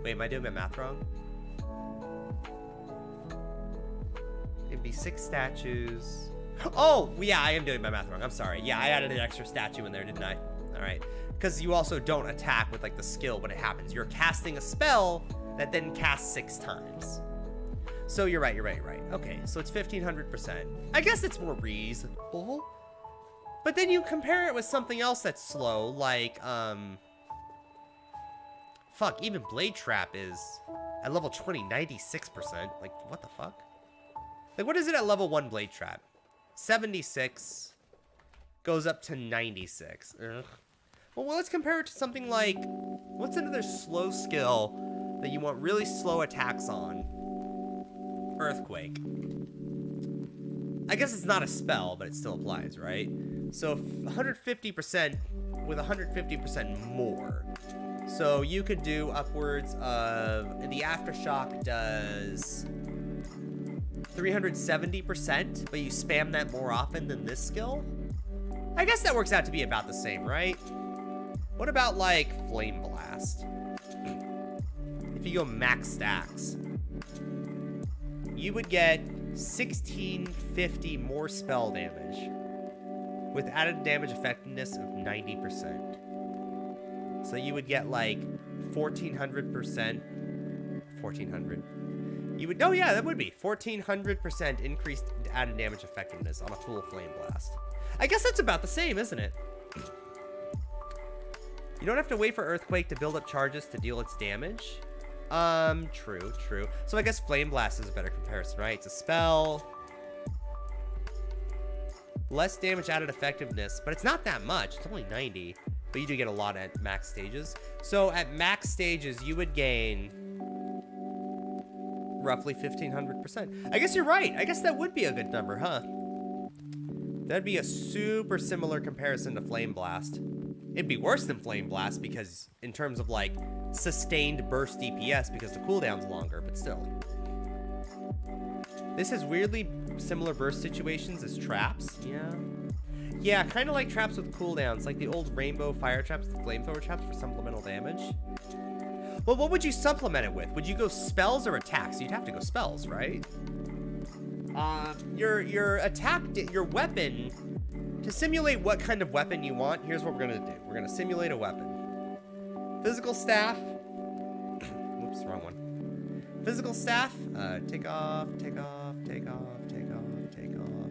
Wait, am I doing my math wrong? It'd be 6 statues. Oh, yeah, I am doing my math wrong. I'm sorry. Yeah, I added an extra statue in there, didn't I? All right. Because you also don't attack with, like, the skill when it happens. You're casting a spell that then casts 6 times. So you're right. Okay, so it's 1500%. I guess it's more reasonable. But then you compare it with something else that's slow, like, fuck, even Blade Trap is at level 20, 96%. Like, what the fuck? Like, what is it at level 1 Blade Trap? 76 goes up to 96. Ugh. Well, let's compare it to something like, what's another slow skill that you want really slow attacks on? Earthquake. I guess it's not a spell, but it still applies, right? So 150% with 150% more. So you could do upwards of, the Aftershock does 370%, but you spam that more often than this skill? I guess that works out to be about the same, right? What about, like, Flame Blast? If you go max stacks, you would get 1650 more spell damage with added damage effectiveness of 90%. So you would get, like, 1400%. 1400. You would, oh yeah, that would be 1400% increased added damage effectiveness on a full Flame Blast. I guess that's about the same, isn't it? You don't have to wait for Earthquake to build up charges to deal its damage. True. So I guess Flame Blast is a better comparison, right? It's a spell. Less damage added effectiveness, but it's not that much. It's only 90, but you do get a lot at max stages. So at max stages, you would gain roughly 1500%. I guess you're right. I guess that would be a good number, huh? That'd be a super similar comparison to Flame Blast. It'd be worse than Flame Blast because in terms of like sustained burst DPS because the cooldown's longer, but still. This has weirdly similar burst situations as traps. Yeah, kind of like traps with cooldowns, like the old rainbow fire traps, the flamethrower traps for supplemental damage. Well, what would you supplement it with? Would you go spells or attacks? You'd have to go spells, right? Your attack, your weapon, to simulate what kind of weapon you want, here's what we're gonna do. We're gonna simulate a weapon. Physical staff. Oops, wrong one. Physical staff, take off, take off, take off, take off, take off.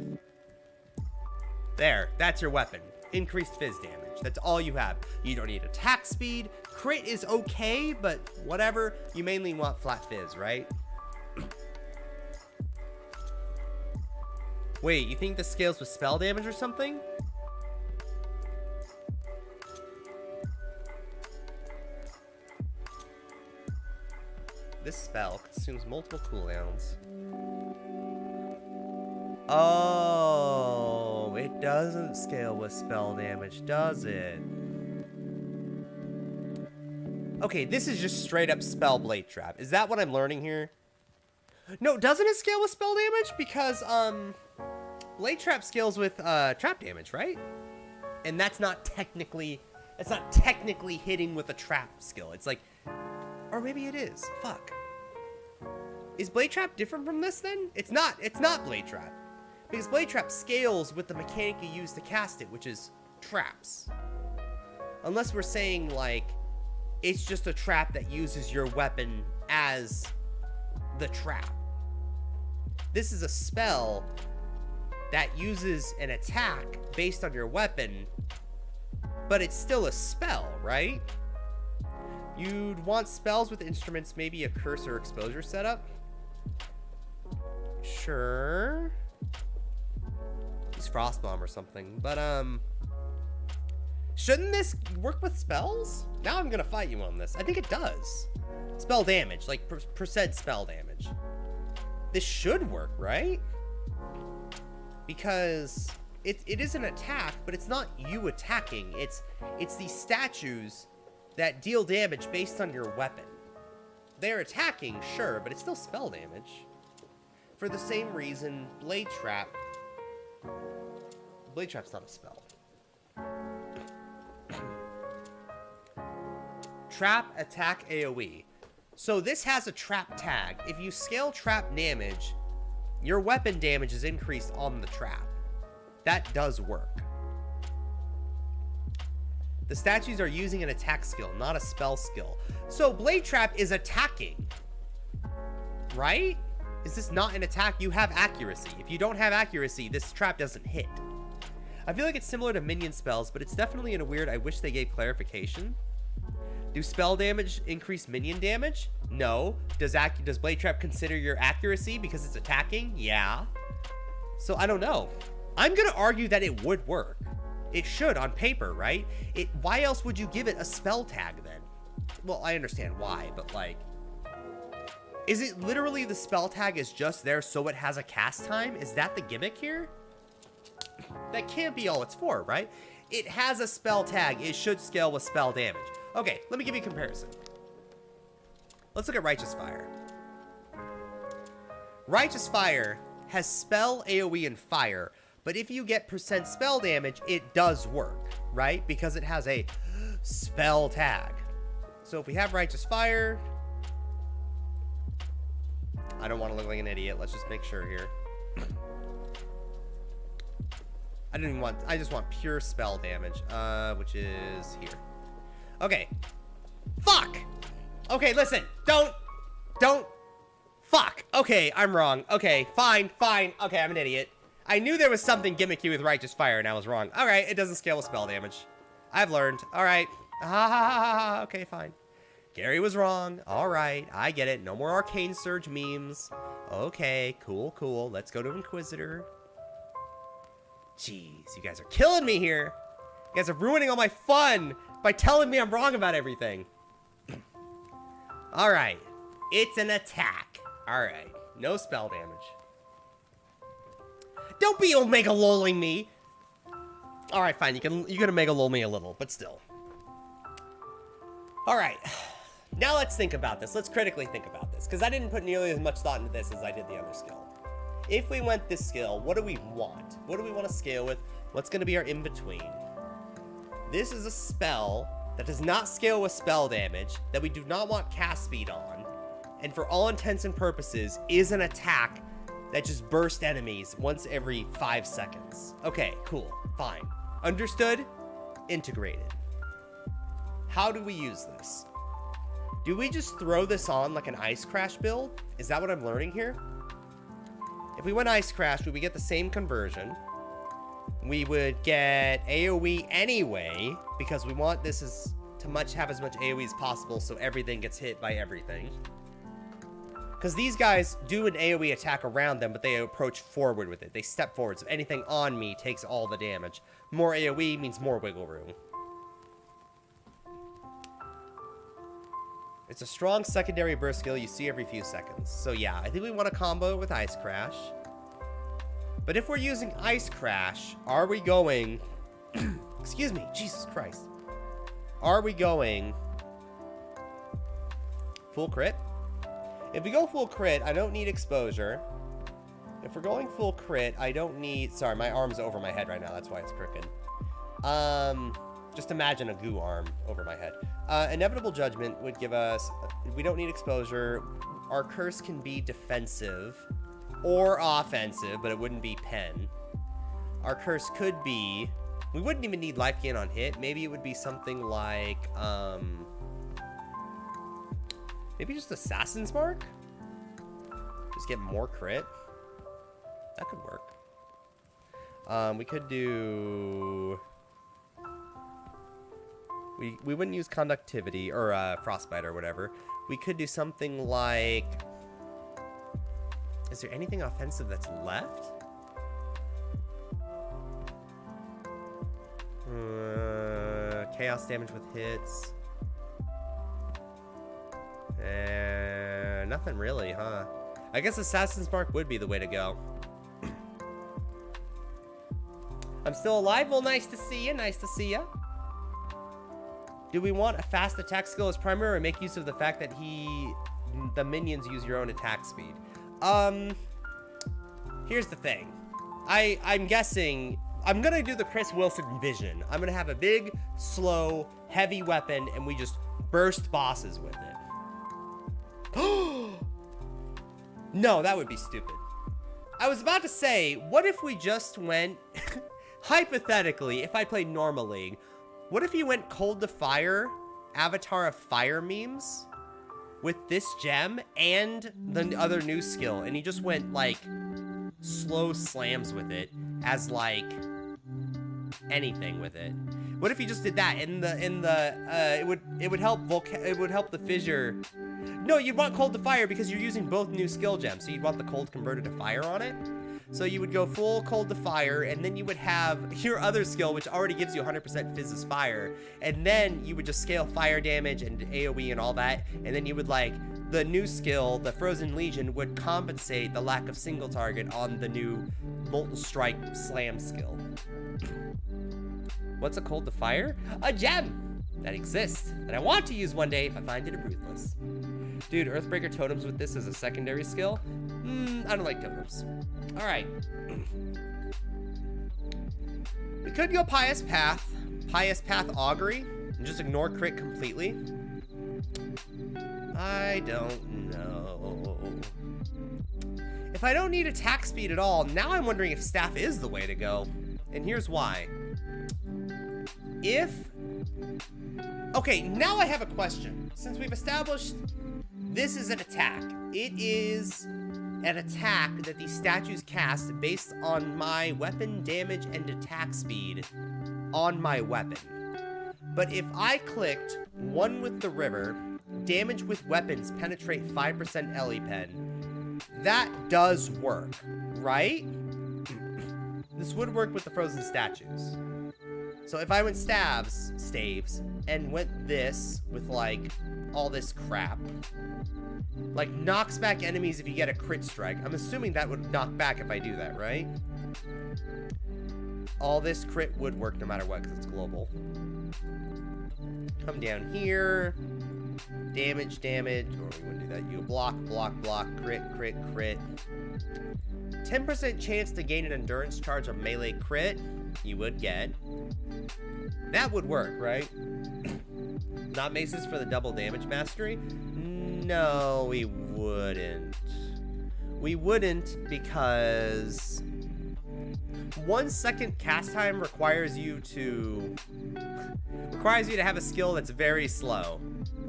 There, that's your weapon. Increased fizz damage. That's all you have. You don't need attack speed. Crit is okay, but whatever. You mainly want flat fizz, right? Wait, you think this scales with spell damage or something? This spell consumes multiple cooldowns. Oh, it doesn't scale with spell damage, does it? Okay, this is just straight up spell blade trap. Is that what I'm learning here? No, doesn't it scale with spell damage? Because, blade trap scales with, trap damage, right? And that's not technically hitting with a trap skill. It's like, or maybe it is. Fuck. Is blade trap different from this then? It's not blade trap. Because blade trap scales with the mechanic you use to cast it, which is traps. Unless we're saying, like, it's just a trap that uses your weapon as the trap. This is a spell that uses an attack based on your weapon, but it's still a spell, right? You'd want spells with instruments, maybe a curse or exposure setup. Sure. Use Frostbomb or something, but shouldn't this work with spells? Now I'm gonna fight you on this. I think it does. Spell damage, like percent spell damage. This should work, right? Because it is an attack, but it's not you attacking. It's these statues that deal damage based on your weapon. They're attacking, sure, but it's still spell damage. For the same reason, Blade Trap's not a spell. Trap, attack, AoE. So this has a trap tag. If you scale trap damage, your weapon damage is increased on the trap. That does work. The statues are using an attack skill, not a spell skill. So Blade Trap is attacking, right? Is this not an attack? You have accuracy. If you don't have accuracy, this trap doesn't hit. I feel like it's similar to minion spells, but it's definitely in a weird, I wish they gave clarification. Do spell damage increase minion damage? No. Does Blade Trap consider your accuracy because it's attacking? Yeah. So I don't know. I'm gonna argue that it would work. It should on paper, right? Why else would you give it a spell tag then? Well, I understand why, but like, is it literally the spell tag is just there so it has a cast time? Is that the gimmick here? That can't be all it's for, right? It has a spell tag. It should scale with spell damage. Okay, let me give you a comparison. Let's look at Righteous Fire. Righteous Fire has spell, AoE, and fire, but if you get percent spell damage, it does work, right? Because it has a spell tag. So if we have Righteous Fire, I don't want to look like an idiot. Let's just make sure here. I just want pure spell damage, which is here. Okay. Fuck! Okay, listen. Don't. Fuck. Okay, I'm wrong. Okay, fine. Okay, I'm an idiot. I knew there was something gimmicky with Righteous Fire, and I was wrong. Alright, it doesn't scale with spell damage. I've learned. Alright. Okay, fine. Gary was wrong. Alright, I get it. No more Arcane Surge memes. Okay, cool. Let's go to Inquisitor. Jeez, you guys are killing me here. You guys are ruining all my fun by telling me I'm wrong about everything. Alright, it's an attack. Alright, no spell damage. Don't be Omega lolling me. Alright, fine, you can Omega lol me a little, but still. Alright, now let's think about this. Let's critically think about this, because I didn't put nearly as much thought into this as I did the other skill. If we went this skill, what do we want? What do we want to scale with? What's going to be our in-between? This is a spell that does not scale with spell damage, that we do not want cast speed on, and for all intents and purposes is an attack that just bursts enemies once every 5 seconds. Okay, cool, fine. Understood? Integrated. How do we use this? Do we just throw this on like an Ice Crash build? Is that what I'm learning here? If we went Ice Crash, would we get the same conversion? We would get AoE anyway, because we want this as to have as much AoE as possible so everything gets hit by everything. Because these guys do an AoE attack around them, but they approach forward with it. They step forward, so anything on me takes all the damage. More AoE means more wiggle room. It's a strong secondary burst skill you see every few seconds. So yeah, I think we want to combo with Ice Crash. But if we're using Ice Crash, are we going... Excuse me, Jesus Christ. Are we going... full crit? If we go full crit, I don't need exposure. If we're going full crit, I don't need... Sorry, my arm's over my head right now. That's why it's crooked. Just imagine a goo arm over my head. Inevitable Judgment would give us... We don't need exposure. Our curse can be defensive or offensive, but it wouldn't be pen. Our curse could be... We wouldn't even need life gain on hit. Maybe it would be something like... Maybe just Assassin's Mark? Just get more crit? That could work. We could do... We wouldn't use Conductivity or Frostbite or whatever. We could do something like... Is there anything offensive that's left? Chaos damage with hits. Nothing really, huh? I guess Assassin's Mark would be the way to go. I'm still alive? Well, nice to see you. Nice to see you. Do we want a fast attack skill as primary or make use of the fact that the minions use your own attack speed? Here's the thing. I'm guessing I'm gonna do the Chris Wilson vision. I'm gonna have a big, slow, heavy weapon and we just burst bosses with it. No, that would be stupid. I was about to say, what if we just went, hypothetically, if I played Normal League, what if you went Cold to Fire, Avatar of Fire memes, with this gem and the other new skill, and you just went, like, slow slams with it, as, like, anything with it? What if you just did that? It would help the Fissure. No, you'd want Cold to Fire because you're using both new skill gems, so you'd want the Cold converted to Fire on it. So you would go full Cold to Fire, and then you would have your other skill, which already gives you 100% Fizz's Fire, and then you would just scale fire damage and AoE and all that, and then you would, like, the new skill, the Frozen Legion, would compensate the lack of single target on the new Molten Strike Slam skill. What's a Cold to Fire? A gem that exists, that I want to use one day if I find it in Ruthless. Dude, Earthbreaker totems with this as a secondary skill? I don't like totems. Alright. We could go Pious Path Augury, and just ignore crit completely. I don't know. If I don't need attack speed at all, now I'm wondering if Staff is the way to go. And here's why. Okay, now I have a question. Since we've established this is an attack. It is an attack that these statues cast based on my weapon damage and attack speed on my weapon. But if I clicked one with the river, damage with weapons penetrate 5% Ellie pen, that does work, right? This would work with the frozen statues. So if I went staves, and went this with, like, all this crap, like, knocks back enemies if you get a crit strike. I'm assuming that would knock back if I do that, right? All this crit would work no matter what, because it's global. Come down here. Damage, or we wouldn't do that. You block, crit. 10% chance to gain an endurance charge of melee crit. You would get. That would work, right? Not maces for the double damage mastery? No, we wouldn't. We wouldn't because 1 second cast time requires you to have a skill that's very slow.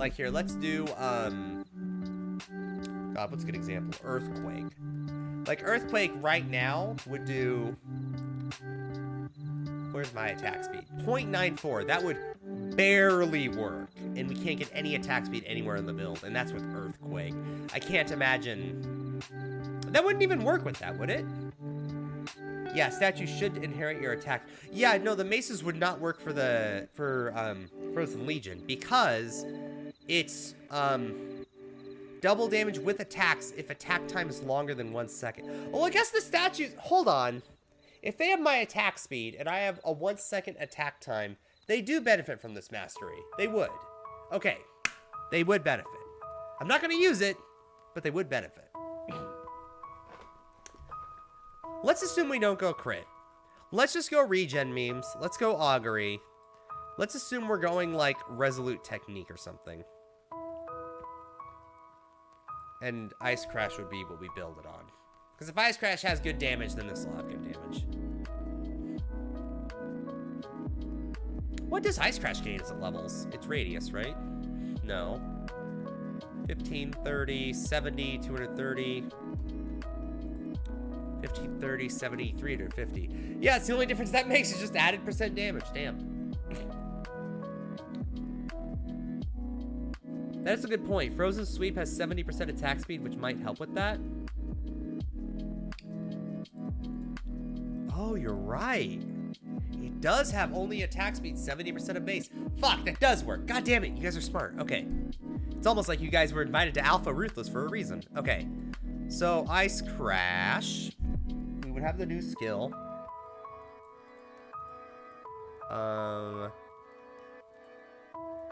Like here, let's do, God, what's a good example? Earthquake. Like Earthquake right now would do, where's my attack speed? 0.94, that would barely work. And we can't get any attack speed anywhere in the build, and that's with Earthquake. I can't imagine, that wouldn't even work with that, would it? Yeah, statues should inherit your attack. Yeah, no, the maces would not work for the, Frozen Legion, because it's, double damage with attacks if attack time is longer than 1 second. Well, I guess the statues, hold on. If they have my attack speed and I have a 1 second attack time, they do benefit from this mastery. They would. Okay, they would benefit. I'm not gonna use it, but they would benefit. Let's assume we don't go crit. Let's just go regen memes. Let's go augury. Let's assume we're going like resolute technique or something. And Ice Crash would be what we build it on. Because if Ice Crash has good damage, then this will have good damage. What does Ice Crash gain as it levels? It's radius, right? No. 15, 30, 70, 230. 15, 30, 70, 350. Yeah, it's the only difference that makes is just added percent damage. Damn. That's a good point. Frozen Sweep has 70% attack speed, which might help with that. Oh, you're right. It does have only attack speed, 70% of base. Fuck, that does work. God damn it, you guys are smart. Okay. It's almost like you guys were invited to Alpha Ruthless for a reason. Okay. So, Ice Crash. We would have the new skill.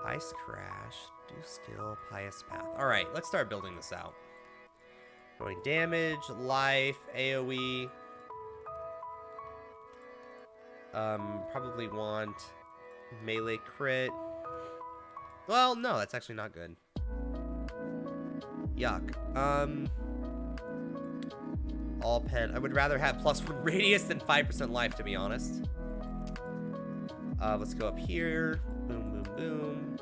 Ice Crash. Do skill, Pious Path. Alright, let's start building this out. Going damage, life, AoE. Probably want melee crit. Well, no, that's actually not good. Yuck. All pen. I would rather have +1 radius than 5% life, to be honest. Let's go up here. Boom, boom, boom.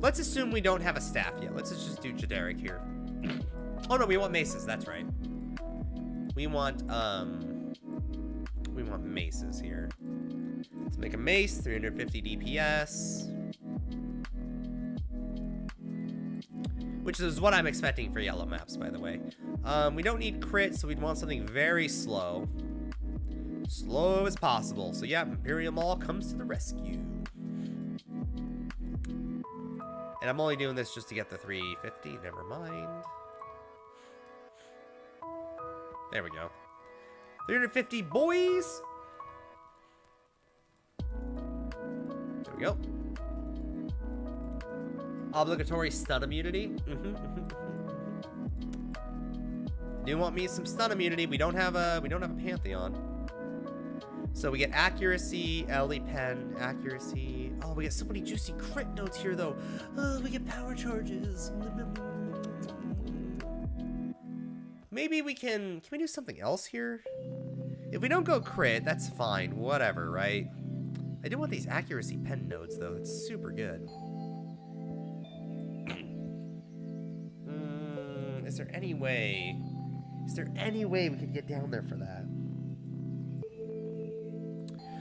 Let's assume we don't have a staff yet. Let's just do generic here. Oh no, we want maces, that's right. We want maces here. Let's make a mace, 350 DPS. Which is what I'm expecting for yellow maps, by the way. We don't need crit, so we'd want something very slow. Slow as possible. So yeah, Imperial Maul comes to the rescue. And I'm only doing this just to get the 350. Never mind. There we go. 350 boys. There we go. Obligatory stun immunity. Do want me some stun immunity. We don't have a Pantheon. So we get accuracy, LE pen, accuracy. Oh, we get so many juicy crit notes here, though. Oh, we get power charges. Maybe we can we do something else here? If we don't go crit, that's fine. Whatever, right? I do want these accuracy pen nodes, though. It's super good. Is there any way we could get down there for that?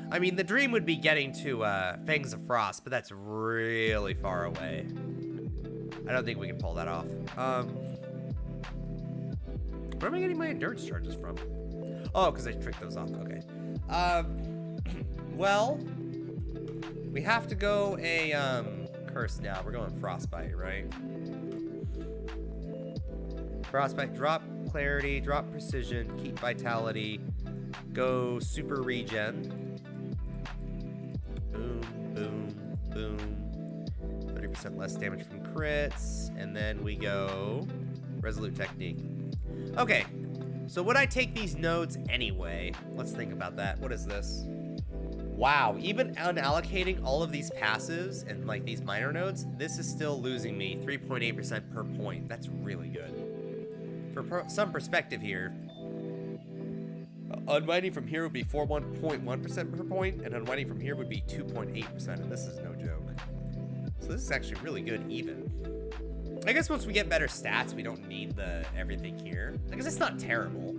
I mean, the dream would be getting to Fangs of Frost, but that's really far away. I don't think we can pull that off. Where am I getting my endurance charges from? Oh, because I tricked those off. Okay. Well, we have to go a curse now. We're going Frostbite, right? Frostbite, drop clarity, drop precision, keep vitality, go super regen. Boom, boom, boom. 30% less damage from crits. And then we go resolute technique. Okay, so would I take these nodes anyway? Let's think about that. What is this? Wow, even unallocating all of these passives and like these minor nodes, this is still losing me 3.8% per point. That's really good. For some perspective here, Unwinding from here would be 4.1% per point, and unwinding from here would be 2.8%, and this is no joke. So this is actually really good even. I guess once we get better stats, we don't need the everything here. I guess it's not terrible.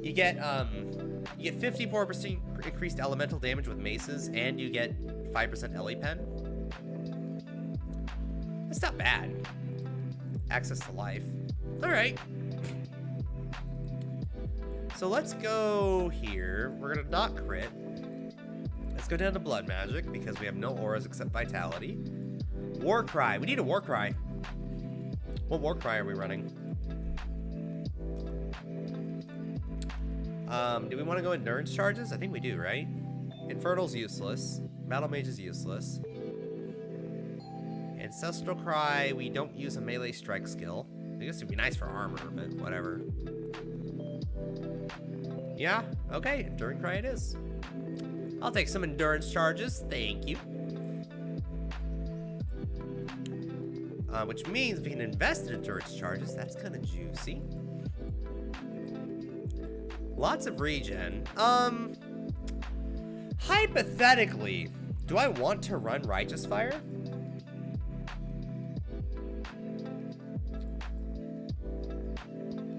You get 54% increased elemental damage with maces, and you get 5% LE pen. That's not bad. Access to life. All right. So let's go here. We're gonna not crit. Let's go down to blood magic because we have no auras except vitality. War cry. We need a war cry. What war cry are we running? Do we want to go endurance charges? I think we do, right? Infernal's useless. Battle mage is useless. Ancestral cry. We don't use a melee strike skill. I guess it'd be nice for armor, but whatever. Yeah, okay, Enduring Cry it is. I'll take some endurance charges, thank you. Which means we can invest in endurance charges, that's kind of juicy. Lots of regen. Hypothetically, do I want to run Righteous Fire?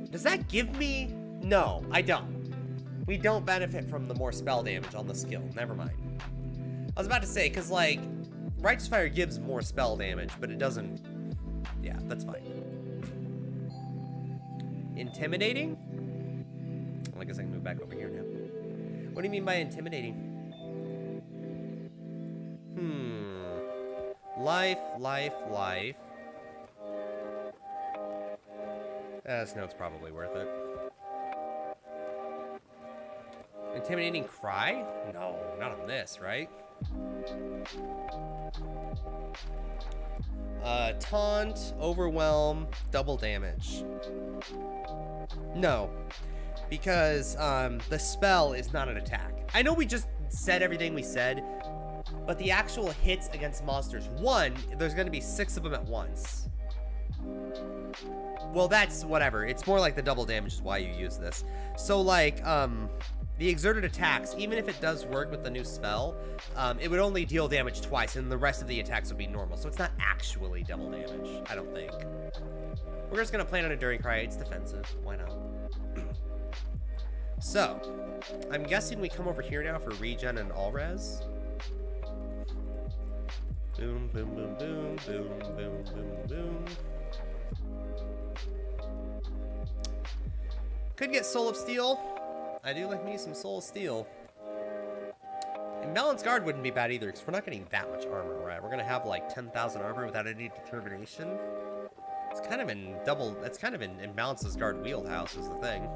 Does that give me... No, I don't. We don't benefit from the more spell damage on the skill. Never mind. I was about to say, because, like, Righteous Fire gives more spell damage, but it doesn't... Yeah, that's fine. Intimidating? Well, I guess I can move back over here now. What do you mean by intimidating? Life. This note's probably worth it. Intimidating cry? No, not on this, right? Taunt, overwhelm, double damage. No, because the spell is not an attack. I know we just said everything we said, but the actual hits against monsters, one, there's gonna be 6 of them at once. Well, that's whatever. It's more like the double damage is why you use this. So, like, the exerted attacks, even if it does work with the new spell, it would only deal damage twice, and the rest of the attacks would be normal. So it's not actually double damage, I don't think. We're just gonna plan on Enduring Cry. It's defensive. Why not? So, I'm guessing we come over here now for regen and all res. Boom, boom, boom, boom, boom, boom, boom, boom. Could get Soul of Steel. I do like me some Soul of Steel. And Balance Guard wouldn't be bad either, because we're not getting that much armor, right? We're gonna have like 10,000 armor without any determination. It's kind of in double, it's kind of in Balance's Guard wheelhouse is the thing.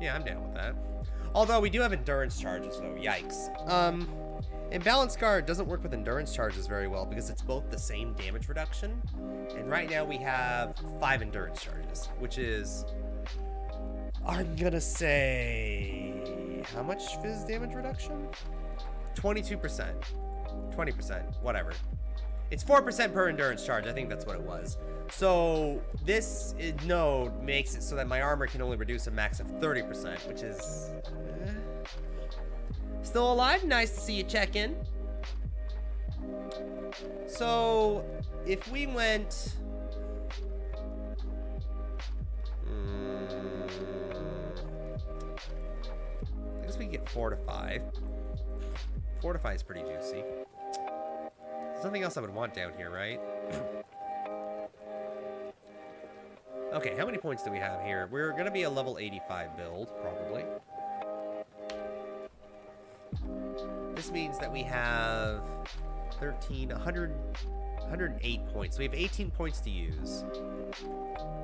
Yeah, I'm down with that. Although we do have endurance charges though, yikes. Imbalance Guard doesn't work with endurance charges very well because it's both the same damage reduction. And right now we have 5 endurance charges, which is, I'm gonna say, how much Fizz damage reduction? 22%, 20%, whatever. It's 4% per endurance charge, I think that's what it was. So this node makes it so that my armor can only reduce a max of 30%, which is... Still alive? Nice to see you check in. So, if we went... I guess we can get Fortify. Fortify is pretty juicy. There's nothing else I would want down here, right? Okay, how many points do we have here? We're going to be a level 85 build, probably. This means that we have 108 points. So we have 18 points to use.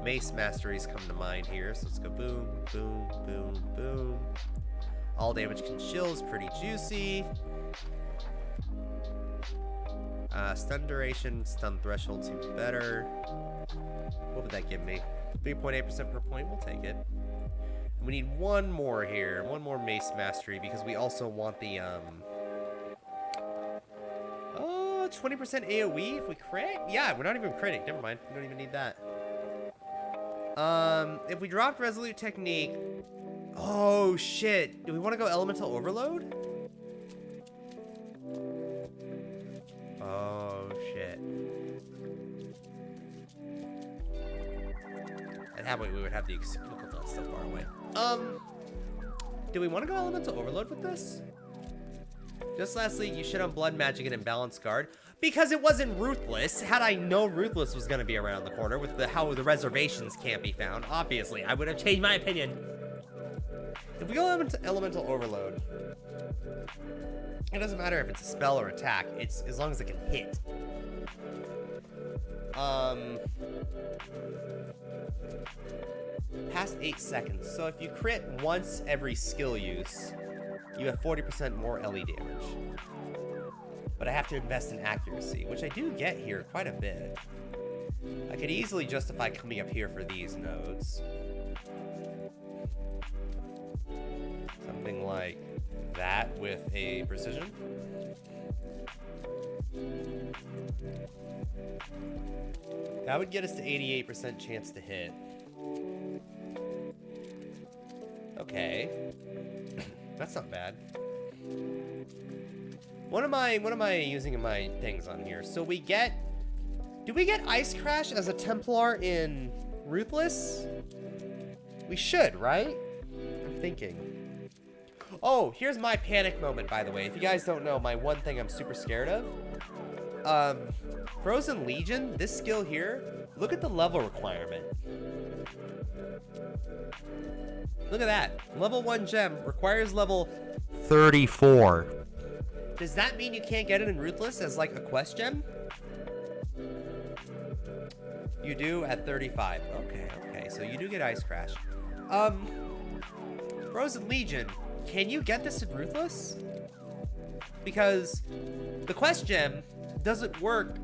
Mace Masteries come to mind here. So let's go boom, boom, boom, boom. All damage can chill is pretty juicy. Stun duration, stun threshold seems better. What would that give me? 3.8% per point, we'll take it. We need one more here, one more Mace Mastery, because we also want the, 20% AoE if we crit? Yeah, we're not even critting, never mind, we don't even need that. If we dropped Resolute Technique... Oh, shit. Do we want to go Elemental Overload? Oh, shit. And that way we would have the Executical done so far away. Do we want to go Elemental Overload with this? Just lastly, you shit on Blood Magic and Imbalanced Guard. Because it wasn't Ruthless. Had I known Ruthless was going to be around the corner with how the reservations can't be found, obviously, I would have changed my opinion. If we go Elemental Overload, it doesn't matter if it's a spell or attack. It's as long as it can hit. Past 8 seconds. So if you crit once every skill use, you have 40% more LE damage. But I have to invest in accuracy, which I do get here quite a bit. I could easily justify coming up here for these nodes. Something like that with a precision. That would get us to 88% chance to hit. Okay. That's not bad. What am I using in my things on here? So we get... Do we get Ice Crash as a Templar in Ruthless? We should, right? I'm thinking. Oh, here's my panic moment, by the way. If you guys don't know, my one thing I'm super scared of. Frozen Legion, this skill here, look at the level requirement. Look at that. Level 1 gem requires level 34. Does that mean you can't get it in Ruthless as like a quest gem? You do at 35. Okay, so you do get Ice Crash. Frozen Legion, can you get this in Ruthless? Because the quest gem doesn't work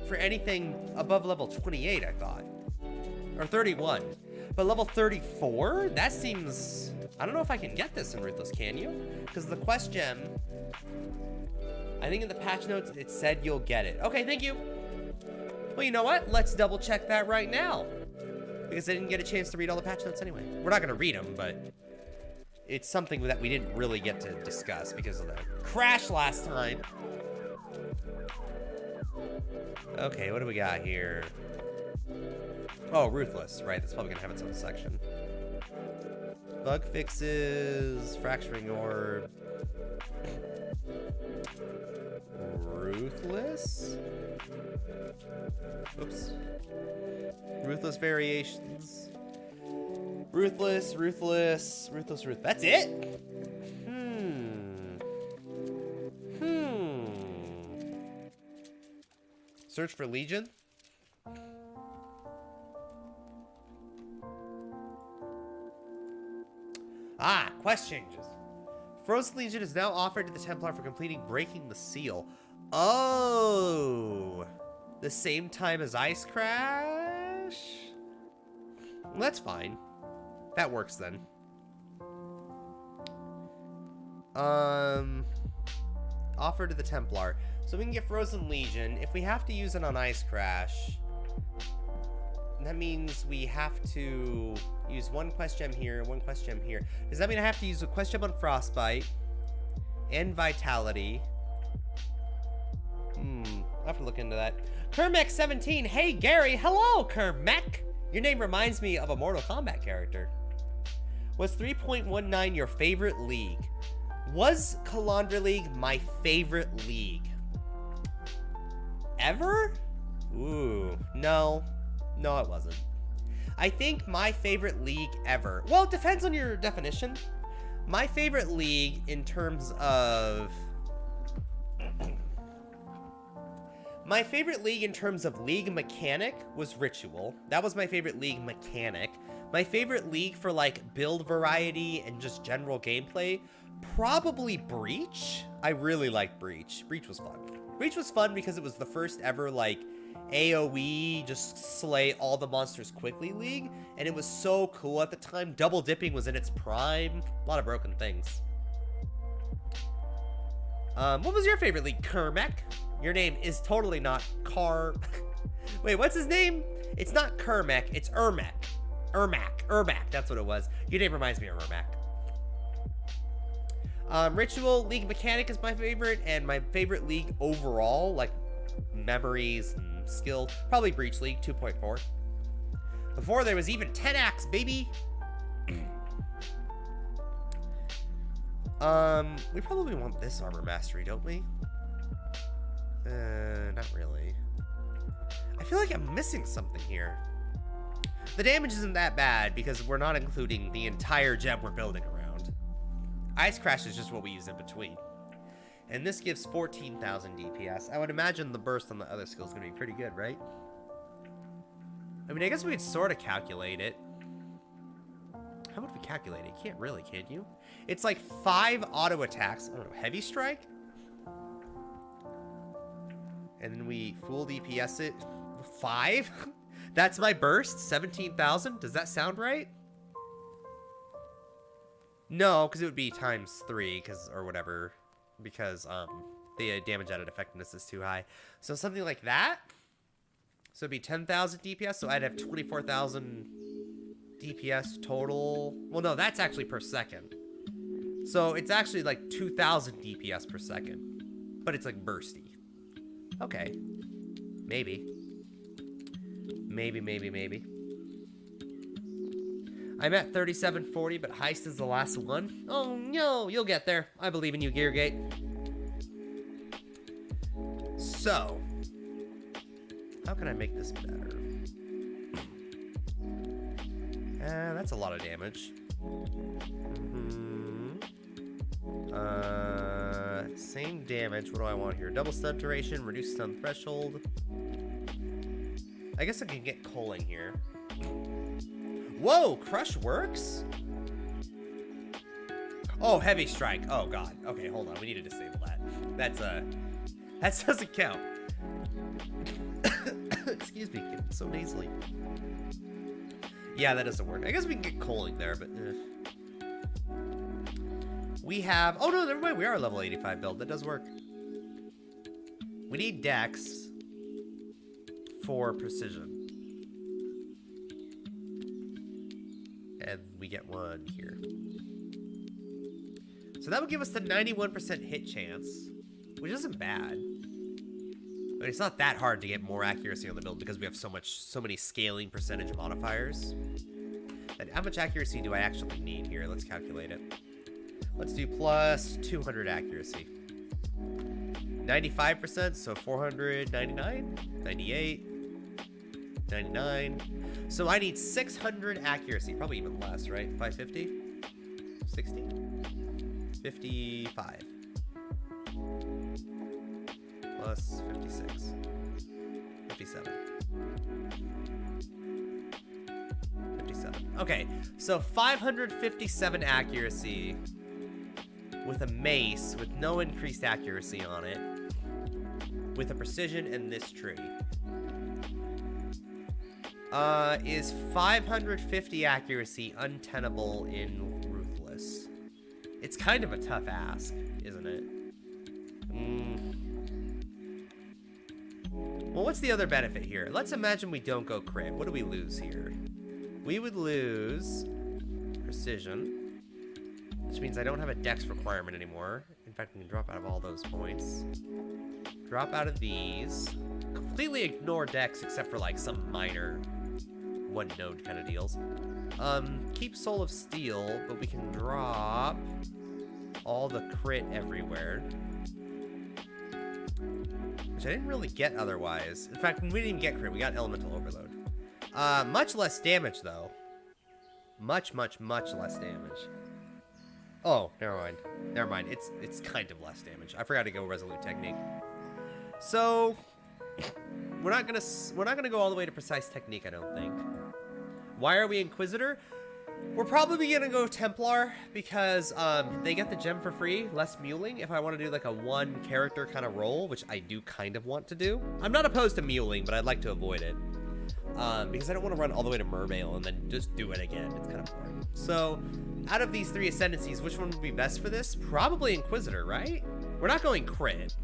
for anything above level 28, I thought. Or 31. But level 34? That seems... I don't know if I can get this in Ruthless, can you? Because the quest gem... I think in the patch notes it said you'll get it. Okay, thank you. Well, you know what? Let's double check that right now. Because I didn't get a chance to read all the patch notes anyway. We're not going to read them, but... It's something that we didn't really get to discuss because of the crash last time. Okay, what do we got here? Oh, Ruthless, right? That's probably gonna have its own section. Bug fixes, fracturing orb. Ruthless? Oops. Ruthless variations. Ruthless. That's it? Search for Legion. Ah, quest changes. Frozen Legion is now offered to the Templar for completing Breaking the Seal. Oh, the same time as Ice Crash? Well, that's fine. That works then. Offered to the Templar. So we can get Frozen Legion. If we have to use it on Ice Crash, that means we have to use one quest gem here, one quest gem here. Does that mean I have to use a quest gem on Frostbite and Vitality? I'll have to look into that. Kermek17, hey Gary, hello Kermek. Your name reminds me of a Mortal Kombat character. Was 3.19 your favorite league? Was Calandra League my favorite league? Ever? Ooh, no. No, it wasn't. I think my favorite league ever... Well, it depends on your definition. My favorite league in terms of... My favorite league in terms of league mechanic was Ritual. That was my favorite league mechanic. My favorite league for, like, build variety and just general gameplay, probably Breach. I really liked Breach. Breach was fun. Breach was fun because it was the first ever, like, AoE, just slay all the monsters quickly league, and it was so cool at the time. Double dipping was in its prime. A lot of broken things. What was your favorite league, Kermek? Your name is totally not Wait, what's his name? It's not Kermek, it's Ermek. Ermac, that's what it was. Your name reminds me of Ermac. Ritual League Mechanic is my favorite, and my favorite league overall, like memories and skill, probably Breach League 2.4. Before there was even 10 acts, baby. We probably want this armor mastery, don't we? Not really. I feel like I'm missing something here. The damage isn't that bad because we're not including the entire gem we're building around. Ice Crash is just what we use in between. And this gives 14,000 DPS. I would imagine the burst on the other skill is going to be pretty good, right? I mean, I guess we could sort of calculate it. How would we calculate it? You can't really, can you? It's like 5 auto attacks. I don't know, heavy strike? And then we full DPS it. 5? That's my burst? 17,000? Does that sound right? No, because it would be times 3, or whatever. Because the damage added effectiveness is too high. So something like that? So it'd be 10,000 DPS, so I'd have 24,000 DPS total. Well, no, that's actually per second. So it's actually like 2,000 DPS per second. But it's like bursty. Okay. Maybe. Maybe. I'm at 3740, but Heist is the last one. Oh, no, you'll get there. I believe in you, Geargate. So, how can I make this better? That's a lot of damage. Same damage. What do I want here? Double stun duration, reduce stun threshold. I guess I can get culling here. Whoa, crush works? Oh, heavy strike. Oh god. Okay, hold on. We need to disable that. That doesn't count. Excuse me, getting so nasally. Yeah, that doesn't work. I guess we can get culling there, but we have, oh no, never mind. We are a level 85 build. That does work. We need Dex for precision. And we get 1 here. So that would give us the 91% hit chance, which isn't bad. But it's not that hard to get more accuracy on the build because we have so many scaling percentage modifiers. And how much accuracy do I actually need here? Let's calculate it. Let's do plus 200 accuracy. 95%, so 499, 98, 99. So I need 600 accuracy, probably even less, right? 550, 60, 55, plus 56, 57, 57. Okay, so 557 accuracy with a mace with no increased accuracy on it, with a precision and this tree. Is 550 accuracy untenable in Ruthless? It's kind of a tough ask, isn't it? Well, what's the other benefit here? Let's imagine we don't go crit. What do we lose here? We would lose precision, which means I don't have a dex requirement anymore. In fact, we can drop out of all those points. Drop out of these. Completely ignore dex except for like some minor one node kind of deals. Keep Soul of Steel, but we can drop all the crit everywhere, which I didn't really get otherwise. In fact, we didn't even get crit. We got Elemental Overload. Much less damage though. Much less damage. Oh, never mind. It's kind of less damage. I forgot to go Resolute Technique. So we're not gonna go all the way to Precise Technique, I don't think. Why are we Inquisitor? We're probably gonna go Templar because they get the gem for free, less muling. If I want to do like a 1 character kind of role, which I do kind of want to do. I'm not opposed to muling, but I'd like to avoid it because I don't want to run all the way to Mervale and then just do it again. It's kind of boring. So out of these 3 ascendancies, which one would be best for this? Probably Inquisitor, right? We're not going crit,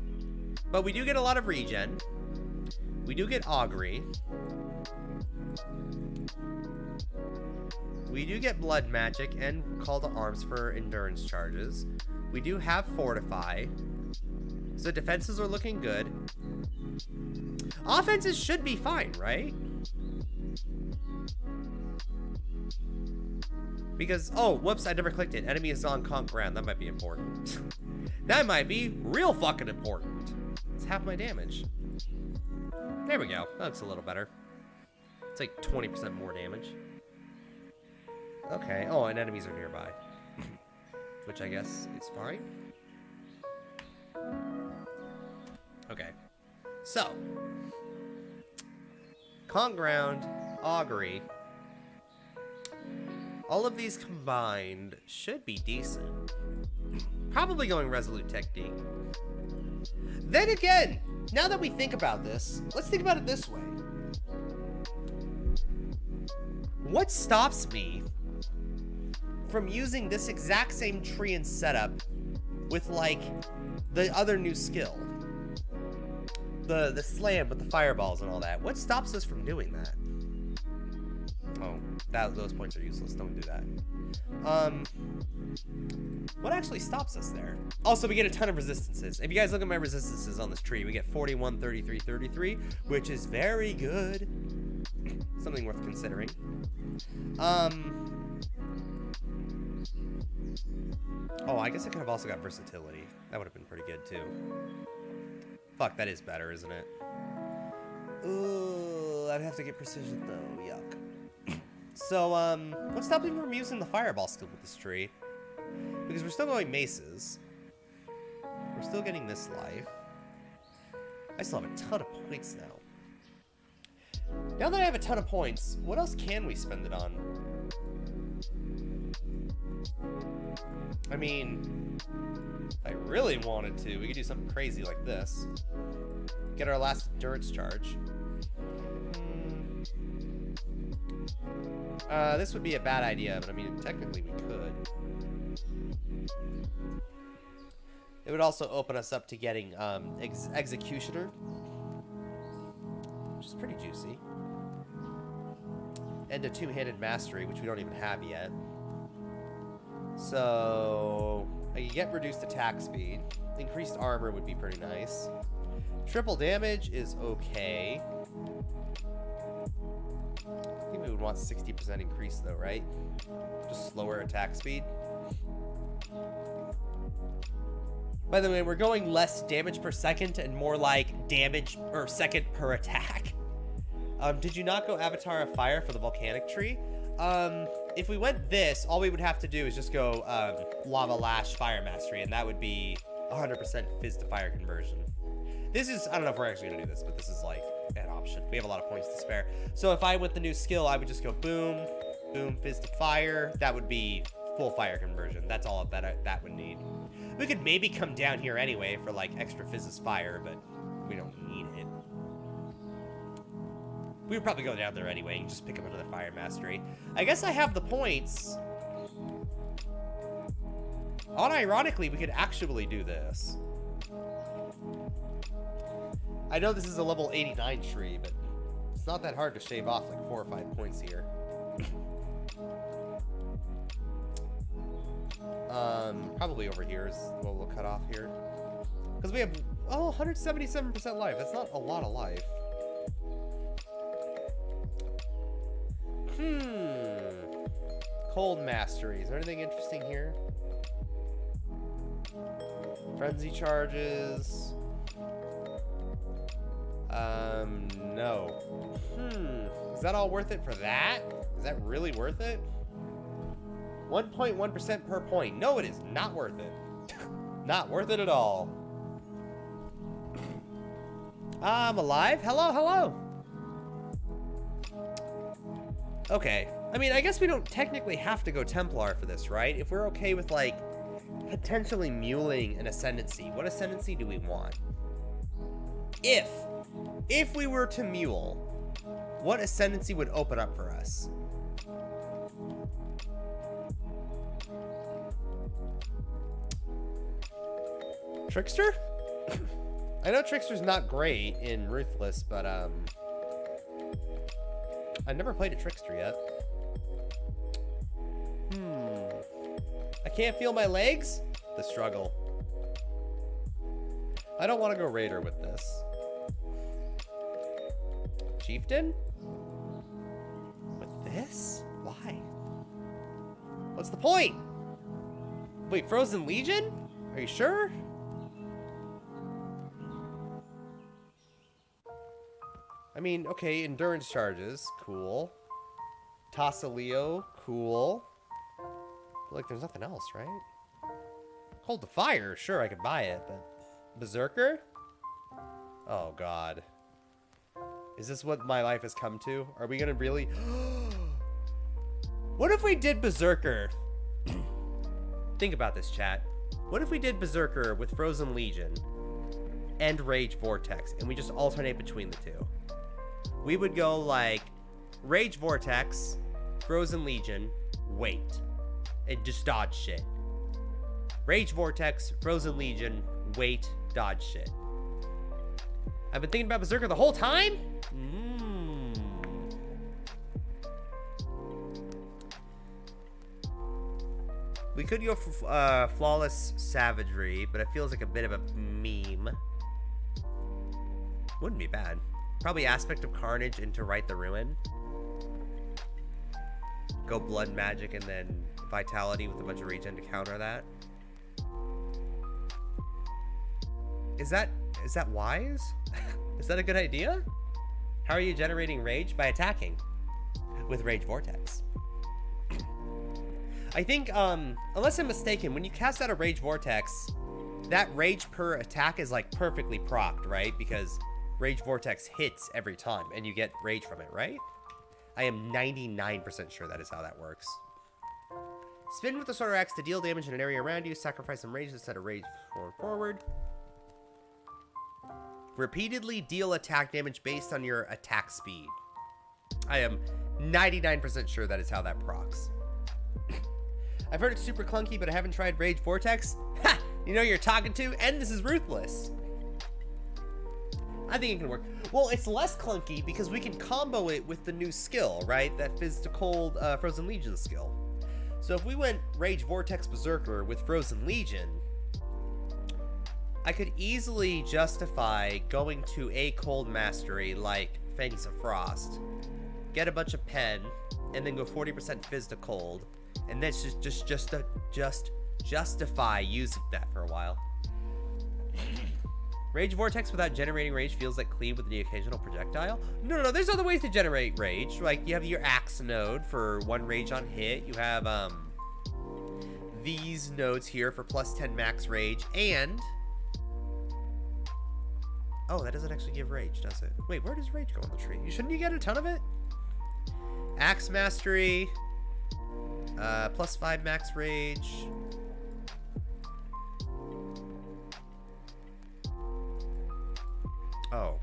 but we do get a lot of regen. We do get Augury. We do get blood magic and call to arms for endurance charges. We do have fortify. So defenses are looking good. Offenses should be fine, right? Because, oh, whoops, I never clicked it. Enemy is on conk ground. That might be important. That might be real fucking important. It's half my damage. There we go. That looks a little better. It's like 20% more damage. Okay. Oh, and enemies are nearby. Which I guess is fine. Okay. So. Conk ground, augury. All of these combined should be decent. Probably going resolute technique. Then again, now that we think about this, let's think about it this way. What stops me from using this exact same tree and setup with, like, the other new skill? The slam with the fireballs and all that. What stops us from doing that? Oh, those points are useless. Don't do that. What actually stops us there? Also, we get a ton of resistances. If you guys look at my resistances on this tree, we get 41, 33, 33, which is very good. Something worth considering. Oh, I guess I could have also got versatility. That would have been pretty good, too. Fuck, that is better, isn't it? Ooh, I'd have to get precision, though. Yuck. So, what's stopping me from using the fireball skill with this tree? Because we're still going maces. We're still getting this life. I still have a ton of points now. Now that I have a ton of points, what else can we spend it on? I mean, if I really wanted to, we could do something crazy like this. Get our last endurance charge. This would be a bad idea, but I mean, technically we could. It would also open us up to getting Executioner, which is pretty juicy. And a two-handed mastery, which we don't even have yet. So I can get reduced attack speed. Increased armor would be pretty nice. Triple damage is okay. I think we would want 60% increase though, right? Just slower attack speed. By the way, we're going less damage per second and more like damage per second per attack. Did you not go Avatar of Fire for the Volcanic tree? If we went this, all we would have to do is just go Lava Lash Fire Mastery, and that would be 100% Fizz to Fire conversion. This is, I don't know if we're actually going to do this, but this is like an option. We have a lot of points to spare. So if I went the new skill, I would just go boom, boom, Fizz to Fire. That would be full fire conversion. That's all that would need. We could maybe come down here anyway for like extra Fizz's Fire, but we don't need it. We would probably go down there anyway and just pick up another Fire Mastery. I guess I have the points. Unironically, we could actually do this. I know this is a level 89 tree, but it's not that hard to shave off like 4 or 5 points here. Probably over here is what we'll cut off here. Because we have, 177% life. That's not a lot of life. Cold Mastery. Is there anything interesting here? Frenzy charges. No. Is that all worth it for that? Is that really worth it? 1.1% per point. No, it is not worth it. Not worth it at all. I'm alive. Hello, hello. Okay. I mean, I guess we don't technically have to go Templar for this, right? If we're okay with, like, potentially muling an Ascendancy, what Ascendancy do we want? If we were to mule, what Ascendancy would open up for us? Trickster? I know Trickster's not great in Ruthless, but I've never played a Trickster yet. I can't feel my legs? The struggle. I don't want to go Raider with this. Chieftain? With this? Why? What's the point? Wait, Frozen Legion? Are you sure? I mean, okay, endurance charges, cool. Tassaleo, cool. But, like, there's nothing else, right? Hold the Fire, sure, I could buy it, but... Berserker? Oh, God. Is this what my life has come to? Are we gonna really... What if we did Berserker? Think about this, chat. What if we did Berserker with Frozen Legion and Rage Vortex, and we just alternate between the two? We would go like Rage Vortex, Frozen Legion, wait, and just dodge shit. Rage Vortex, Frozen Legion, wait, dodge shit. I've been thinking about Berserker the whole time? We could go for Flawless Savagery, but it feels like a bit of a meme. Wouldn't be bad. Probably Aspect of Carnage into Right the Ruin. Go Blood Magic and then Vitality with a bunch of regen to counter that. Is that wise? Is that a good idea? How are you generating rage? By attacking with Rage Vortex. I think, unless I'm mistaken, when you cast out a Rage Vortex, that rage per attack is like perfectly procced, right? Because Rage Vortex hits every time and you get rage from it, right? I am 99% sure that is how that works. Spin with the Sword or Axe to deal damage in an area around you. Sacrifice some rage instead of rage forward. Repeatedly deal attack damage based on your attack speed. I am 99% sure that is how that procs. I've heard it's super clunky, but I haven't tried Rage Vortex. Ha! You know who you're talking to, and this is Ruthless. I think it can work. Well, it's less clunky because we can combo it with the new skill, right? That Fizz to Cold Frozen Legion skill. So if we went Rage Vortex Berserker with Frozen Legion, I could easily justify going to a cold mastery like Fangs of Frost, get a bunch of pen, and then go 40% Fizz to Cold, and that's just justify using that for a while. Rage Vortex without generating rage feels like cleave with the occasional projectile. No, there's other ways to generate rage. Like you have your axe node for 1 rage on hit. You have these nodes here for plus 10 max rage, and oh, that doesn't actually give rage, does it? Wait, where does rage go on the tree? Shouldn't you get a ton of it? Axe mastery, plus 5 max rage. Oh.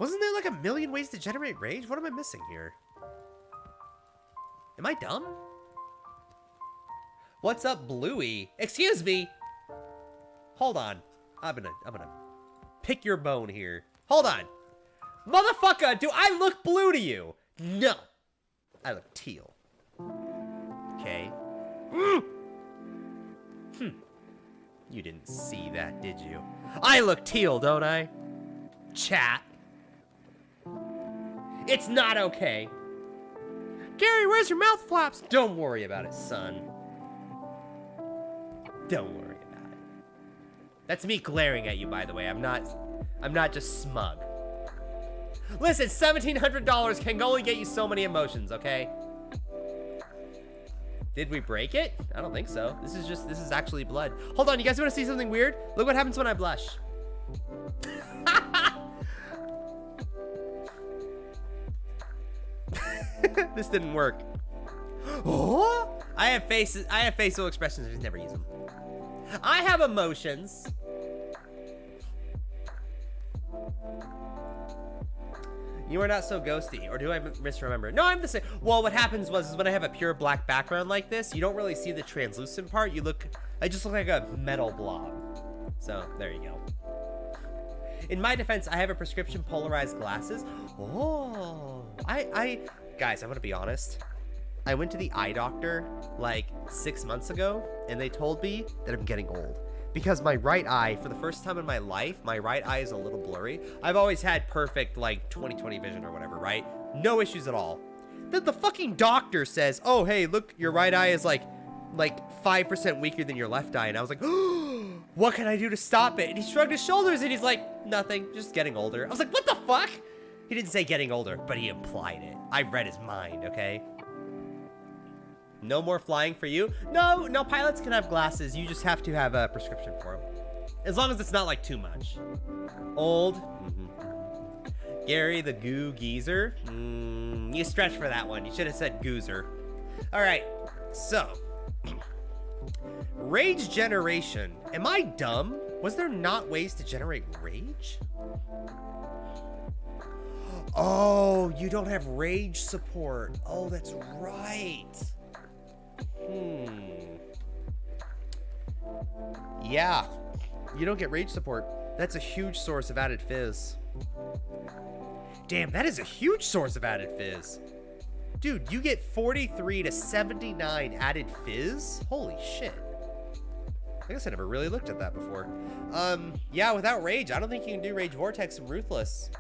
Wasn't there like a million ways to generate rage? What am I missing here? Am I dumb? What's up, Bluey? Excuse me. Hold on. I'm gonna pick your bone here. Hold on. Motherfucker, do I look blue to you? No. I look teal. Okay. You didn't see that, did you? I look teal, don't I? Chat. It's not okay. Gary, where's your mouth flaps? Don't worry about it, son. Don't worry about it. That's me glaring at you, by the way. I'm not just smug. Listen, $1,700 can only get you so many emotions, okay? Did we break it? I don't think so. This is actually blood. Hold on, you guys want to see something weird? Look what happens when I blush. This didn't work. Oh, I have facial expressions. I just never use them. I have emotions. You are not so ghosty, or do I misremember? No, I'm the same. Well, what happens is when I have a pure black background like this, you don't really see the translucent part. I just look like a metal blob. So, there you go. In my defense, I have a prescription polarized glasses. Oh, guys, I'm gonna be honest. I went to the eye doctor like 6 months ago, and they told me that I'm getting old. Because my right eye, for the first time in my life, my right eye is a little blurry. I've always had perfect, like, 20/20 vision or whatever, right? No issues at all. Then the fucking doctor says, oh, hey, look, your right eye is, like 5% weaker than your left eye. And I was like, oh, what can I do to stop it? And he shrugged his shoulders, and he's like, nothing, just getting older. I was like, what the fuck? He didn't say getting older, but he implied it. I read his mind, okay? No more flying for you? No, pilots can have glasses. You just have to have a prescription for them. As long as it's not, like, too much. Old. Mm-hmm. Gary the Goo Geezer. You stretched for that one. You should have said Goozer. All right, so. Rage generation. Am I dumb? Was there not ways to generate rage? Oh, you don't have rage support. Oh, that's right. Yeah, you don't get rage support. That's a huge source of added fizz. Damn, that is a huge source of added fizz. Dude, you get 43 to 79 added fizz? Holy shit. I guess I never really looked at that before. Yeah, without rage, I don't think you can do Rage Vortex and Ruthless.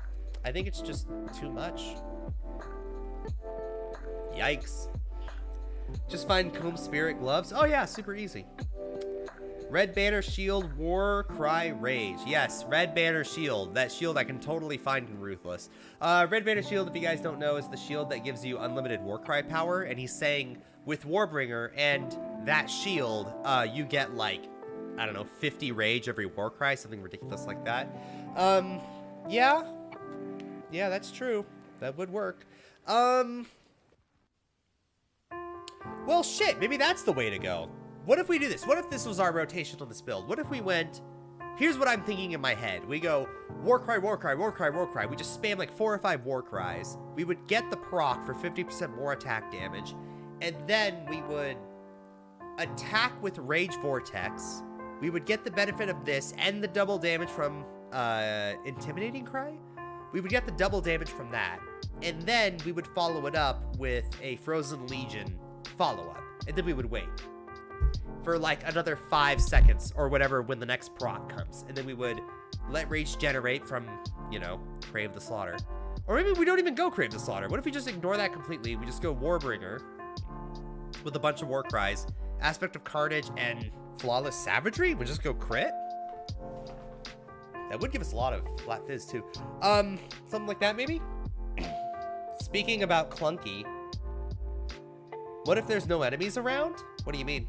I think it's just too much. Yikes. Just find Comb Spirit gloves. Oh yeah, super easy. Red Banner Shield, War Cry Rage. Yes, Red Banner Shield. That shield I can totally find in Ruthless. Red Banner Shield, if you guys don't know, is the shield that gives you unlimited War Cry power. And he's saying with Warbringer and that shield, you get like, I don't know, 50 rage every War Cry, something ridiculous like that. Yeah. Yeah, that's true. That would work. Well, shit, maybe that's the way to go. What if we do this? What if this was our rotation on this build? What if we went... Here's what I'm thinking in my head. We go War Cry, War Cry, War Cry, War Cry. We just spam like 4 or 5 War Cries. We would get the proc for 50% more attack damage. And then we would attack with Rage Vortex. We would get the benefit of this and the double damage from Intimidating Cry. We would get the double damage from that. And then we would follow it up with a Frozen Legion follow-up. And then we would wait for like another 5 seconds or whatever when the next proc comes. And then we would let Rage generate from, you know, Crave the Slaughter. Or maybe we don't even go Crave the Slaughter. What if we just ignore that completely? We just go Warbringer with a bunch of War Cries, Aspect of Carnage, and Flawless Savagery? We just go crit? That would give us a lot of flat fizz too. Something like that maybe? Speaking about clunky, what if there's no enemies around? What do you mean?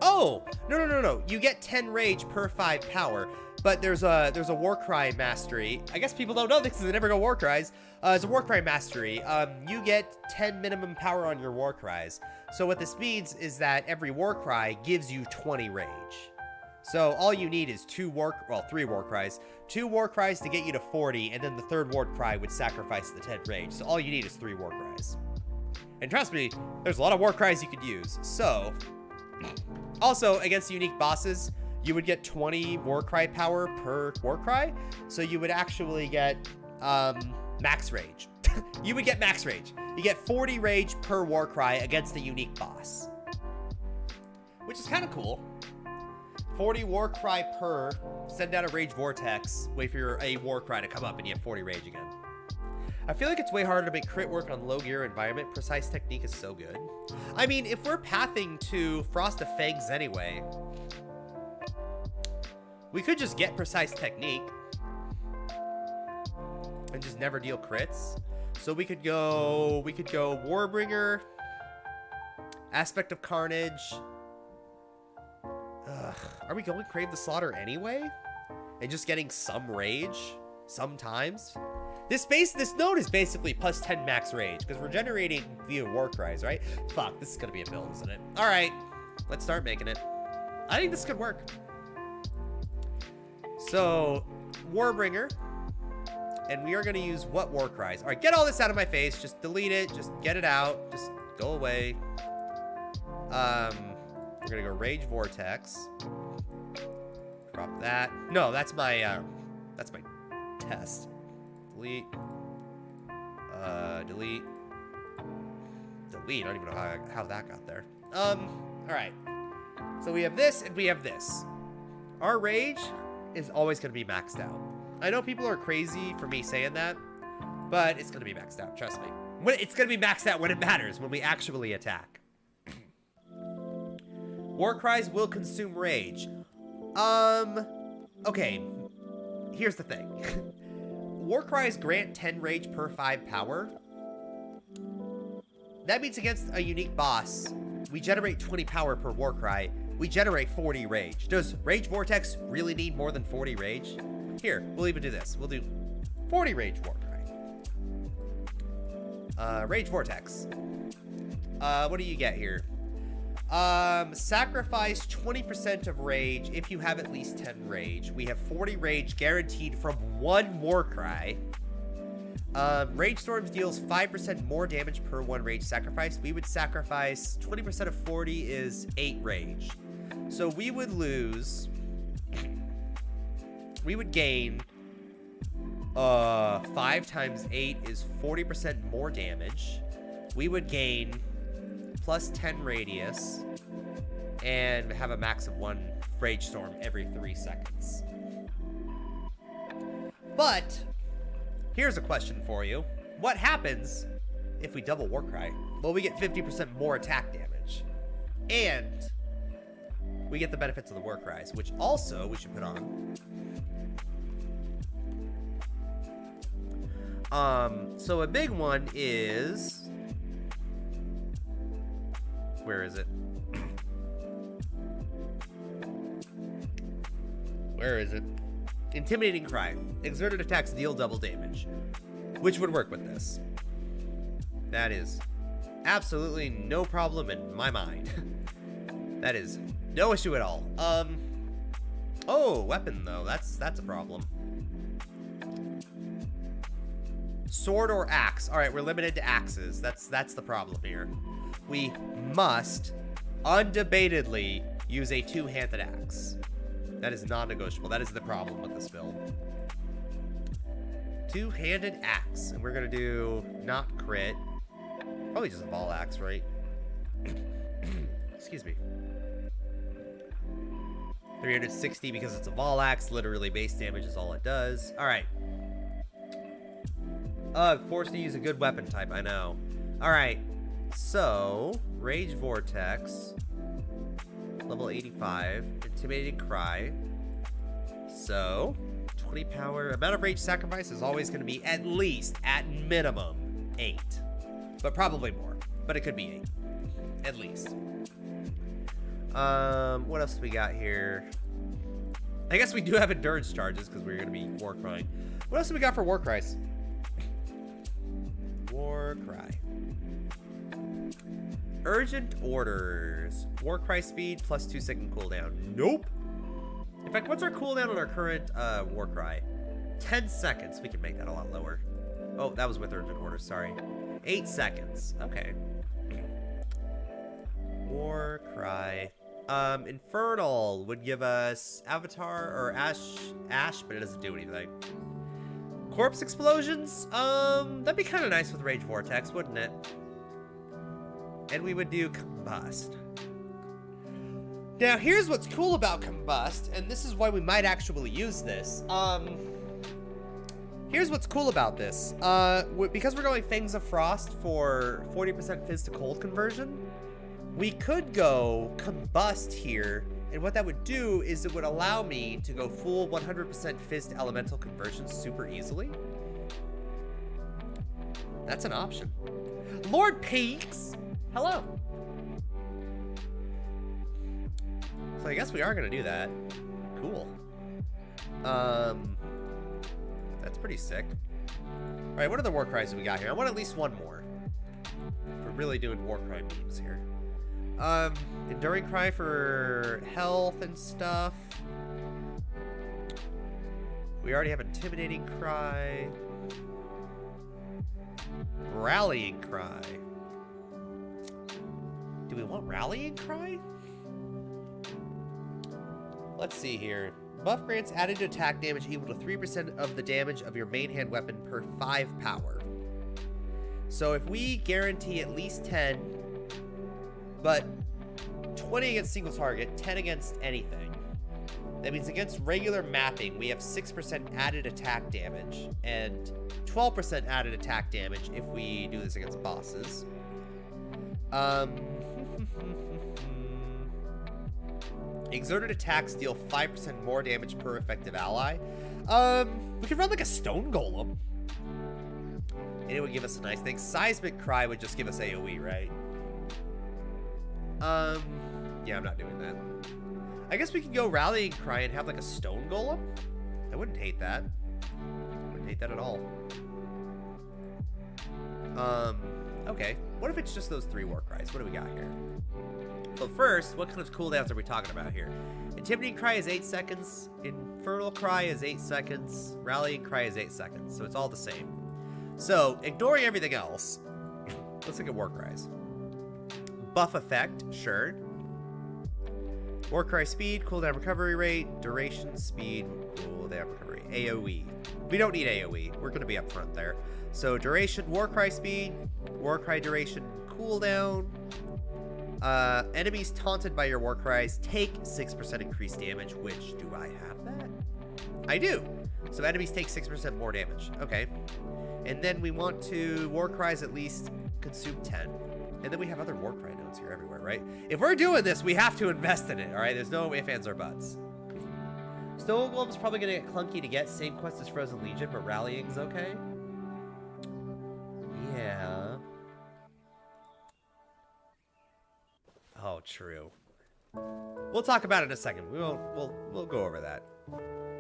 Oh, no. You get 10 rage per 5 power, but there's a Warcry mastery. I guess people don't know this because they never go Warcries. It's a Warcry mastery. You get 10 minimum power on your Warcries. So what this means is that every Warcry gives you 20 rage. So all you need is 3 Warcries. 2 Warcries to get you to 40, and then the 3rd Warcry would sacrifice the 10 rage. So all you need is 3 Warcries. And trust me, there's a lot of Warcries you could use. So, also, against unique bosses, you would get 20 Warcry power per Warcry. So you would actually get max rage. You would get max rage. You get 40 rage per Warcry against the unique boss. Which is kind of cool. 40 Warcry per, send out a Rage Vortex, wait for a Warcry to come up, and you have 40 rage again. I feel like it's way harder to make crit work on low gear environment. Precise technique is so good. I mean, if we're pathing to Frost of Fangs anyway, we could just get precise technique and just never deal crits. So we could go Warbringer, Aspect of Carnage. Are we going Crave the Slaughter anyway? And just getting some rage sometimes? This node is basically plus 10 max rage, because we're generating via Warcries, right? Fuck, this is gonna be a build, isn't it? Alright, let's start making it. I think this could work. So, Warbringer. And we are gonna use what Warcries? Alright, get all this out of my face. Just delete it. Just get it out. Just go away. We're gonna go Rage Vortex. Drop that. No, that's my test. Delete. Delete. delete. I don't even know how that got there. Alright. So we have this and we have this. Our rage is always going to be maxed out. I know people are crazy for me saying that, but it's going to be maxed out, trust me. It's going to be maxed out when it matters, when we actually attack. War cries will consume rage. Okay. Here's the thing. War cries grant 10 rage per 5 power. That means against a unique boss, we generate 20 power per war cry. We generate 40 rage. Does Rage Vortex really need more than 40 rage? Here, we'll even do this. We'll do 40 rage war cry. Rage Vortex. What do you get here? Sacrifice 20% of rage if you have at least 10 rage. We have 40 rage guaranteed from one war cry. Rage Storms deals 5% more damage per 1 rage sacrifice. We would sacrifice 20% of 40 is 8 rage. So we would lose... We would gain... 5 times 8 is 40% more damage. We would gain plus 10 radius and have a max of 1 Rage Storm every 3 seconds. But... here's a question for you. What happens if we double Warcry? Well, we get 50% more attack damage. And we get the benefits of the Warcries, which also we should put on. So a big one is... where is it? Where is it? Intimidating Cry. Exerted attacks deal double damage, which would work with this. That is absolutely no problem in my mind. That is no issue at all. Oh, weapon though. That's a problem. Sword or axe. All right, we're limited to axes. That's the problem here. We must undebatedly use a two-handed axe. That is non-negotiable. That is the problem with this build. Two-handed axe. And we're going to do not crit. Probably just a ball axe, right? Excuse me. 360 because it's a ball axe. Literally base damage is all it does. All right. Forced to use a good weapon type. I know. All right. So, Rage Vortex. Level 85. Intimidating Cry. So, 20 power. Amount of rage sacrifice is always going to be at least, at minimum, 8. But probably more. But it could be 8. At least. What else do we got here? I guess we do have endurance charges because we're going to be war crying. What else do we got for war cries? War cry. Urgent orders. War cry speed plus 2-second cooldown. Nope. In fact, what's our cooldown on our current war cry? 10 seconds. We can make that a lot lower. Oh, that was with urgent orders. Sorry. 8 seconds. Okay. War cry. Infernal would give us Avatar or Ash, but it doesn't do anything. Corpse explosions? That'd be kind of nice with Rage Vortex, wouldn't it? And we would do Combust. Now, here's what's cool about Combust, and this is why we might actually use this. Here's what's cool about this. Because we're going Fangs of Frost for 40% Fizz to Cold conversion, we could go Combust here, and what that would do is it would allow me to go full 100% Fizz to Elemental conversion super easily. That's an option. Lord Peaks! Hello! So I guess we are gonna do that. Cool. That's pretty sick. Alright, what other war cries do we got here? I want at least one more. We're really doing war cry memes here. Enduring Cry for health and stuff. We already have Intimidating Cry. Rallying Cry. Do we want Rallying Cry? Let's see here. Buff grants added attack damage equal to 3% of the damage of your main hand weapon per 5 power. So if we guarantee at least 10, but 20 against single target, 10 against anything, that means against regular mapping, we have 6% added attack damage and 12% added attack damage if we do this against bosses. Exerted attacks deal 5% more damage per effective ally. We could run like a stone golem. And it would give us a nice thing. Seismic Cry would just give us AoE, right? Yeah, I'm not doing that. I guess we could go Rallying Cry and have like a stone golem. I wouldn't hate that. I wouldn't hate that at all. Okay. What if it's just those 3 war cries? What do we got here? So first, what kind of cooldowns are we talking about here? Intimidating Cry is 8 seconds. Infernal Cry is 8 seconds. Rallying Cry is 8 seconds. So it's all the same. So, ignoring everything else, let's look at war cries. Buff effect, sure. War cry speed, cooldown recovery rate, duration, speed, cooldown recovery, AoE. We don't need AoE. We're going to be up front there. So duration, war cry speed, war cry duration, cooldown. Enemies taunted by your war cries take 6% increased damage, which, do I have that? I do. So enemies take 6% more damage. Okay. And then we want to war cries at least consume 10. And then we have other war cry nodes here everywhere, right? If we're doing this, we have to invest in it, all right? There's no ifs, ands, or buts. Stone Golem's probably going to get clunky to get. Same quest as Frozen Legion, but rallying's okay. Yeah. Oh, true. We'll talk about it in a second. We'll go over that.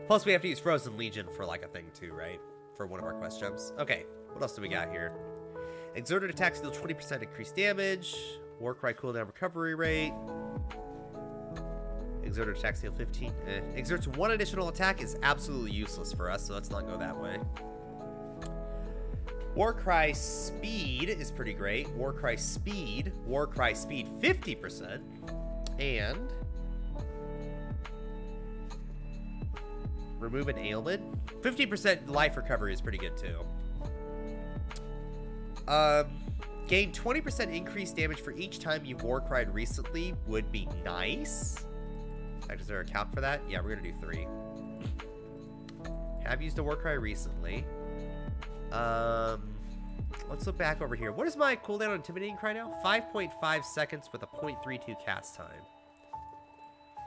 Plus, we have to use Frozen Legion for like a thing too, right? For one of our quest jumps. Okay, what else do we got here? Exerted attacks deal 20% increased damage. Warcry cooldown recovery rate. Exerted attacks deal 15. Exerts 1 additional attack is absolutely useless for us, so let's not go that way. Warcry speed is pretty great. Warcry speed 50%. And remove an ailment. 50% life recovery is pretty good too. Gain 20% increased damage for each time you've warcried recently would be nice. Is there a count for that? Yeah, we're gonna do 3. Have used a warcry recently. Let's look back over here. What is my cooldown on Intimidating Cry now? 5.5 seconds with a 0.32 cast time.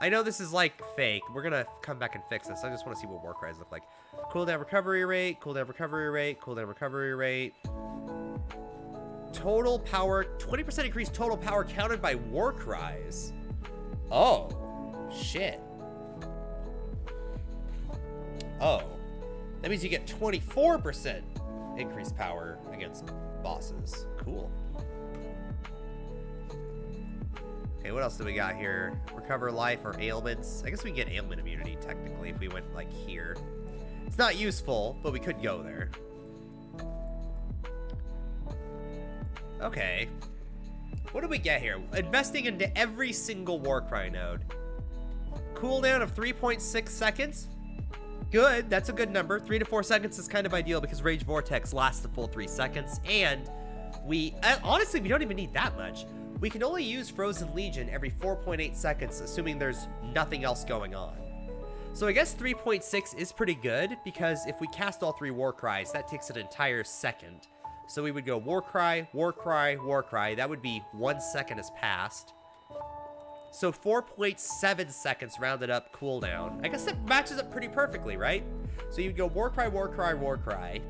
I know this is like fake. We're gonna come back and fix this. I just want to see what warcries look like. Cooldown recovery rate, cooldown recovery rate, cooldown recovery rate. Total power, 20% increased total power counted by warcries. Oh, shit. Oh, that means you get 24% increased power against bosses. Cool. Okay, what else do we got here? Recover life or ailments. I guess we can get ailment immunity, technically, if we went, like, here. It's not useful, but we could go there. Okay. What do we get here? Investing into every single warcry node. Cooldown of 3.6 seconds. Good, that's a good number. 3 to 4 seconds is kind of ideal because Rage Vortex lasts the full 3 seconds. And we, honestly, we don't even need that much. We can only use Frozen Legion every 4.8 seconds, assuming there's nothing else going on. So I guess 3.6 is pretty good, because if we cast all 3 Warcries, that takes an entire second. So we would go Warcry, Warcry, Warcry. That would be 1 second has passed. So 4.7 seconds rounded up cooldown. I guess that matches up pretty perfectly, right? So you'd go Warcry, Warcry, Warcry.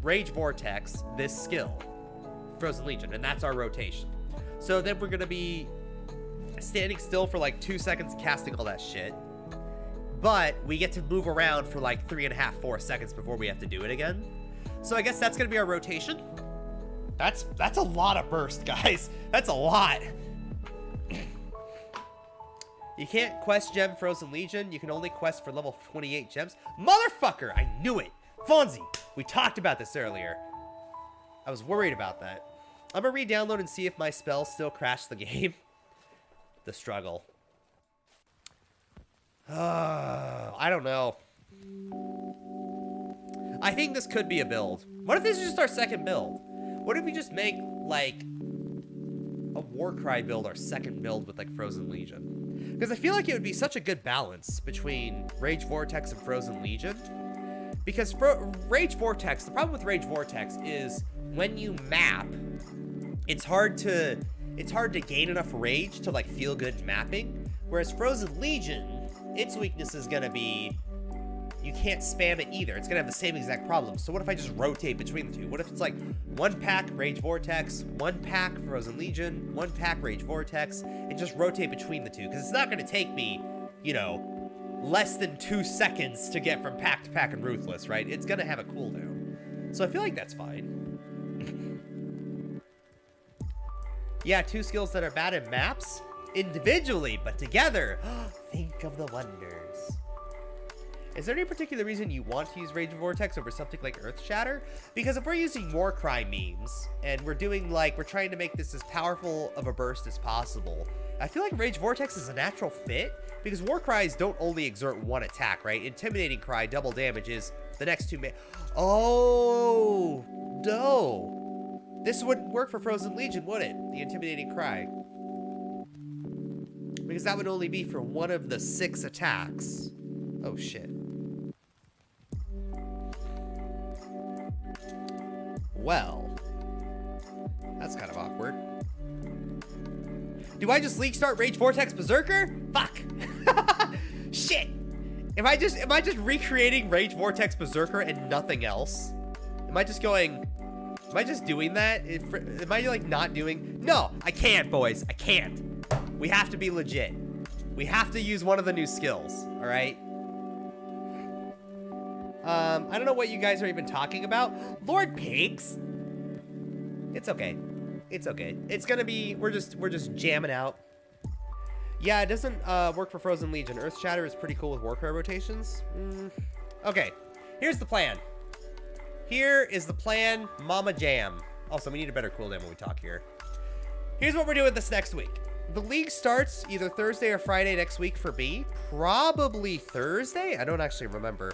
Rage Vortex, this skill. Frozen Legion, and that's our rotation. So then we're gonna be standing still for like 2 seconds casting all that shit. But we get to move around for like 3.5, 4 seconds before we have to do it again. So I guess that's gonna be our rotation. That's a lot of burst, guys. That's a lot. You can't quest gem Frozen Legion. You can only quest for level 28 gems. Motherfucker, I knew it. Fonzie, we talked about this earlier. I was worried about that. I'm gonna re-download and see if my spells still crash the game. The struggle. I don't know. I think this could be a build. What if this is just our second build? What if we just make, like, a Warcry build our second build with, like, Frozen Legion? Because I feel like it would be such a good balance between Rage Vortex and Frozen Legion. Because Rage Vortex, the problem with Rage Vortex is when you map, it's hard to gain enough rage to, like, feel good mapping. Whereas Frozen Legion, its weakness is gonna be you can't spam it either. It's gonna have the same exact problem. So what if I just rotate between the two? What if it's like 1 pack Rage Vortex, 1 pack Frozen Legion, 1 pack Rage Vortex, and just rotate between the two? Because it's not gonna take me, you know, less than 2 seconds to get from pack to pack and Ruthless, right? It's gonna have a cooldown. So I feel like that's fine. Yeah, 2 skills that are bad at maps? Individually, but together. Think of the wonders. Is there any particular reason you want to use Rage Vortex over something like Earth Shatter? Because if we're using Warcry memes, and we're doing, like, we're trying to make this as powerful of a burst as possible, I feel like Rage Vortex is a natural fit, because Warcries don't only exert 1 attack, right? Intimidating Cry, double damage is the next 2 Oh, no. This wouldn't work for Frozen Legion, would it? The Intimidating Cry. Because that would only be for 1 of the 6 attacks. Oh, shit. Well, that's kind of awkward. Do I just league start Rage Vortex Berserker? Fuck. Shit. Am I just recreating Rage Vortex Berserker and nothing else? Am I just doing that? Am I, like, not doing? No, I can't, boys. I can't. We have to be legit. We have to use one of the new skills, all right? I don't know what you guys are even talking about. Lord Pigs? It's okay. It's okay. It's gonna be, we're just jamming out. Yeah, it doesn't work for Frozen Legion. Earth Shatter is pretty cool with Warcry rotations. Okay, here's the plan. Here is the plan, Mama Jam. Also, we need a better cooldown when we talk here. Here's what we're doing this next week. The league starts either Thursday or Friday next week for B. Probably Thursday? I don't actually remember.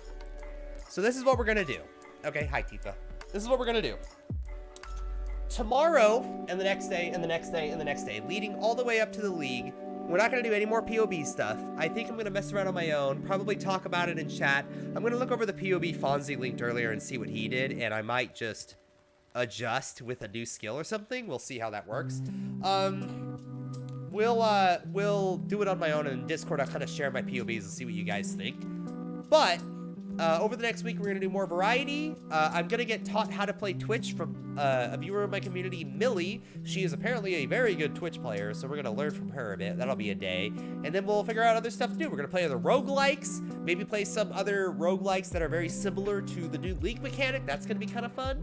So this is what we're gonna do. Okay, hi Tifa. This is what we're gonna do. Tomorrow, and the next day, and the next day, and the next day, leading all the way up to the league, we're not gonna do any more POB stuff. I think I'm gonna mess around on my own, probably talk about it in chat. I'm gonna look over the POB Fonzie linked earlier and see what he did, and I might just adjust with a new skill or something. We'll see how that works. We'll do it on my own, and in Discord I'll kind of share my POBs and see what you guys think. But over the next week, we're gonna do more variety. I'm gonna get taught how to play Twitch from a viewer in my community, Millie. She is apparently a very good Twitch player, so we're gonna learn from her a bit. That'll be a day. And then we'll figure out other stuff to do. We're gonna play other roguelikes, maybe play some other roguelikes that are very similar to the new League mechanic. That's gonna be kind of fun.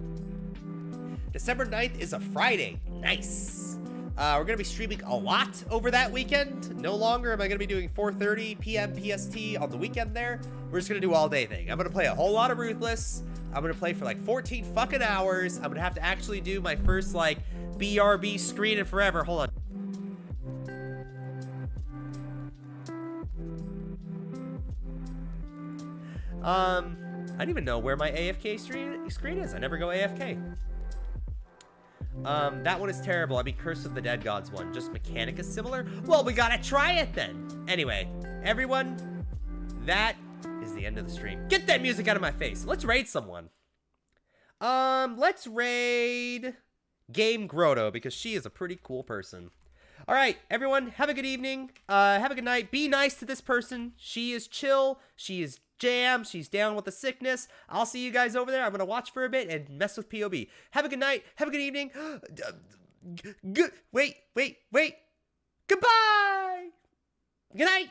December 9th is a Friday. Nice. We're gonna be streaming a lot over that weekend. No longer am I gonna be doing 4:30 p.m. PST on the weekend there. We're just gonna do all day thing. I'm gonna play a whole lot of Ruthless. I'm gonna play for like 14 fucking hours. I'm gonna have to actually do my first like BRB screen in forever. Hold on. I don't even know where my AFK screen is. I never go AFK. That one is terrible. I mean, Curse of the Dead Gods one. Just mechanic is similar? Well, we gotta try it then. Anyway, everyone, that is the end of the stream. Get that music out of my face. Let's raid someone. Let's raid Game Grotto because she is a pretty cool person. All right, everyone, have a good evening. Have a good night. Be nice to this person. She is chill. She is jam. She's down with the sickness. I'll see you guys over there. I'm going to watch for a bit and mess with POB. Have a good night. Have a good evening. Wait. Goodbye. Good night.